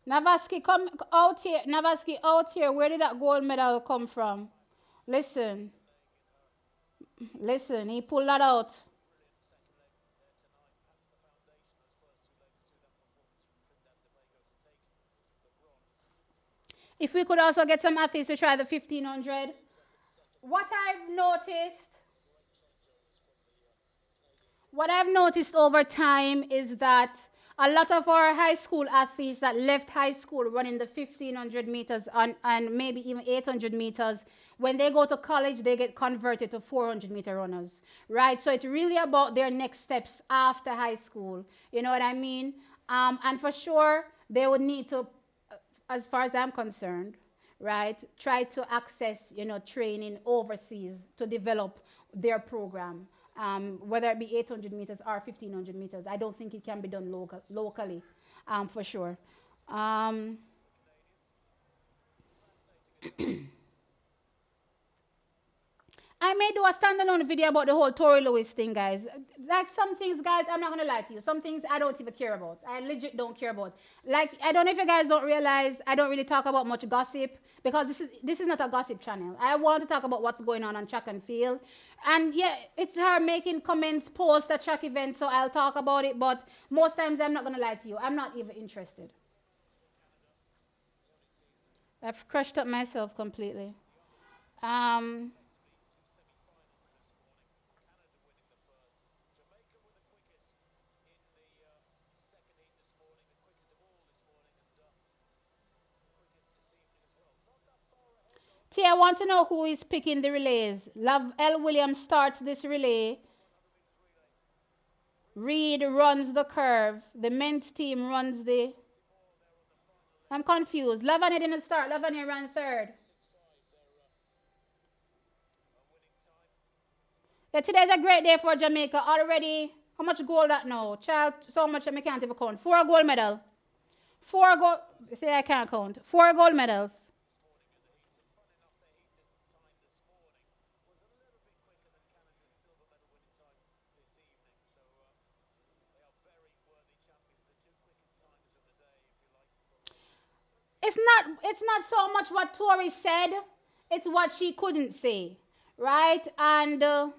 Navaski, come out here. Navaski, out here. Where did that gold medal come from? Listen, listen. He pulled that out. If we could also get some athletes to try the 1500. What I've noticed What I've noticed over time is that a lot of our high school athletes that left high school running the 1500 meters and maybe even 800 meters, when they go to college, they get converted to 400-meter runners, right? So it's really about their next steps after high school. You know what I mean? And for sure, they would need to, as far as I'm concerned, right, try to access, training overseas to develop their program, whether it be 800 meters or 1500 meters. I don't think it can be done locally, for sure. Um, I may do a standalone video about the whole Tory Lewis thing, guys. Like some things, guys, I'm not gonna lie to you. Some things I don't even care about. I legit don't care about. Like I don't know if you guys don't realize I don't really talk about much gossip because this is not a gossip channel. I want to talk about what's going on track and field. And yeah, it's her making comments, post at track events, so I'll talk about it. But most times I'm not gonna lie to you. I'm not even interested. I've crushed up myself completely. Um, T, I want to know who is picking the relays. Love L. Williams starts this relay. Reed runs the curve. The men's team runs the. I'm confused. Lavanya didn't start. Lavanya ran third. Yeah, today's a great day for Jamaica. Already, how much gold that now? Child, so much I can't even count. 4 gold medal. 4 gold. Say I can't count. 4 gold medals. It's not so much what Tori said. It's what she couldn't say, right? And as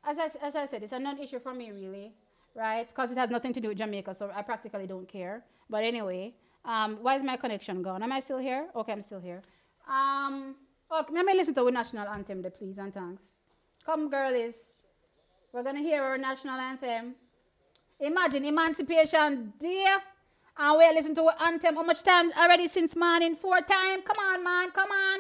I said, it's a non-issue for me, really, right? Because it has nothing to do with Jamaica, so I practically don't care. But anyway, why is my connection gone? Am I still here? Okay, I'm still here. Um, okay, let me listen to our national anthem, there, please, and thanks. Come, girlies. We're going to hear our national anthem. Imagine Emancipation Day, and we're listening to our anthem. How much time already since morning? 4 times? Come on, man, come on.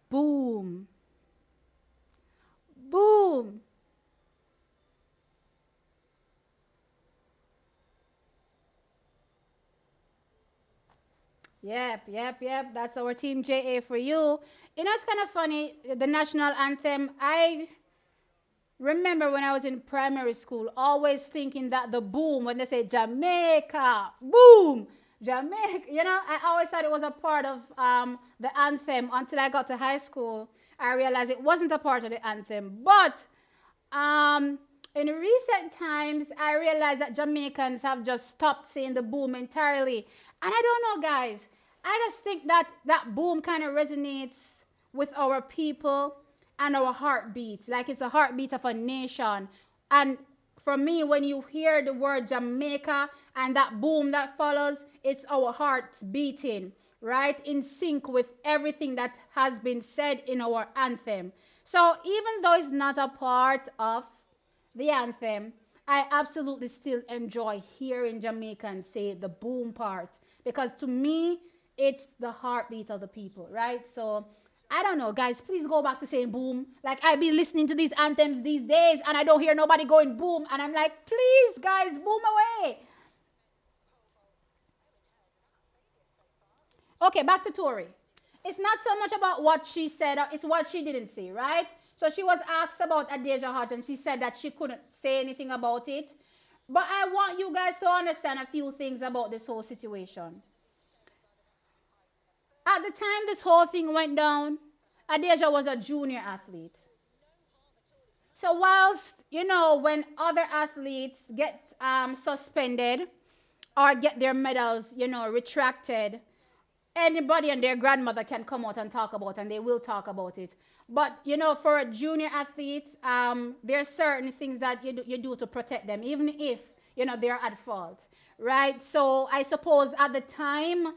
Boom, boom. Yep. That's our team JA for you. It's kind of funny, the national anthem. I remember when I was in primary school, always thinking that the boom, when they say Jamaica, boom, Jamaica, I always thought it was a part of the anthem until I got to high school. I realized it wasn't a part of the anthem. But um, in recent times, I realized that Jamaicans have just stopped saying the boom entirely. And I don't know, guys. I just think that that boom kind of resonates with our people and our heartbeats. Like it's a heartbeat of a nation. And for me, when you hear the word Jamaica and that boom that follows, it's our hearts beating, right? In sync with everything that has been said in our anthem. So even though it's not a part of the anthem, I absolutely still enjoy hearing Jamaicans say the boom part because to me, it's the heartbeat of the people, right? So I don't know, guys. Please go back to saying boom. Like I be listening to these anthems these days, and I don't hear nobody going boom, and I'm like, please, guys, boom away. Okay, back to Tori. It's not so much about what she said, it's what she didn't say, right? So she was asked about Adeja Hart, and she said that she couldn't say anything about it. But I want you guys to understand a few things about this whole situation. At the time this whole thing went down, Adeja was a junior athlete. So whilst when other athletes get suspended or get their medals retracted, anybody and their grandmother can come out and talk about it, and they will talk about it. But for a junior athletes, there are certain things that you do to protect them, even if they're at fault, right? So I suppose at the time,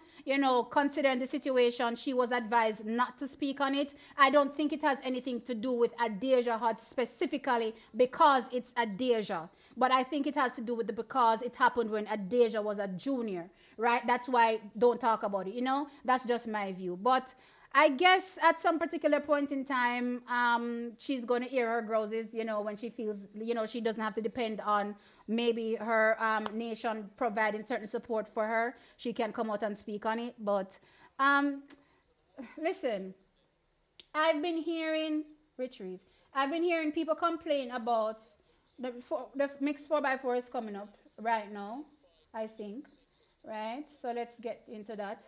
considering the situation, she was advised not to speak on it. I don't think it has anything to do with Adeja Hut specifically because it's Adeja, but I think it has to do with the because it happened when Adeja was a junior, right? That's why don't talk about it. That's just my view. But I guess at some particular point in time, she's going to air her grosses, when she feels, she doesn't have to depend on maybe her nation providing certain support for her. She can come out and speak on it. But um, listen, I've been hearing, retrieve, I've been hearing people complain about the mixed 4x4 is coming up right now, I think. Right? So let's get into that.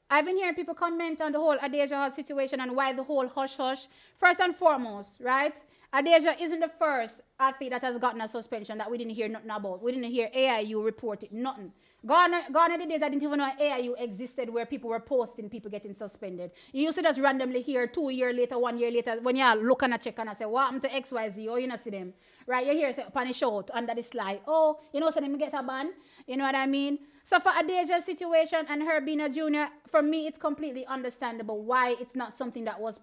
I've been hearing people comment on the whole Adeja Hall situation and why the whole hush hush. First and foremost, right? Adeja isn't the first athlete that has gotten a suspension that we didn't hear nothing about. We didn't hear AIU report it, nothing. Gone are the days I didn't even know AIU existed where people were posting people getting suspended. You used to just randomly hear 2 years later, 1 year later, when you look and check and I say, what happened to XYZ? Oh, you know see them. Right? You hear say punish out under the slide. Oh, so them get a ban. You know what I mean? So for Adeja's situation and her being a junior, for me it's completely understandable why it's not something that was,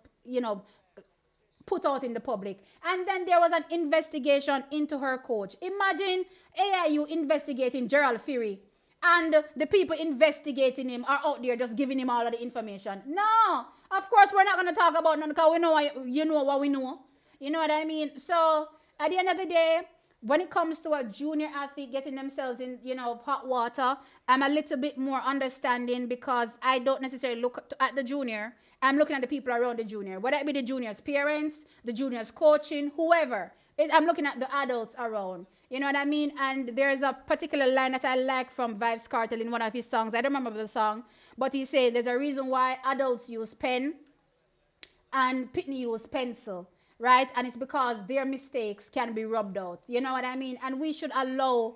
put out in the public. And then there was an investigation into her coach. Imagine AIU investigating Gerald Fury and the people investigating him are out there just giving him all of the information. No, of course we're not going to talk about none because we know what we know. You know what I mean? So at the end of the day, when it comes to a junior athlete getting themselves in, hot water, I'm a little bit more understanding because I don't necessarily look at the junior. I'm looking at the people around the junior, whether it be the junior's parents, the junior's coaching, whoever. I'm looking at the adults around. You know what I mean? And there's a particular line that I like from Vibes Cartel in one of his songs. I don't remember the song, but he said there's a reason why adults use pen and Pitney use pencil, right? And it's because their mistakes can be rubbed out. You know what I mean? And we should allow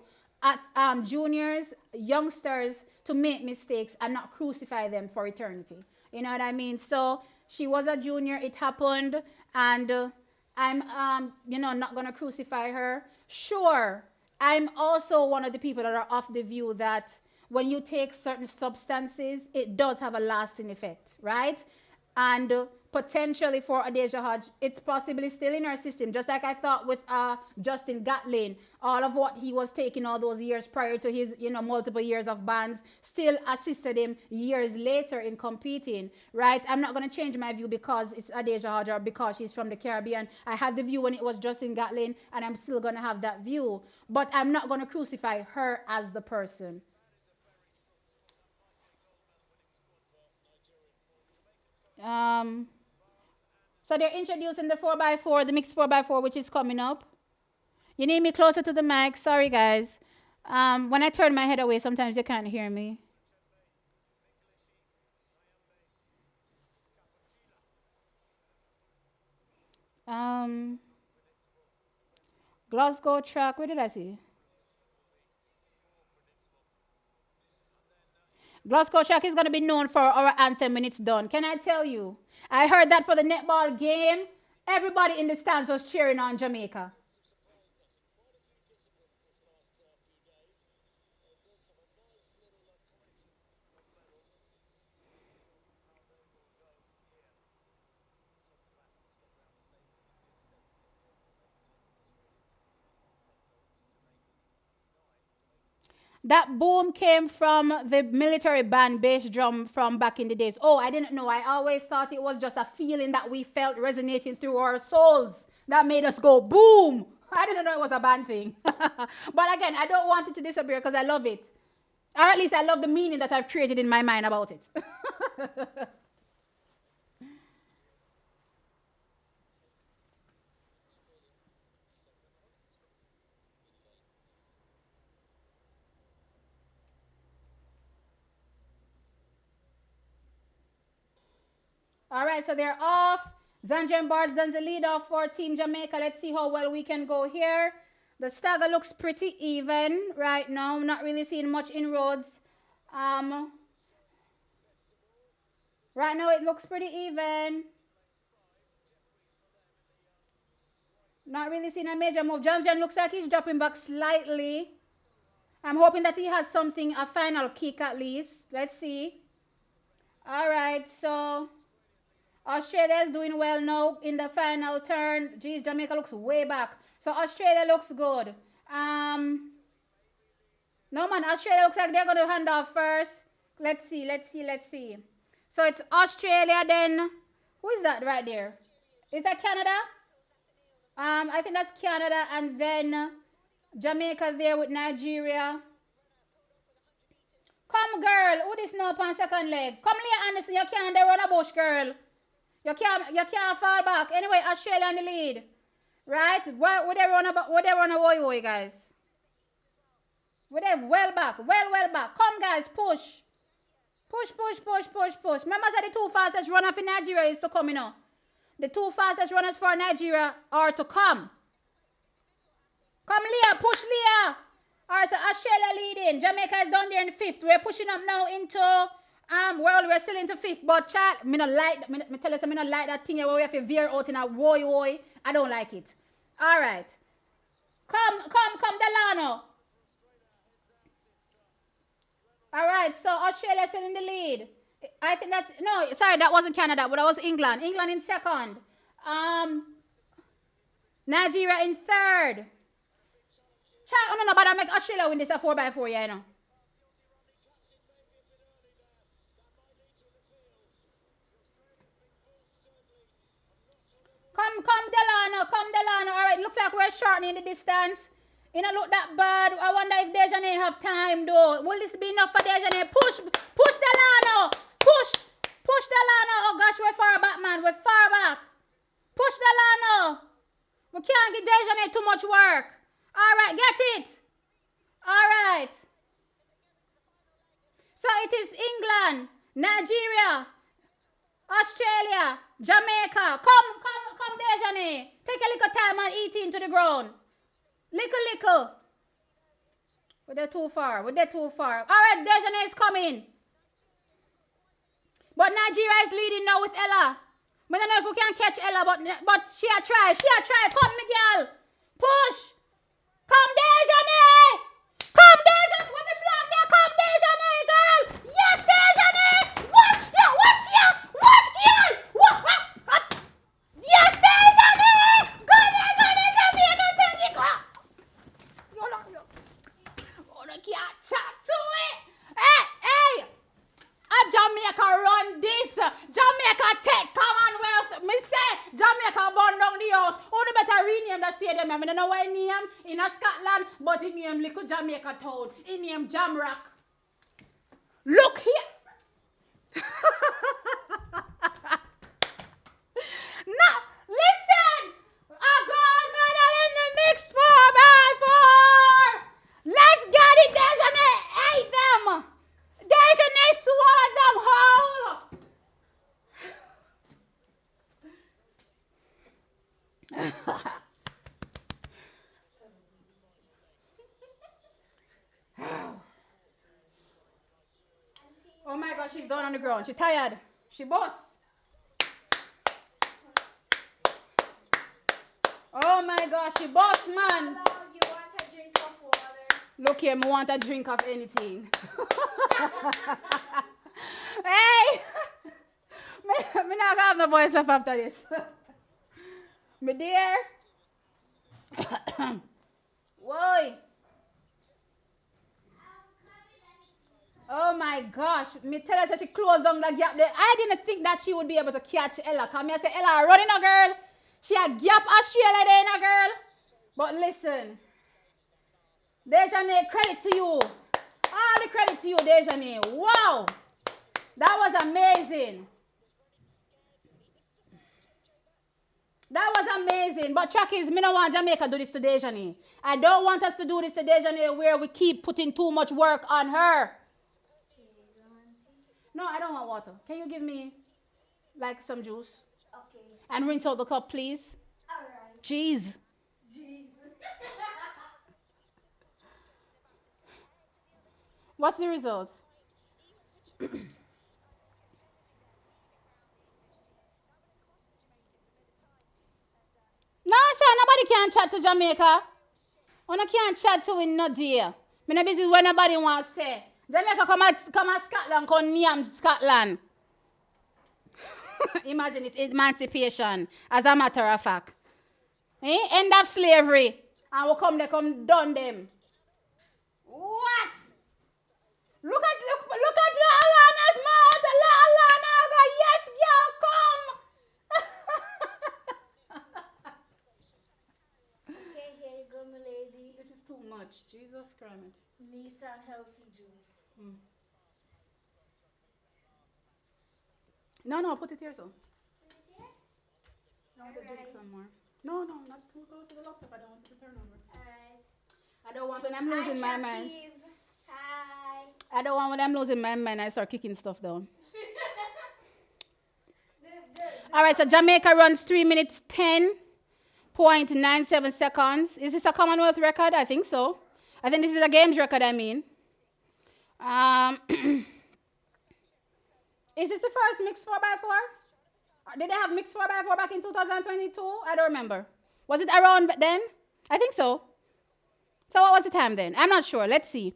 juniors, youngsters to make mistakes and not crucify them for eternity. You know what I mean? So she was a junior, it happened, and I'm, not going to crucify her. Sure, I'm also one of the people that are of the view that when you take certain substances, it does have a lasting effect, right? And potentially for Adeja Hodge, it's possibly still in her system. Just like I thought with Justin Gatlin, all of what he was taking all those years prior to his, multiple years of bans still assisted him years later in competing, right? I'm not going to change my view because it's Adeja Hodge or because she's from the Caribbean. I had the view when it was Justin Gatlin, and I'm still going to have that view. But I'm not going to crucify her as the person. Um, So they're introducing the 4x4, the mixed 4x4, which is coming up. You need me closer to the mic. Sorry, guys. When I turn my head away, sometimes you can't hear me. Um, Glasgow track. Where did I see? Glasgow track is going to be known for our anthem when it's done. Can I tell you? I heard that for the netball game, everybody in the stands was cheering on Jamaica. That boom came from the military band bass drum from back in the days. Oh, I didn't know. I always thought it was just a feeling that we felt resonating through our souls that made us go boom. I didn't know it was a band thing. But again, I don't want it to disappear because I love it. Or at least I love the meaning that I've created in my mind about it. All right, so they're off. Zanjan Bars done the lead off for Team Jamaica. Let's see how well we can go here. The stagger looks pretty even right now. Not really seeing much inroads. Um, right now it looks pretty even. Not really seeing a major move. Zanjan looks like he's dropping back slightly. I'm hoping that he has something, a final kick at least. Let's see. All right, so Australia is doing well now in the final turn. Geez, Jamaica looks way back. So Australia looks good. Um, no man, Australia looks like they're going to hand off first. Let's see, let's see, let's see. So it's Australia then. Who is that right there? Is that Canada? I think that's Canada and then Jamaica there with Nigeria. Come girl, who this now on second leg? Come Leah Anderson, you can't run a bush girl. You can't fall back. Anyway, Australia in the lead. Right? What they run a woy guys? What they well back. Well back. Come guys, push. Push. Remember that the two fastest runners for Nigeria is to come, you know. The two fastest runners for Nigeria are to come. Come Leah, push Leah. Alright, so Australia leading. Jamaica is down there in fifth. We're pushing up now into well, we're still into fifth, but child, me not like me tell you, me not like that thing where we have to veer out in a woy. I don't like it. Alright. Come, Delano. Alright, so Australia still in the lead. I think that's no, sorry, that wasn't Canada, but that was England. England in second. Nigeria in third. Child, oh no, but I make Australia win this a 4x4, yeah, you know. Come Delano. All right, looks like we're shortening the distance. It don't look that bad. I wonder if Dejanay have time though. Will this be enough for Dejanay? Push Delano. Push Delano. Oh gosh, we're far back, man. We're far back. Push Delano. We can't give Dejanay too much work. All right, get it. All right. So it is England, Nigeria, Australia, Jamaica. Come, Dejanay. Take a little time and eat into the ground. Little. We're there too far. All right, Dejanay is coming. But Nigeria is leading now with Ella. I don't know if we can catch Ella, but she a try. Come, Miguel. Push. Come, Dejanay. When the flag there, come, Dejanay, girl. Yes, Dejanay. Watch, girl. What? Yes, Dejanay. Go there, Jamaica. Take it, clap. You can't chat to it. Hey. Jamaica run this. Jamaica take Commonwealth. Me say Jamaica burn down the house. Who the better rename the stadium? I don't know why name in a Scotland, but he name little Jamaica town. He name Jamrock. Look here. Now, listen. A gold medal in the mixed 4x4. Let's get it, Dejanay. Ate them. Dejanay swallowed them whole. Oh my gosh, she's down on the ground. She's tired. She boss. Oh my gosh, she boss, man. You want a drink of water? Look here, me want a drink of anything. Hey! me not gonna have no voice left after this. Me dear. Why? Oh my gosh. Me tell her that she closed down the gap there. I didn't think that she would be able to catch Ella. Come here say Ella running a girl. She a gap Australia there in a girl. But listen, Dejane, credit to you. All the credit to you, Dejane. Wow. That was amazing. That was amazing. But track is, me no want Jamaica do this to Dejane. I don't want us to do this to Dejane where we keep putting too much work on her. No, I don't want water. Can you give me like some juice? Okay. And rinse out the cup, please. Alright. Jeez. Jesus. What's the result? No, sir, nobody can chat to Jamaica. Una can't chat to him no dear. Me no busy when nobody wants to say. Jamaica come at Scotland, come near Scotland. Imagine it's emancipation, as a matter of fact. End of slavery. And we'll come there, come done them. What? Look at La Alana's mouth. La Alana go, yes, girl, come. Okay, here you go, my lady. This is too much. Jesus Christ. Nissan healthy juice. Mm. No, no, put it here, so. Put it here. I want to drink Alright. some more. No, no, not too close to the laptop. I don't want it to turn over. Alright. I don't want when I'm Hi, losing my mind. Chuckies. Hi. I don't want when I'm losing my mind, I start kicking stuff down. All right, so Jamaica runs 3 minutes 10.97 seconds. Is this a Commonwealth record? I think so. I think this is a games record, I mean. Is this the first mixed 4x4? Did they have mixed 4x4 back in 2022? I don't remember. Was it around then? I think so. So what was the time then? I'm not sure. Let's see.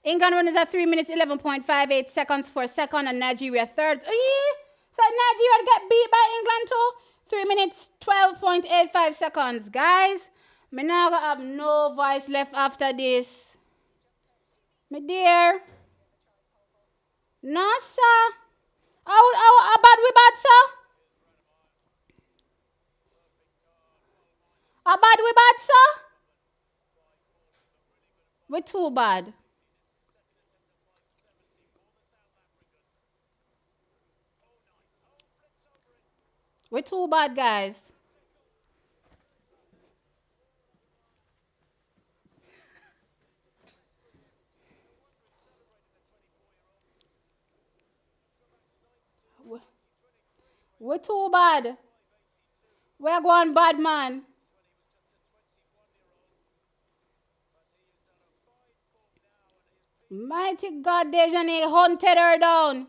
England runs at 3 minutes 11.58 seconds for second and Nigeria third. So Nigeria get beat by England too? 3 minutes 12.85 seconds. Guys, me now gonna have no voice left after this. My dear. No, sir. How bad we bad, sir? How bad we bad, sir? We too bad. We too bad, guys. We, we too bad. We're going bad, man. Mighty God, Dejane hunted her down.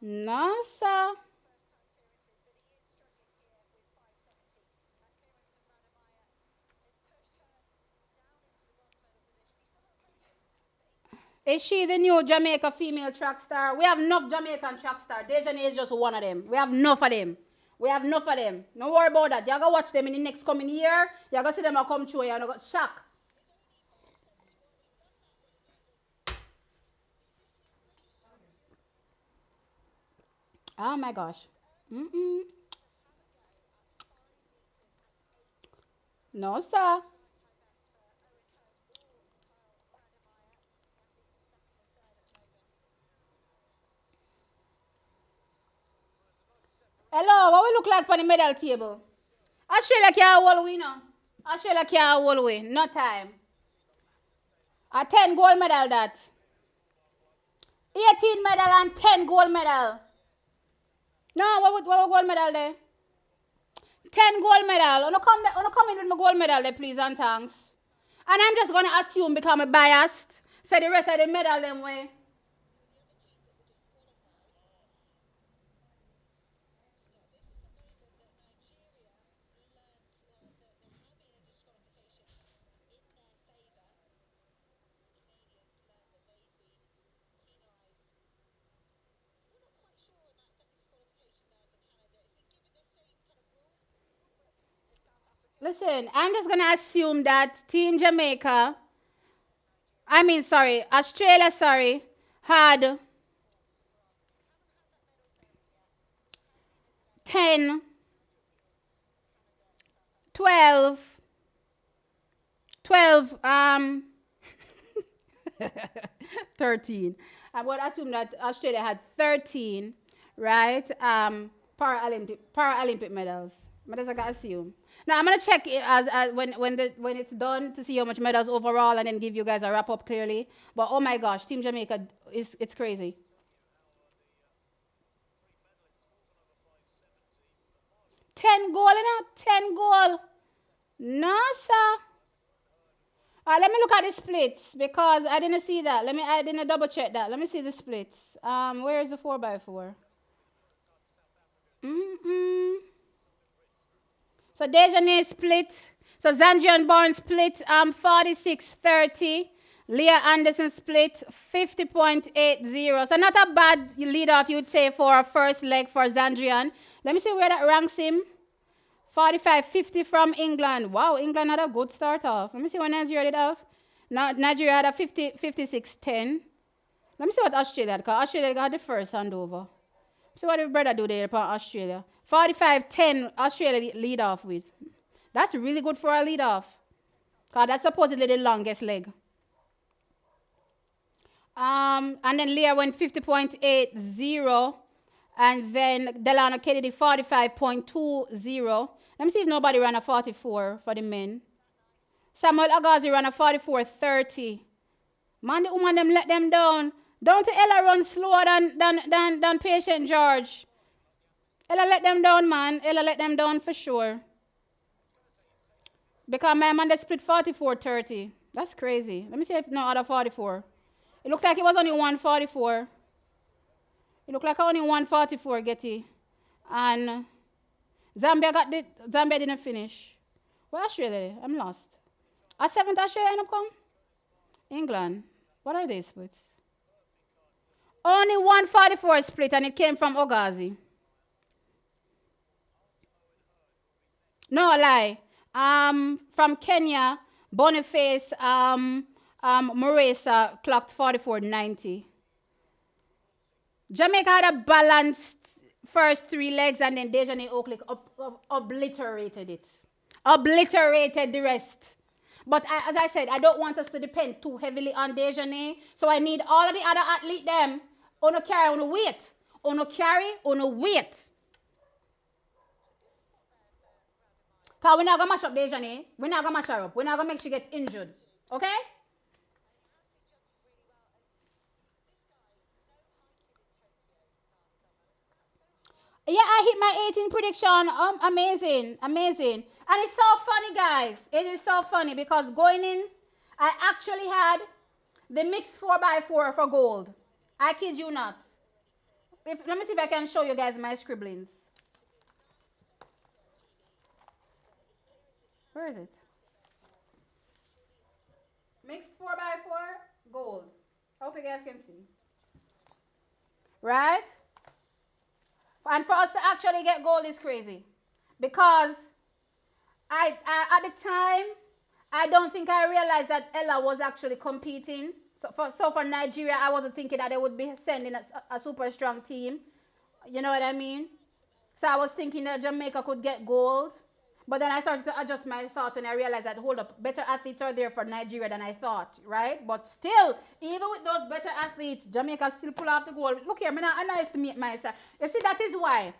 No, sir. Is she the new Jamaica female track star? We have enough Jamaican track star. Dejane is just one of them. We have enough of them. We have enough of them. Don't worry about that. You're going to watch them in the next coming year. You're going to see them come through. You're going to shock. Oh, my gosh. Mm-mm. No, sir. Hello, what we look like on the medal table? Australia can't hold we now. Australia can't hold we. No time. A 10 gold medal that. 18 medal and 10 gold medal. No, what gold medal there? 10 gold medal. Come in with my gold medal there, please, and thanks. And I'm just gonna assume become a biased. So the rest of the medal them way. Listen, I'm just gonna assume that Team Jamaica I mean, sorry, Australia, sorry, had 10, 12, 12, 13. I'm going to assume that Australia had 13, right? Paralympic medals. But as I can assume. Now I'm gonna check it as when it's done to see how much medals overall, and then give you guys a wrap up clearly. But oh my gosh, Team Jamaica is it's crazy. 10 goal in a 10 goal. No sir. Let me look at the splits because I didn't see that. I didn't double check that. Let me see the splits. Where is the 4x4? Mm-mm. So Dejanay split. So Zanjian Barnes split 46-30. Leah Anderson split 50.80. So not a bad lead off, you would say, for a first leg for Zandrian. Let me see where that ranks him. 45-50 from England. Wow, England had a good start off. Let me see what Nigeria did off. Nigeria had a 56-10. Let me see what Australia had, because Australia got the first handover. So what did brother do there for Australia? 45-10 Australia lead off with. That's really good for a lead off. Because that's supposedly the longest leg. And then Leah went 50.80. And then Delano Kennedy 45.20. Let me see if nobody ran a 44 for the men. Samuel Agazi ran a 44.30. Man, the woman them let them down. Don't Ella run slower than Patient George. Ella let them down, man. Ella let them down for sure. Because my man they split 44-30. That's crazy. Let me see if no other 44. It looks like it was only 144. It looked like only 144, Getty. And Zambia didn't finish. Where Australia? I'm lost. A seventh Australia end up come? England. What are they splits? Only 144 split, and it came from Ogazi. No lie. From Kenya, Boniface Moresa clocked 44.90. Jamaica had a balanced first three legs, and then Dejanay Oakley obliterated it. Obliterated the rest. But as I said, I don't want us to depend too heavily on Dejanay. So I need all of the other athletes them on a carry, on a weight. On a carry, on a weight. Because we're not going to mash up Dejanay. We're not going to mash her up. We're not going to make she get injured. Okay? Yeah, I hit my 18 prediction. Amazing. Amazing. And it's so funny, guys. It is so funny because going in, I actually had the mixed 4x4 for gold. I kid you not. Let me see if I can show you guys my scribblings. Where is it? Mixed 4x4, gold. I hope you guys can see. Right? And for us to actually get gold is crazy. Because I at the time, I don't think I realized that Ella was actually competing. So for Nigeria, I wasn't thinking that they would be sending a super strong team. You know what I mean? So I was thinking that Jamaica could get gold. But then I started to adjust my thoughts and I realized that, hold up, better athletes are there for Nigeria than I thought, right? But still, even with those better athletes, Jamaica still pull off the goal. Look here, I underestimate myself. You see, that is why.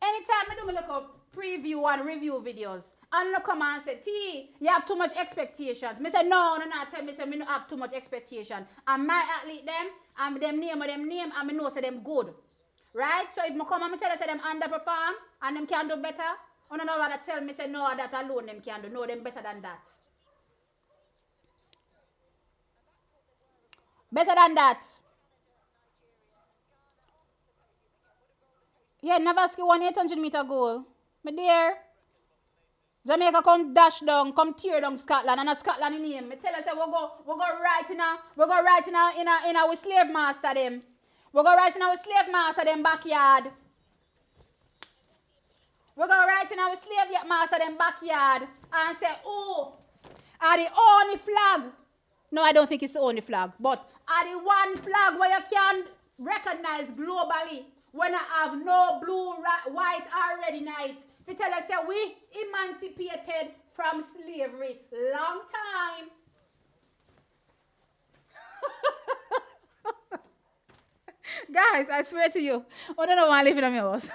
Anytime I do my little preview and review videos, and look come and say, T, you have too much expectations. Me say, no, tell me, say, me don't have too much expectation. And my athlete them, and them name, and me know say them good. Right? So if I come and tell you say them underperform and them can do better, you don't know what tell me say no, that alone them can do. No, them better than that. Better than that. Yeah, Navaski won 800-meter goal. My dear, Jamaica come dash down, come tear down Scotland, and a Scotland in name. Me tell you say we go right in our slave master them. We go right in our slave master them backyard. We go right in our slave master them backyard and say, oh, are the only flag. No, I don't think it's the only flag. But are the one flag where you can recognize globally when I have no blue, white, or red in it. We tell us that we emancipated from slavery long time. Guys, I swear to you, I don't know why I live in a house.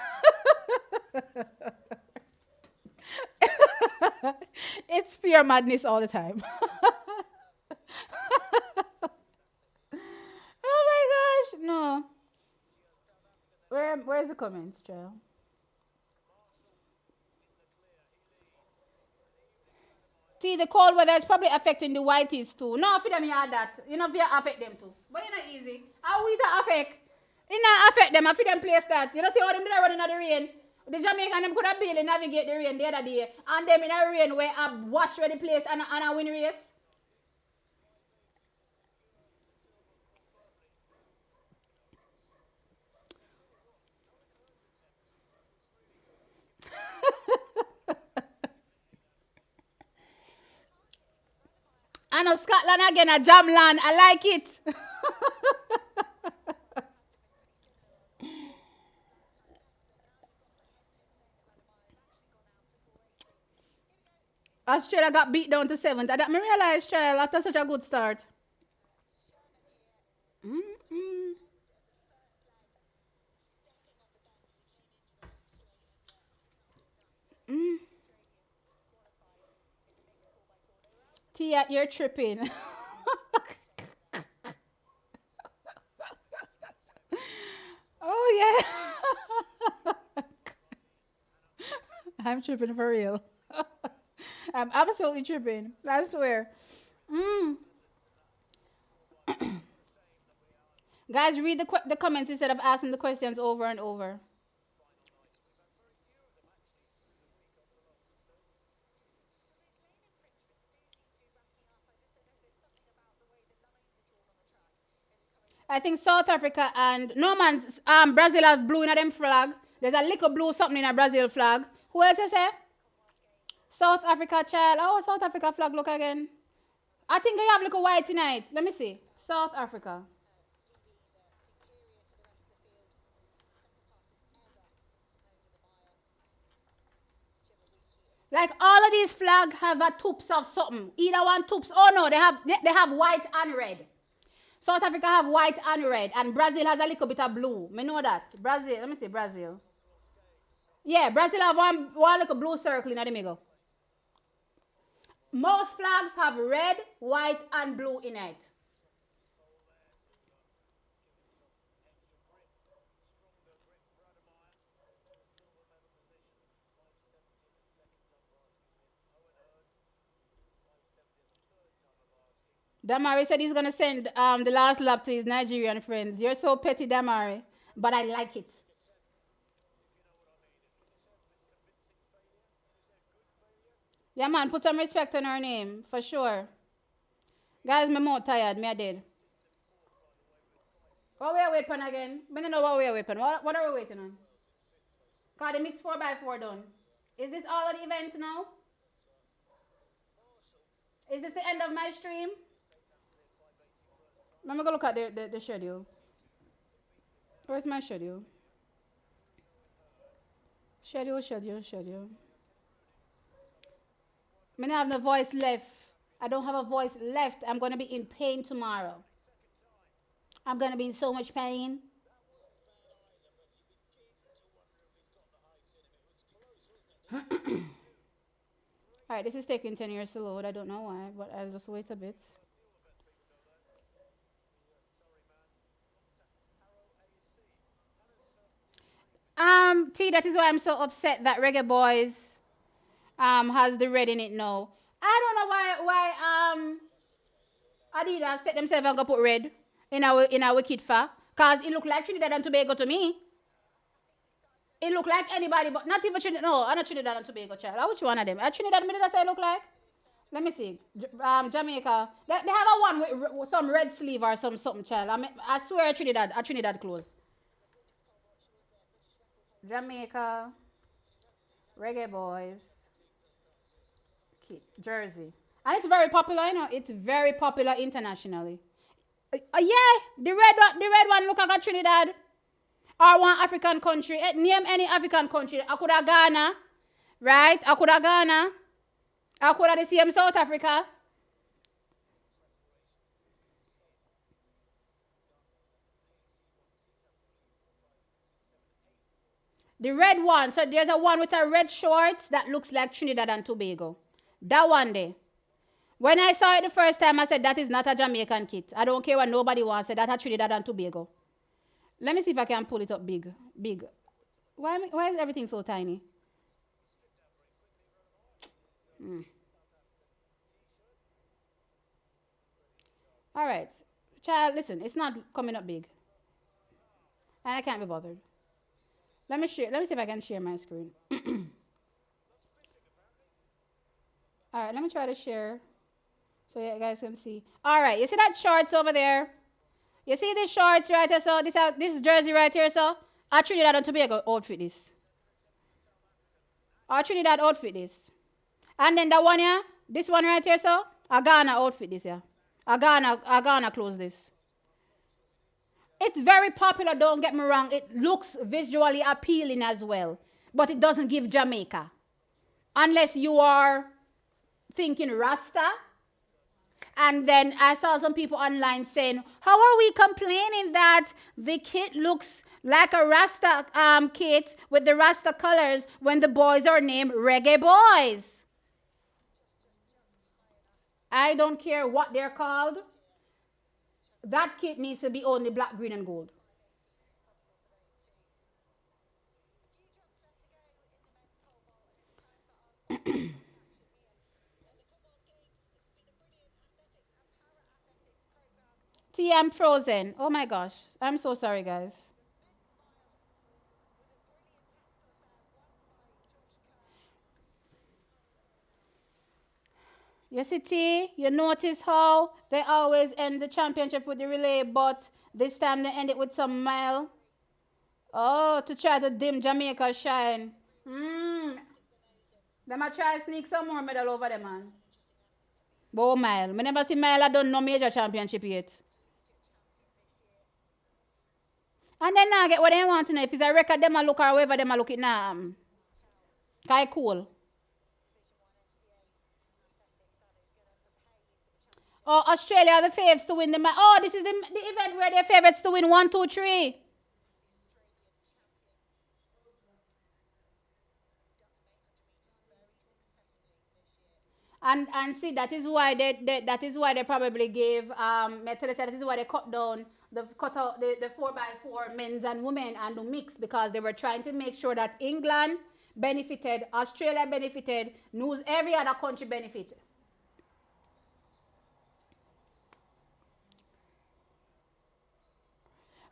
It's pure madness all the time. Oh my gosh, no. Where's the comments, child? See, the cold weather is probably affecting the whiteys too. No, for them you had that. You know, if you affect them too. But you know, easy. How we that affect? It not affect them. I feel them place that. You know, see how them there running in the rain. The Jamaican them could have barely navigate the rain the other day, and them in a rain where I wash ready place and a win race. I know Scotland again a jam land. I like it. Australia got beat down to seventh. That me realize, child, after such a good start. Mm-mm. Mm. Tia, you're tripping. Oh yeah. I'm tripping for real. I'm absolutely tripping. I swear. Mm. Guys, read the comments instead of asking the questions over and over. I think South Africa and no man, Brazil has blue in them flag. There's a little blue something in a Brazil flag. Who else you say? South Africa child. Oh, South Africa flag look again. I think they have little white tonight. Let me see. South Africa. Like all of these flag have a toops of something. Either one toops. Oh no, they have white and red. South Africa have white and red, and Brazil has a little bit of blue. Me know that. Brazil. Let me see Brazil. Yeah, Brazil have one little blue circle in the middle. Most flags have red, white, and blue in it. Damari said he's gonna send the last lap to his Nigerian friends. You're so petty, Damari, but I like it. Yeah, man, put some respect on her name for sure. Guys, me more tired. Me I did. What we are waiting on again? Me don't know what we are waiting on. What are we waiting on? Cause the mix 4x4 done. Is this all of the events now? Is this the end of my stream? Let me go look at the schedule. Where's my schedule? Schedule. I don't have no voice left. I don't have a voice left. I'm gonna be in pain tomorrow. I'm gonna be in so much pain. All right, this is taking 10 years to load. I don't know why, but I'll just wait a bit. T, that is why I'm so upset that Reggae Boys has the red in it now. I don't know why Adidas set themselves and go put red in our kit for. Cause it look like Trinidad and Tobago to me. It look like anybody, but not even Trinidad. No, I'm not Trinidad and Tobago, child. Which one of them? Trinidad, me did I say look like? Let me see. Jamaica. They have a one with some red sleeve or something, child. I swear Trinidad clothes. Jamaica, Reggae Boys, kit, Jersey. And it's very popular, you know. It's very popular internationally. Yeah, the red one look like a Trinidad or one African country. Name any African country. I could have Ghana, right? I could have Ghana. I could have the same South Africa. The red one. So there's a one with a red shorts that looks like Trinidad and Tobago. That one there. When I saw it the first time, I said that is not a Jamaican kit. I don't care what nobody wants. I said that's a Trinidad and Tobago. Let me see if I can pull it up big. Big. Why is everything so tiny? Mm. All right. Child, listen, it's not coming up big. And I can't be bothered. Let me share. Let me see if I can share my screen. All right, let me try to share so you guys can see. All right, you see that shorts over there? You see these shorts right here? So this jersey right here, so I Trinidad and Tobago outfit this. I Trinidad outfit this. And then the one here, this one right here, so a Ghana outfit this here. A Ghana clothes this. It's very popular, don't get me wrong. It looks visually appealing as well. But it doesn't give Jamaica. Unless you are thinking Rasta. And then I saw some people online saying, how are we complaining that the kit looks like a Rasta kit with the Rasta colors when the boys are named Reggae Boys? I don't care what they're called. That kit needs to be only black, green, and gold. Tia, I'm frozen. Oh my gosh. I'm so sorry, guys. You see, T, you notice how they always end the championship with the relay, but this time they end it with some mile. Oh, to try to dim Jamaica's shine. Hmm. Them a try sneak some more medal over them, man. But mile. Me never see mile I done no major championship yet. And then now get what they want to know. If it's a record, them a look or whatever, them a look it now. Kai cool. Oh, Australia are the faves to win the match. Oh, this is the event where they're favorites to win one, two, three. And see that is why that is why they probably gave that is why they cut out the 4x4 men's and women and the mix because they were trying to make sure that England benefited, Australia benefited, news every other country benefited.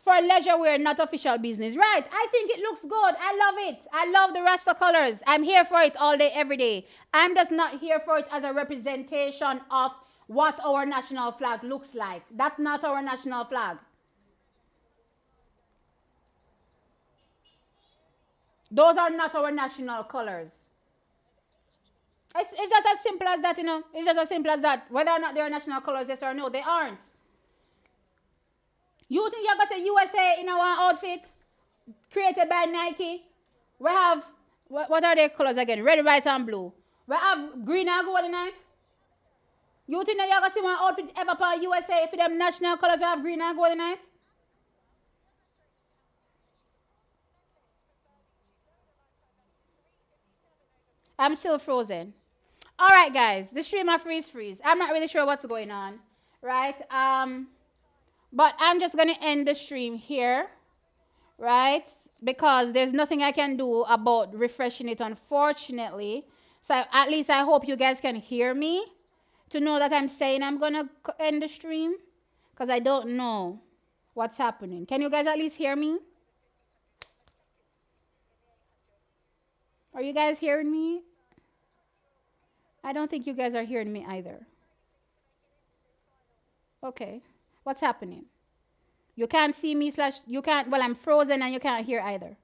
For leisure wear, not official business. Right. I think it looks good. I love it. I love the Rasta colors. I'm here for it all day, every day. I'm just not here for it as a representation of what our national flag looks like. That's not our national flag. Those are not our national colors. It's just as simple as that, you know. It's just as simple as that. Whether or not they're national colors, yes or no, they aren't. You think you're going to say USA in our outfit created by Nike? We have, what are their colors again? Red, white, and blue. We have green and gold in it. You think that you're going to see one outfit ever for USA if them national colors we have green and gold in it? I'm still frozen. All right, guys. The streamer freeze. I'm not really sure what's going on, right? But I'm just gonna end the stream here, right? Because there's nothing I can do about refreshing it, unfortunately. So at least I hope you guys can hear me to know that I'm saying I'm gonna end the stream, because I don't know what's happening. Can you guys at least hear me? Are you guys hearing me? I don't think you guys are hearing me either. Okay. What's happening? You can't see me slash you can't well I'm frozen and you can't hear either.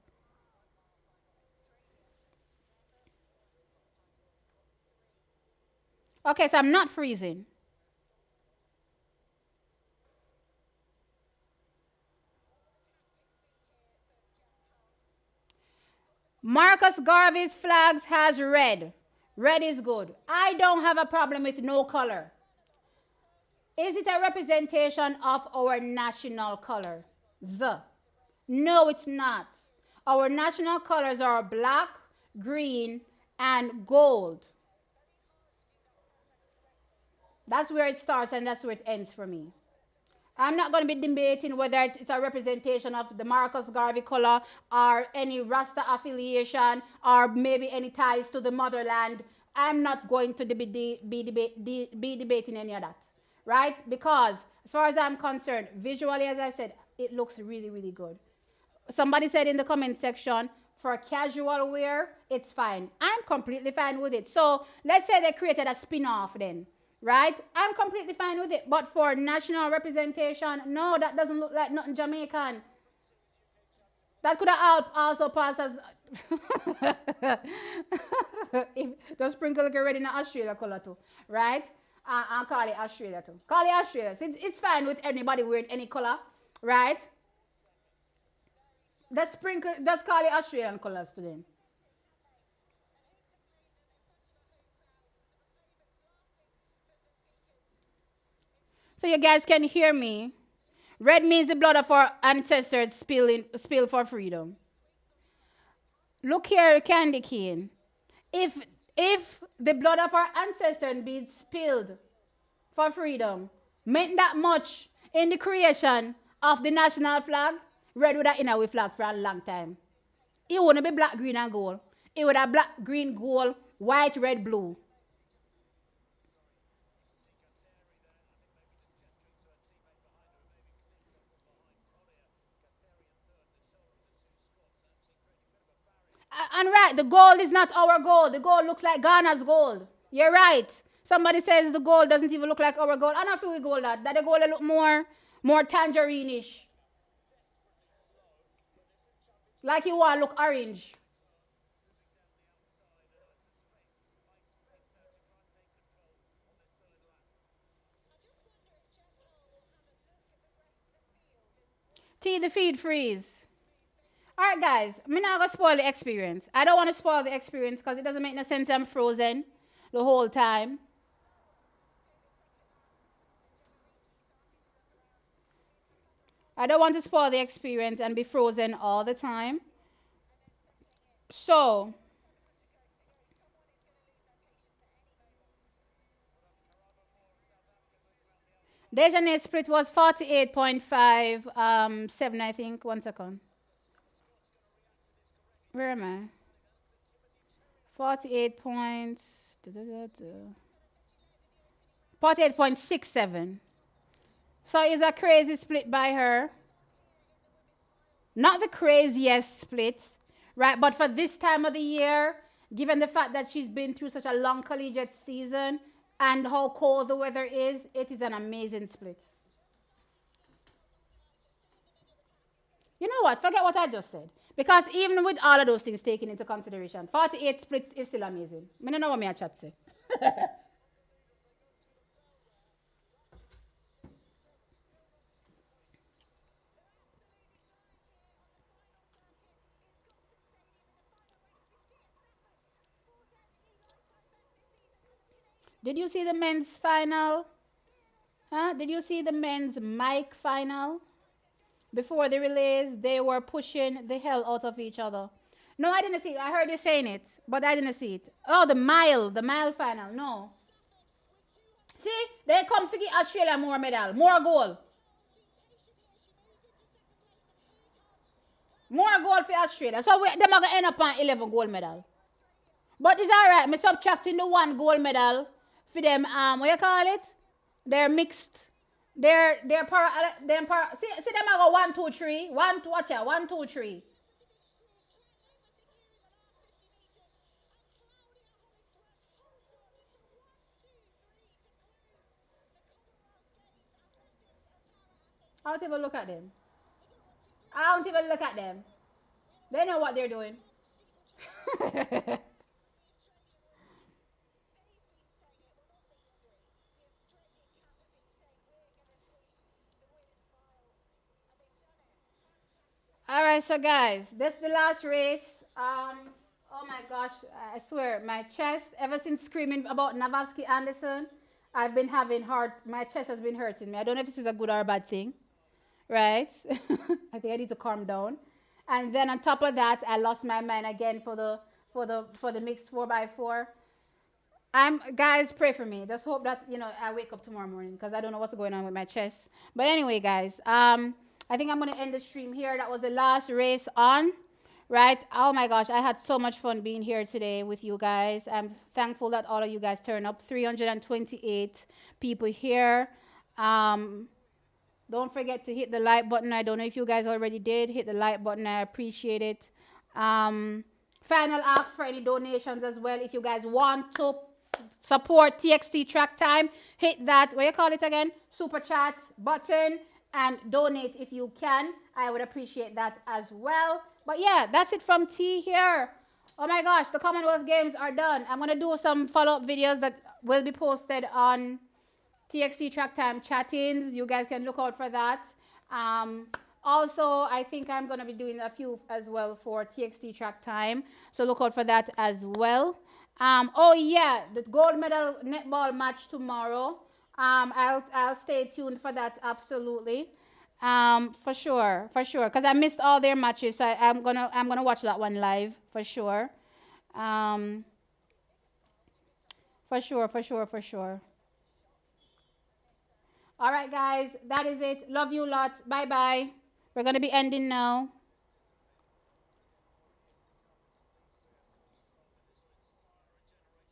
Okay, so I'm not freezing. Marcus Garvey's flags has red. Red is good. I don't have a problem with no color. Is it a representation of our national color? The. No, it's not. Our national colors are black, green, and gold. That's where it starts and that's where it ends for me. I'm not going to be debating whether it's a representation of the Marcus Garvey color or any Rasta affiliation or maybe any ties to the motherland. I'm not going to be debating any of that, right? Because as far as I'm concerned, visually, as I said, it looks really, really good. Somebody said in the comment section, for casual wear, it's fine. I'm completely fine with it. So let's say they created a spin-off then, right? I'm completely fine with it. But for national representation, no, that doesn't look like nothing Jamaican. That could have also passed as if the sprinkle get ready in Australia color too, right? And call it Australia too. Call it Australia. So it's fine with anybody wearing any color, right? That's sprinkle. That's call it Australian colors to them. So you guys can hear me. Red means the blood of our ancestors spill for freedom. Look here, Candy Cane. If if the blood of our ancestors be spilled for freedom, meant that much in the creation of the national flag, red would have in our flag for a long time. It wouldn't be black, green, and gold. It would have black, green, gold, white, red, blue. And right, the gold is not our gold. The gold looks like Ghana's gold. You're right. Somebody says the gold doesn't even look like our gold. I don't feel we gold that. That the gold look more tangerine-ish. Like you want look orange. Tea the feed freeze. Alright guys, I'm not gonna spoil the experience. I don't want to spoil the experience because it doesn't make no sense I'm frozen the whole time. I don't want to spoil the experience and be frozen all the time. So Dejanate split was 48.5 7 I think. 1 second. Where am I? 48 points. 48.67. So it's a crazy split by her. Not the craziest split, right? But for this time of the year, given the fact that she's been through such a long collegiate season and how cold the weather is, it is an amazing split. You know what? Forget what I just said. Because even with all of those things taken into consideration, 48 splits is still amazing. I don't know what me a chat say. Did you see the men's final? Huh? Did you see the men's mic final? Before the relays, they were pushing the hell out of each other. No, I didn't see it. I heard you saying it, but I didn't see it. Oh, the mile final. No. See, they come to give Australia more medal, more gold. More gold for Australia. So them are going to end up on 11 gold medal. But it's all right. Me subtracting the one gold medal for them. What you call it? They're mixed. See them I go 1, 2, 3. Watch out. 1, 2, 3. I don't even look at them. I don't even look at them. They know what they're doing. All right, so guys, this is the last race. Oh my gosh, I swear, my chest, ever since screaming about Navasky Anderson, I've been having heart. My chest has been hurting me. I don't know if this is a good or a bad thing, right? I think I need to calm down. And then on top of that, I lost my mind again for the mixed 4x4. Guys, pray for me. Just hope that I wake up tomorrow morning because I don't know what's going on with my chest. But anyway, guys, I think I'm gonna end the stream here. That was the last race on, right? Oh my gosh, I had so much fun being here today with you guys. I'm thankful that all of you guys turned up. 328 people here. Um, don't forget to hit the like button. I don't know if you guys already did. Hit the like button. I appreciate it. Um, Final ask for any donations as well. If you guys want to support TXT Track Time, hit that, what you call it again? Super chat button and donate if you can. I would appreciate that as well. But yeah, that's it from T here. Oh my gosh, the Commonwealth Games are done. I'm going to do some follow up videos that will be posted on TXT Track Time chattings. You guys can look out for that. Um, Also, I think I'm going to be doing a few as well for TXT Track Time. So look out for that as well. Oh, yeah, the gold medal netball match tomorrow. I'll stay tuned for that, absolutely. For sure, for sure. Because I missed all their matches. So I'm gonna watch that one live for sure. Um, for sure, for sure, for sure. All right, guys, that is it. Love you lots. Bye bye. We're going to be ending now.